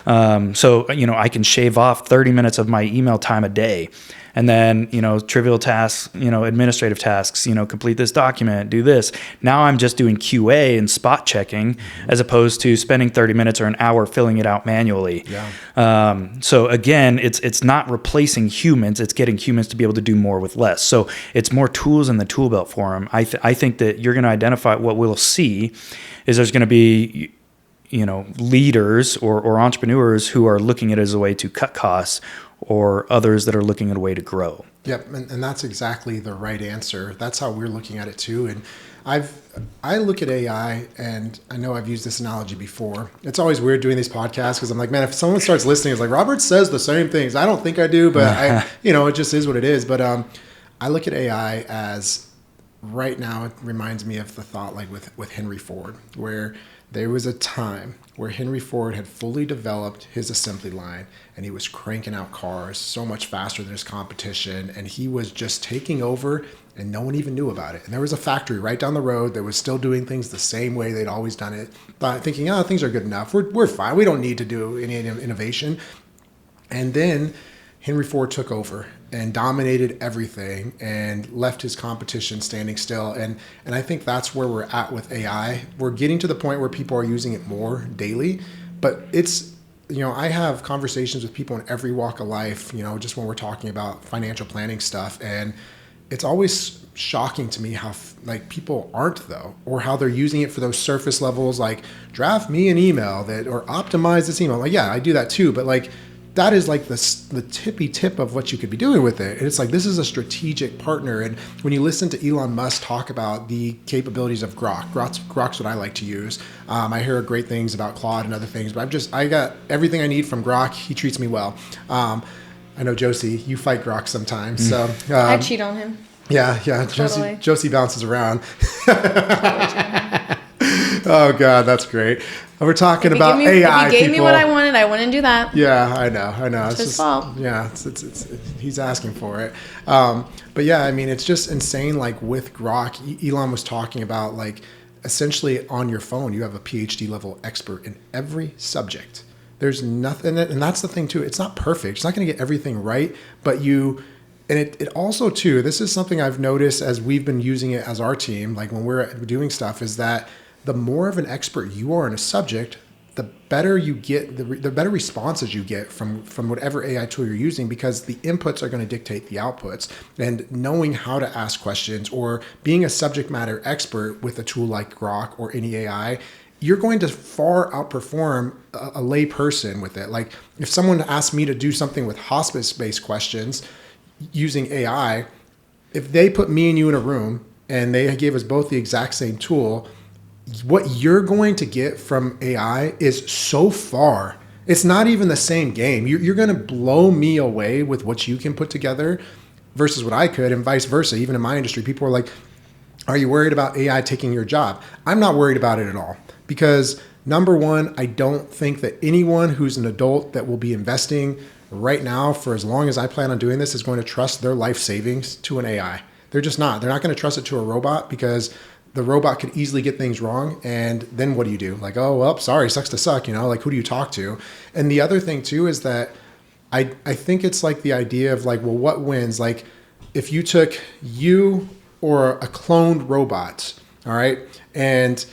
So I can shave off 30 minutes of my email time a day. And then, trivial tasks, administrative tasks, complete this document, do this. Now I'm just doing QA and spot checking as opposed to spending 30 minutes or an hour filling it out manually. Yeah. So again, it's not replacing humans. It's getting humans to be able to do more with less. So it's more tools in the tool belt for them. I think that you're going to identify what we'll see is there's going to be leaders or entrepreneurs who are looking at it as a way to cut costs, or others that are looking at a way to grow. Yep, and that's exactly the right answer. That's how we're looking at it too. And I look at AI, and I know I've used this analogy before. It's always weird doing these podcasts because I'm like, man, if someone starts listening, it's like Robert says the same things. I don't think I do, but it just is what it is. But I look at AI as right now. It reminds me of the thought like with Henry Ford, where there was a time where Henry Ford had fully developed his assembly line, and he was cranking out cars so much faster than his competition, and he was just taking over, and no one even knew about it. And there was a factory right down the road that was still doing things the same way they'd always done it, thinking, things are good enough. We're fine. We don't need to do any innovation. And then Henry Ford took over and dominated everything and left his competition standing still. And I think that's where we're at with AI. We're getting to the point where people are using it more daily, but it's, I have conversations with people in every walk of life, just when we're talking about financial planning stuff. And it's always shocking to me how people aren't though, or how they're using it for those surface levels, like draft me an email or optimize this email. Like, yeah, I do that too. But that is like the tippy tip of what you could be doing with it. It's like, this is a strategic partner. And when you listen to Elon Musk talk about the capabilities of Grok's what I like to use. I hear great things about Claude and other things, but I got everything I need from Grok. He treats me well. I know Josie, you fight Grok sometimes. So I cheat on him. Yeah. Totally. Josie bounces around. Oh God, that's great. We're talking about AI. If he gave me what I wanted, I wouldn't do that. Yeah, I know. It's his fault. Yeah, it's he's asking for it. But yeah, I mean, it's just insane. Like with Grok, Elon was talking about essentially on your phone, you have a PhD level expert in every subject. There's nothing, and that's the thing too. It's not perfect. It's not going to get everything right, but and it also too, this is something I've noticed as we've been using it as our team, like when we're doing stuff, is that the more of an expert you are in a subject, the better you get, the better responses you get from whatever AI tool you're using, because the inputs are going to dictate the outputs. And knowing how to ask questions or being a subject matter expert with a tool like Grok or any AI, you're going to far outperform a lay person with it. Like if someone asked me to do something with hospice-based questions using AI, if they put me and you in a room and they gave us both the exact same tool, what you're going to get from AI is so far. It's not even the same game. You're going to blow me away with what you can put together versus what I could, and vice versa. Even in my industry, people are like, are you worried about AI taking your job? I'm not worried about it at all, because number one, I don't think that anyone who's an adult that will be investing right now for as long as I plan on doing this is going to trust their life savings to an AI. They're just not. They're not going to trust it to a robot, because the robot could easily get things wrong. And then what do you do? Like, oh, well, sorry, sucks to suck, like, who do you talk to? And the other thing too is that I think it's like the idea of like, well, what wins? Like, if you took you or a cloned robot, all right, and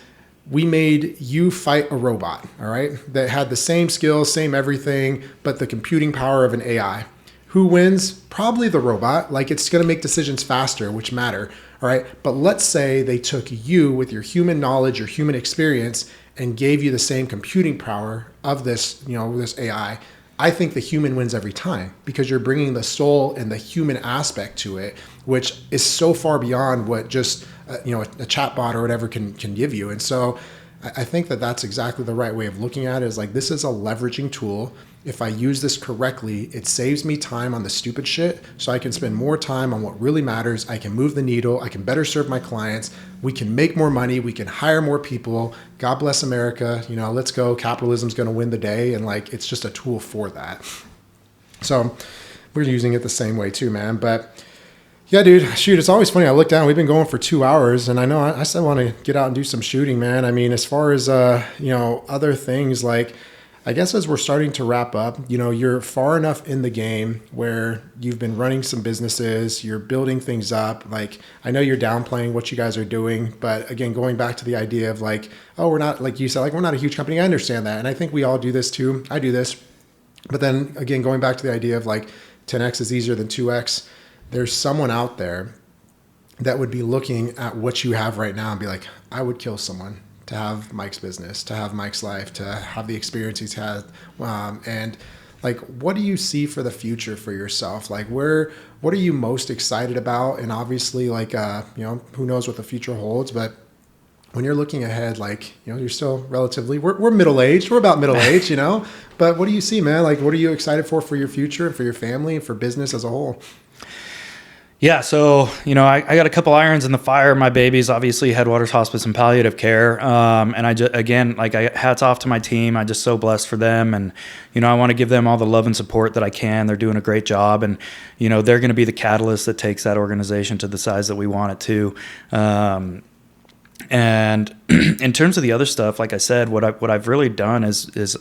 we made you fight a robot, all right, that had the same skills, same everything, but the computing power of an AI. Who wins? Probably the robot. Like, it's going to make decisions faster, which matter, all right? But let's say they took you with your human knowledge, your human experience, and gave you the same computing power of this, this AI. I think the human wins every time, because you're bringing the soul and the human aspect to it, which is so far beyond what just a chatbot or whatever can give you. And so I think that that's exactly the right way of looking at it, is like, this is a leveraging tool. If I use this correctly, it saves me time on the stupid shit, so I can spend more time on what really matters. I can move the needle. I can better serve my clients. We can make more money. We can hire more people. God bless America. Let's go. Capitalism's going to win the day. And like, it's just a tool for that. So we're using it the same way too, man. But yeah, dude, shoot, it's always funny. I look down, we've been going for 2 hours, and I know I still want to get out and do some shooting, man. I mean, as far as, other things, like, I guess as we're starting to wrap up, you're far enough in the game where you've been running some businesses, you're building things up. Like, I know you're downplaying what you guys are doing, but again, going back to the idea of like, oh, we're not, like you said, like, we're not a huge company. I understand that. And I think we all do this too. I do this. But then again, going back to the idea of like 10X is easier than 2X, there's someone out there that would be looking at what you have right now and be like, I would kill someone to have Mike's business, to have Mike's life, to have the experience he's had. And like, what do you see for the future for yourself? Like, what are you most excited about? And obviously, like, who knows what the future holds, but when you're looking ahead, like, you're still relatively, we're middle-aged, we're about middle-aged, but what do you see, man? Like, what are you excited for your future and for your family and for business as a whole? Yeah, so, I got a couple irons in the fire. My baby's obviously Headwaters Hospice and Palliative Care. And hats off to my team. I'm just so blessed for them. And, I want to give them all the love and support that I can. They're doing a great job. And, they're going to be the catalyst that takes that organization to the size that we want it to. And in terms of the other stuff, like I said, what I've really done is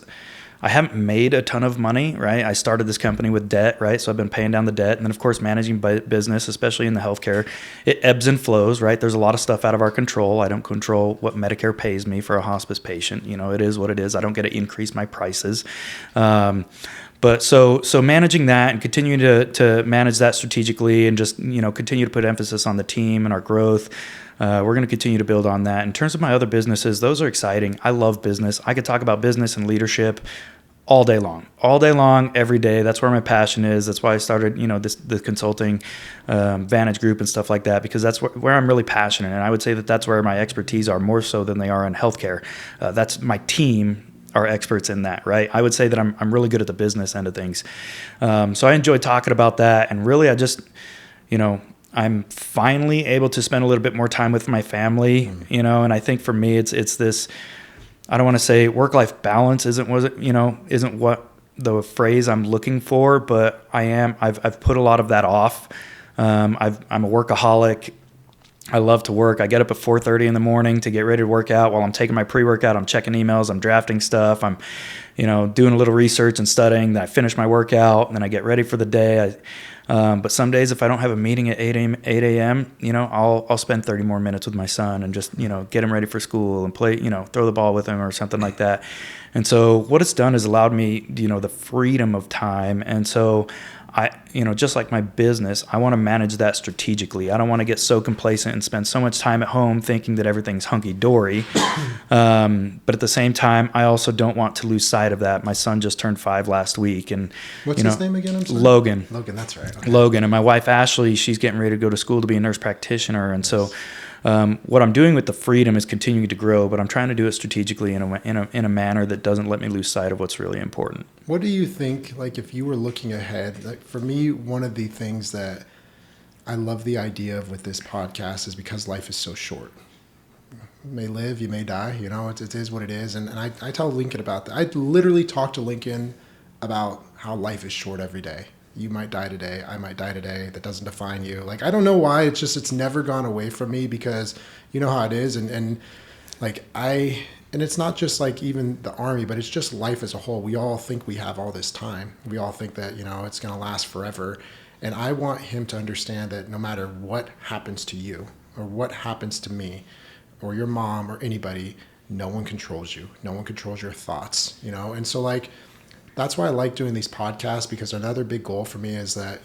I haven't made a ton of money, right? I started this company with debt, right? So I've been paying down the debt. And then, of course, managing business, especially in the healthcare, it ebbs and flows, right? There's a lot of stuff out of our control. I don't control what Medicare pays me for a hospice patient. It is what it is. I don't get to increase my prices. But so managing that and continuing to manage that strategically, and just, continue to put emphasis on the team and our growth. We're going to continue to build on that. In terms of my other businesses, those are exciting. I love business. I could talk about business and leadership all day long, every day. That's where my passion is. That's why I started, the consulting Vantage Group and stuff like that, because that's where I'm really passionate. And I would say that that's where my expertise are, more so than they are in healthcare. That's my team are experts in that, right? I would say that I'm really good at the business end of things. So I enjoy talking about that. And really, I just, I'm finally able to spend a little bit more time with my family, and I think for me, it's this, I don't want to say work-life balance isn't what the phrase I'm looking for, but I've put a lot of that off. I'm a workaholic. I love to work. I get up at 4:30 in the morning to get ready to work out. While I'm taking my pre-workout, I'm checking emails, I'm drafting stuff, I'm, doing a little research and studying. Then I finish my workout, and then I get ready for the day. But some days, if I don't have a meeting at 8 a.m., I'll spend 30 more minutes with my son and just, get him ready for school and play, throw the ball with him or something like that. And so what it's done is allowed me, the freedom of time. And so I, just like my business, I want to manage that strategically. I don't want to get so complacent and spend so much time at home thinking that everything's hunky-dory. But at the same time, I also don't want to lose sight of that. My son just turned 5 last week. And what's his name again? I'm sorry. Logan, that's right. Okay. Logan. And my wife, Ashley, she's getting ready to go to school to be a nurse practitioner. And so What I'm doing with the freedom is continuing to grow, but I'm trying to do it strategically in a manner that doesn't let me lose sight of what's really important. What do you think, like if you were looking ahead, like for me, one of the things that I love the idea of with this podcast is because life is so short. You may live, you may die, it is what it is. And I tell Lincoln about that. I literally talk to Lincoln about how life is short every day. You might die today. I might die today. That doesn't define you. Like, I don't know why. It's never gone away from me because you know how it is. And it's not just like even the Army, but it's just life as a whole. We all think we have all this time. We all think that, it's going to last forever. And I want him to understand that no matter what happens to you or what happens to me or your mom or anybody, no one controls you. No one controls your thoughts, And so like, that's why I like doing these podcasts, because another big goal for me is that,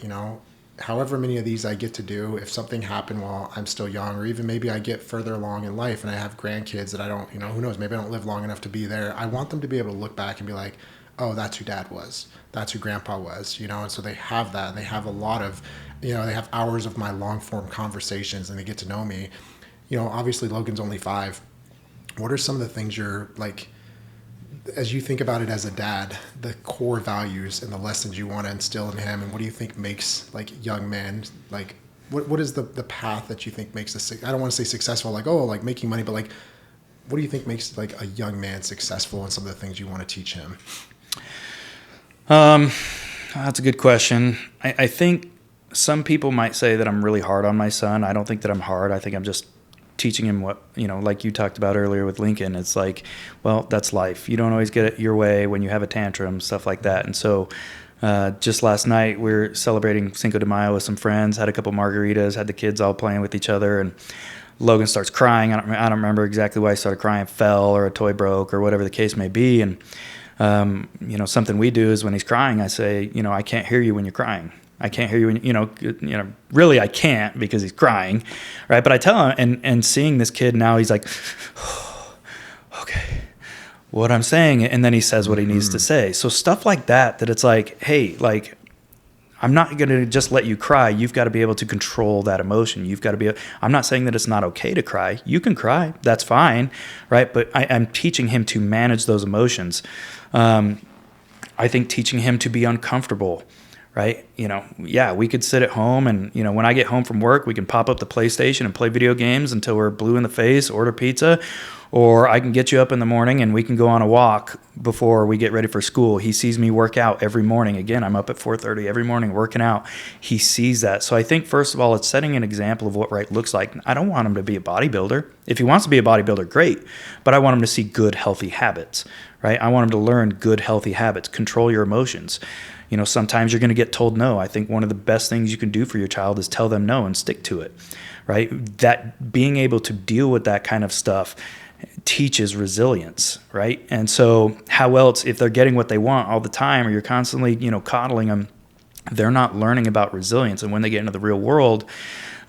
however many of these I get to do, if something happened while I'm still young, or even maybe I get further along in life and I have grandkids that I don't, who knows, maybe I don't live long enough to be there. I want them to be able to look back and be like, oh, that's who dad was. That's who grandpa was, and so they have that. And they have a lot of, they have hours of my long form conversations and they get to know me. Obviously Logan's only 5. What are some of the things you're like, as you think about it as a dad, the core values and the lessons you want to instill in him, and what do you think makes like young men, like what is the path that you think makes this, I don't want to say successful, like, oh, like making money, but like, what do you think makes like a young man successful, and some of the things you want to teach him? That's a good question. I think some people might say that I'm really hard on my son. I don't think that I'm hard. I think I'm just teaching him what, like you talked about earlier with Lincoln. It's like, well, that's life. You don't always get it your way when you have a tantrum, stuff like that. And so just last night we were celebrating Cinco de Mayo with some friends, had a couple margaritas, had the kids all playing with each other, and Logan starts crying. I don't remember exactly why he started crying, fell or a toy broke or whatever the case may be. And something we do is when he's crying, I say, I can't hear you when you're crying. I can't hear you when, really I can't, because he's crying, right? But I tell him, and seeing this kid now, he's like, oh, okay, what I'm saying, and then he says what he needs to say. So stuff like that it's like, hey, like, I'm not going to just let you cry. You've got to be able to control that emotion. You've got to be, I'm not saying that it's not okay to cry. You can cry. That's fine, right? But I'm teaching him to manage those emotions. I think teaching him to be uncomfortable, right? We could sit at home and, when I get home from work, we can pop up the PlayStation and play video games until we're blue in the face, order pizza, or I can get you up in the morning and we can go on a walk before we get ready for school. He sees me work out every morning. Again, I'm up at 4:30 every morning working out. He sees that. So I think, first of all, it's setting an example of what right looks like. I don't want him to be a bodybuilder. If he wants to be a bodybuilder, great. But I want him to see good, healthy habits, right? I want him to learn good, healthy habits. Control your emotions. Sometimes you're going to get told no. I think one of the best things you can do for your child is tell them no and stick to it, right? That being able to deal with that kind of stuff teaches resilience, right? And so how else, if they're getting what they want all the time, or you're constantly, coddling them, they're not learning about resilience. And when they get into the real world,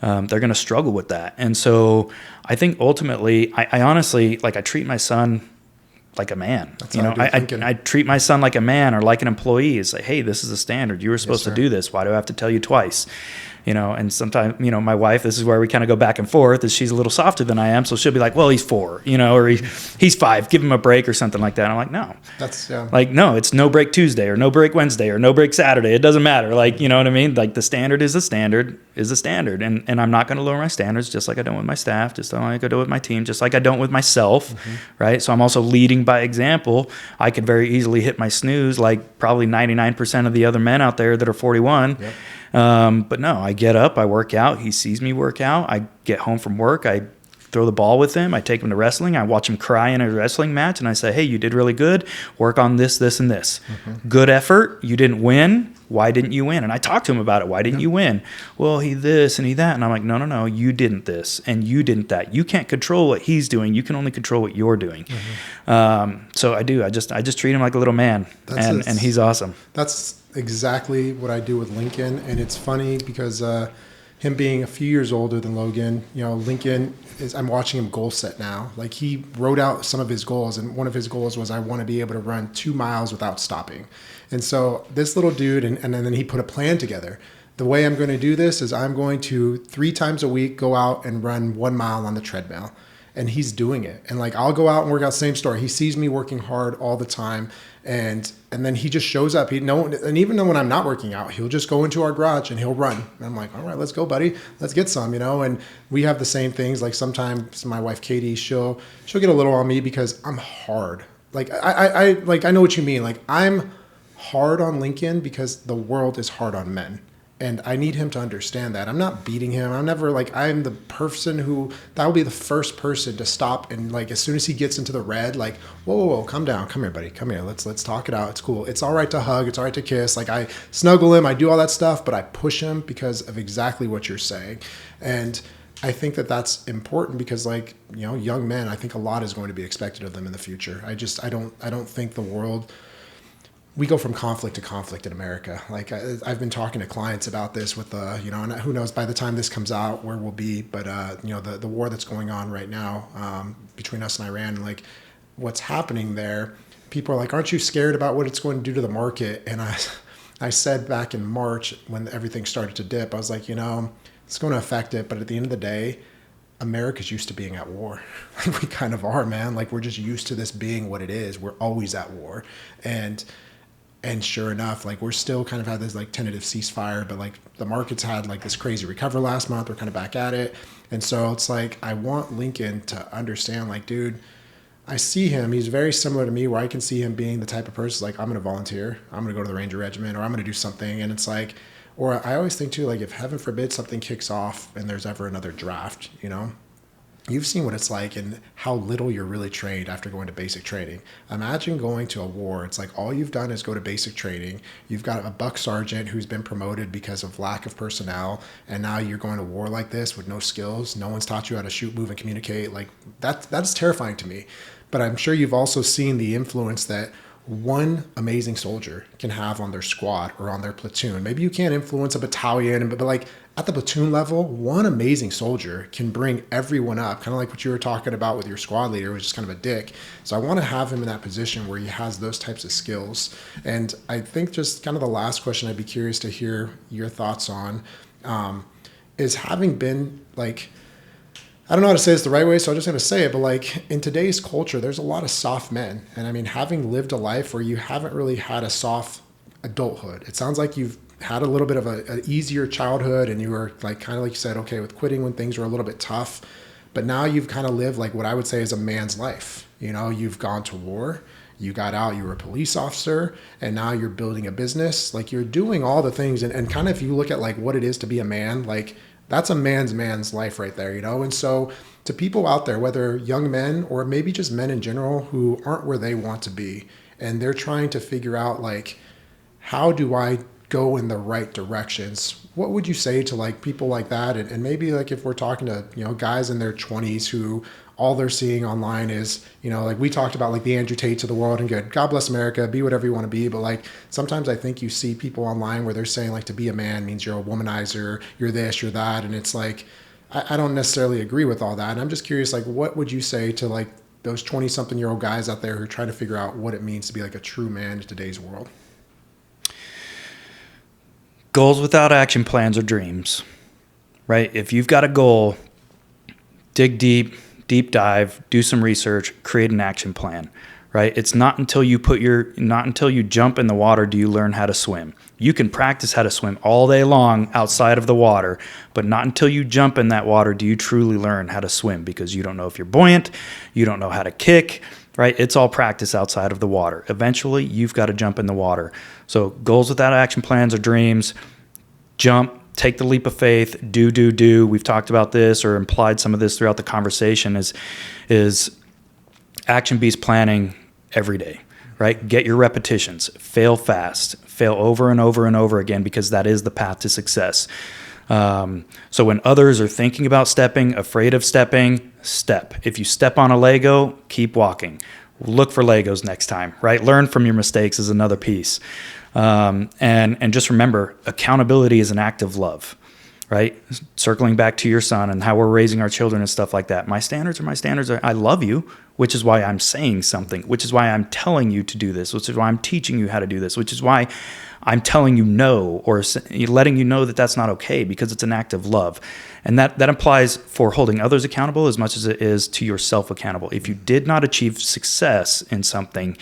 they're going to struggle with that. And so I think ultimately, I honestly, like, I treat my son like a man. I treat my son like a man, or like an employee. It's like, hey, this is a standard. You were supposed to do this. Why do I have to tell you twice? And sometimes, my wife, this is where we kind of go back and forth, is she's a little softer than I am. So she'll be like, well, he's 4, or he's 5, give him a break or something like that. And I'm like, no, no, it's no break Tuesday or no break Wednesday or no break Saturday. It doesn't matter. Like, you know what I mean? Like, the standard is the standard is the standard. And I'm not going to lower my standards, just like I don't with my staff, just like I do with my team, just like I don't with myself. Right. So I'm also leading by example. I could very easily hit my snooze, like probably 99% of the other men out there that are 41. Yep. But no, I get up, I work out. He sees me work out. I get home from work. I throw the ball with him. I take him to wrestling. I watch him cry in a wrestling match, and I say, hey, you did really good. Work on this, this, and this. Good effort. You didn't win. Why didn't you win? And I talked to him about it. Why didn't you win? Well, he this and he that. And I'm like, no. You didn't this and you didn't that. You can't control what he's doing. You can only control what you're doing. So I do. I just treat him like a little man, and he's awesome. That's exactly what I do with Lincoln. And it's funny because him being a few years older than Logan, Lincoln I'm watching him goal set now. Like, he wrote out some of his goals, and one of his goals was, I want to be able to run 2 miles without stopping. And so this little dude, and then he put a plan together. the way I'm going to do this is I'm going to 3 times a week go out and run 1 mile on the treadmill. And he's doing it. And like, I'll go out and work out, same story. He sees me working hard all the time. And then he just shows up. And even though when I'm not working out, he'll just go into our garage and he'll run. And I'm like, all right, let's go, buddy. Let's get some, And we have the same things. Like sometimes my wife, Katie, she'll get a little on me because I'm hard. Like I know what you mean. Like I'm hard on Lincoln because the world is hard on men. And I need him to understand that. I'm not beating him. I'm the person that will be the first person to stop. And like, as soon as he gets into the red, like, whoa, calm down. Come here, buddy. Come here. Let's talk it out. It's cool. It's all right to hug. It's all right to kiss. Like I snuggle him. I do all that stuff, but I push him because of exactly what you're saying. And I think that that's important because like, young men, I think a lot is going to be expected of them in the future. I don't think the world, we go from conflict to conflict in America. Like I've been talking to clients about this with and who knows by the time this comes out where we'll be, but the war that's going on right now between us and Iran, like what's happening there, people are like, aren't you scared about what it's going to do to the market? And I said back in March when everything started to dip, I was like, it's going to affect it, but at the end of the day, America's used to being at war. We kind of are, man. Like we're just used to this being what it is. We're always at war. And sure enough, like we're still kind of had this like tentative ceasefire, but like the markets had like this crazy recovery last month. We're kind of back at it. And so it's like, I want Lincoln to understand like, dude, I see him. He's very similar to me where I can see him being the type of person like, I'm going to volunteer. I'm going to go to the Ranger Regiment or I'm going to do something. And it's like, or I always think too, like if heaven forbid something kicks off and there's ever another draft, you've seen what it's like and how little you're really trained after going to basic training. Imagine going to a war. It's like all you've done is go to basic training. You've got a buck sergeant who's been promoted because of lack of personnel. And now you're going to war like this with no skills. No one's taught you how to shoot, move, and communicate. Like that's terrifying to me. But I'm sure you've also seen the influence that one amazing soldier can have on their squad or on their platoon. Maybe you can't influence a battalion, but like at the platoon level, one amazing soldier can bring everyone up, kind of like what you were talking about with your squad leader, which is kind of a dick. So I want to have him in that position where he has those types of skills. And I think just kind of the last question I'd be curious to hear your thoughts on is having been like, I don't know how to say this the right way, so I'm just going to say it, but like in today's culture, there's a lot of soft men. And I mean, having lived a life where you haven't really had a soft adulthood, it sounds like you've had a little bit of an easier childhood and you were like, kind of like you said, okay, with quitting when things were a little bit tough, but now you've kind of lived like what I would say is a man's life. You've gone to war, you got out, you were a police officer, and now you're building a business. Like you're doing all the things. And kind of, if you look at like what it is to be a man, like that's a man's life right there, And so to people out there, whether young men or maybe just men in general who aren't where they want to be, and they're trying to figure out like, how do I go in the right directions? What would you say to like people like that? And maybe like if we're talking to, guys in their 20s who all they're seeing online is, like we talked about like the Andrew Tates of the world and good, God bless America, be whatever you want to be. But like sometimes I think you see people online where they're saying like to be a man means you're a womanizer, you're this, you're that. And it's like, I don't necessarily agree with all that. And I'm just curious, like, what would you say to like those 20-something-year-old guys out there who are trying to figure out what it means to be like a true man in today's world? Goals without action plans are dreams, right? If you've got a goal, dig deep dive, do some research, create an action plan, right? It's not until you jump in the water do you learn how to swim. You can practice how to swim all day long outside of the water, but not until you jump in that water do you truly learn how to swim, because you don't know if you're buoyant, you don't know how to kick, right? It's all practice outside of the water. Eventually, you've got to jump in the water. So goals without action plans are dreams. Jump, take the leap of faith, do. We've talked about this or implied some of this throughout the conversation is action beats planning every day, right? Get your repetitions, fail fast, fail over and over and over again, because that is the path to success. So when others are thinking about stepping, afraid of stepping, step. If you step on a Lego, keep walking. Look for Legos next time, right? Learn from your mistakes is another piece. And just remember, accountability is an act of love. right? Circling back to your son and how we're raising our children and stuff like that. My standards are my standards. I love you, which is why I'm saying something, which is why I'm telling you to do this, which is why I'm teaching you how to do this, which is why I'm telling you no, or letting you know that that's not okay, because it's an act of love. And that applies for holding others accountable as much as it is to yourself accountable. If you did not achieve success in something,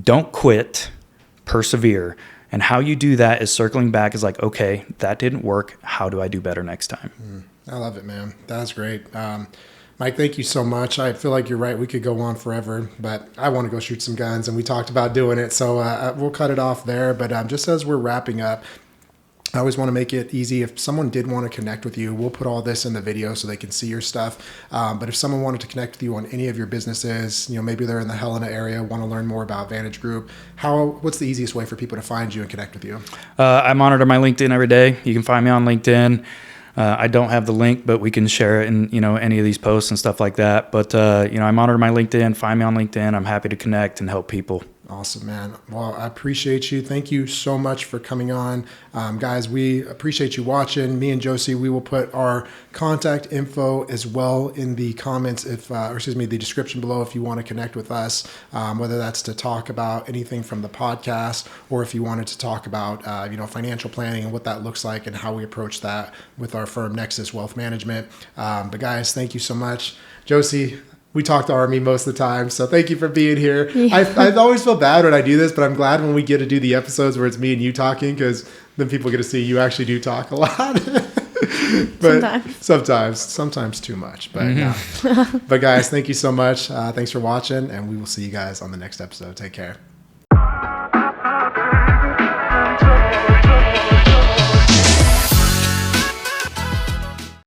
don't quit, persevere. And how you do that is circling back is like, okay, that didn't work. How do I do better next time? I love it, man. That's great. Mike, thank you so much. I feel like you're right. We could go on forever, but I want to go shoot some guns, and we talked about doing it. So we'll cut it off there. But just as we're wrapping up, I always want to make it easy. If someone did want to connect with you, we'll put all this in the video so they can see your stuff. But if someone wanted to connect with you on any of your businesses, maybe they're in the Helena area, want to learn more about Vantage Group, what's the easiest way for people to find you and connect with you? I monitor my LinkedIn every day. You can find me on LinkedIn. I don't have the link, but we can share it in any of these posts and stuff like that. But I monitor my LinkedIn. Find me on LinkedIn. I'm happy to connect and help people. Awesome, man. Well, I appreciate you. Thank you so much for coming on. Guys, we appreciate you watching. Me and Josie, we will put our contact info as well in the comments, the description below if you want to connect with us, whether that's to talk about anything from the podcast or if you wanted to talk about, financial planning and what that looks like and how we approach that with our firm Nexus Wealth Management. But guys, thank you so much. Josie, we talk to Army most of the time, so thank you for being here. Yeah. I always feel bad when I do this, but I'm glad when we get to do the episodes where it's me and you talking, because then people get to see you actually do talk a lot. But sometimes too much. But But guys, thank you so much. Thanks for watching, and we will see you guys on the next episode. Take care.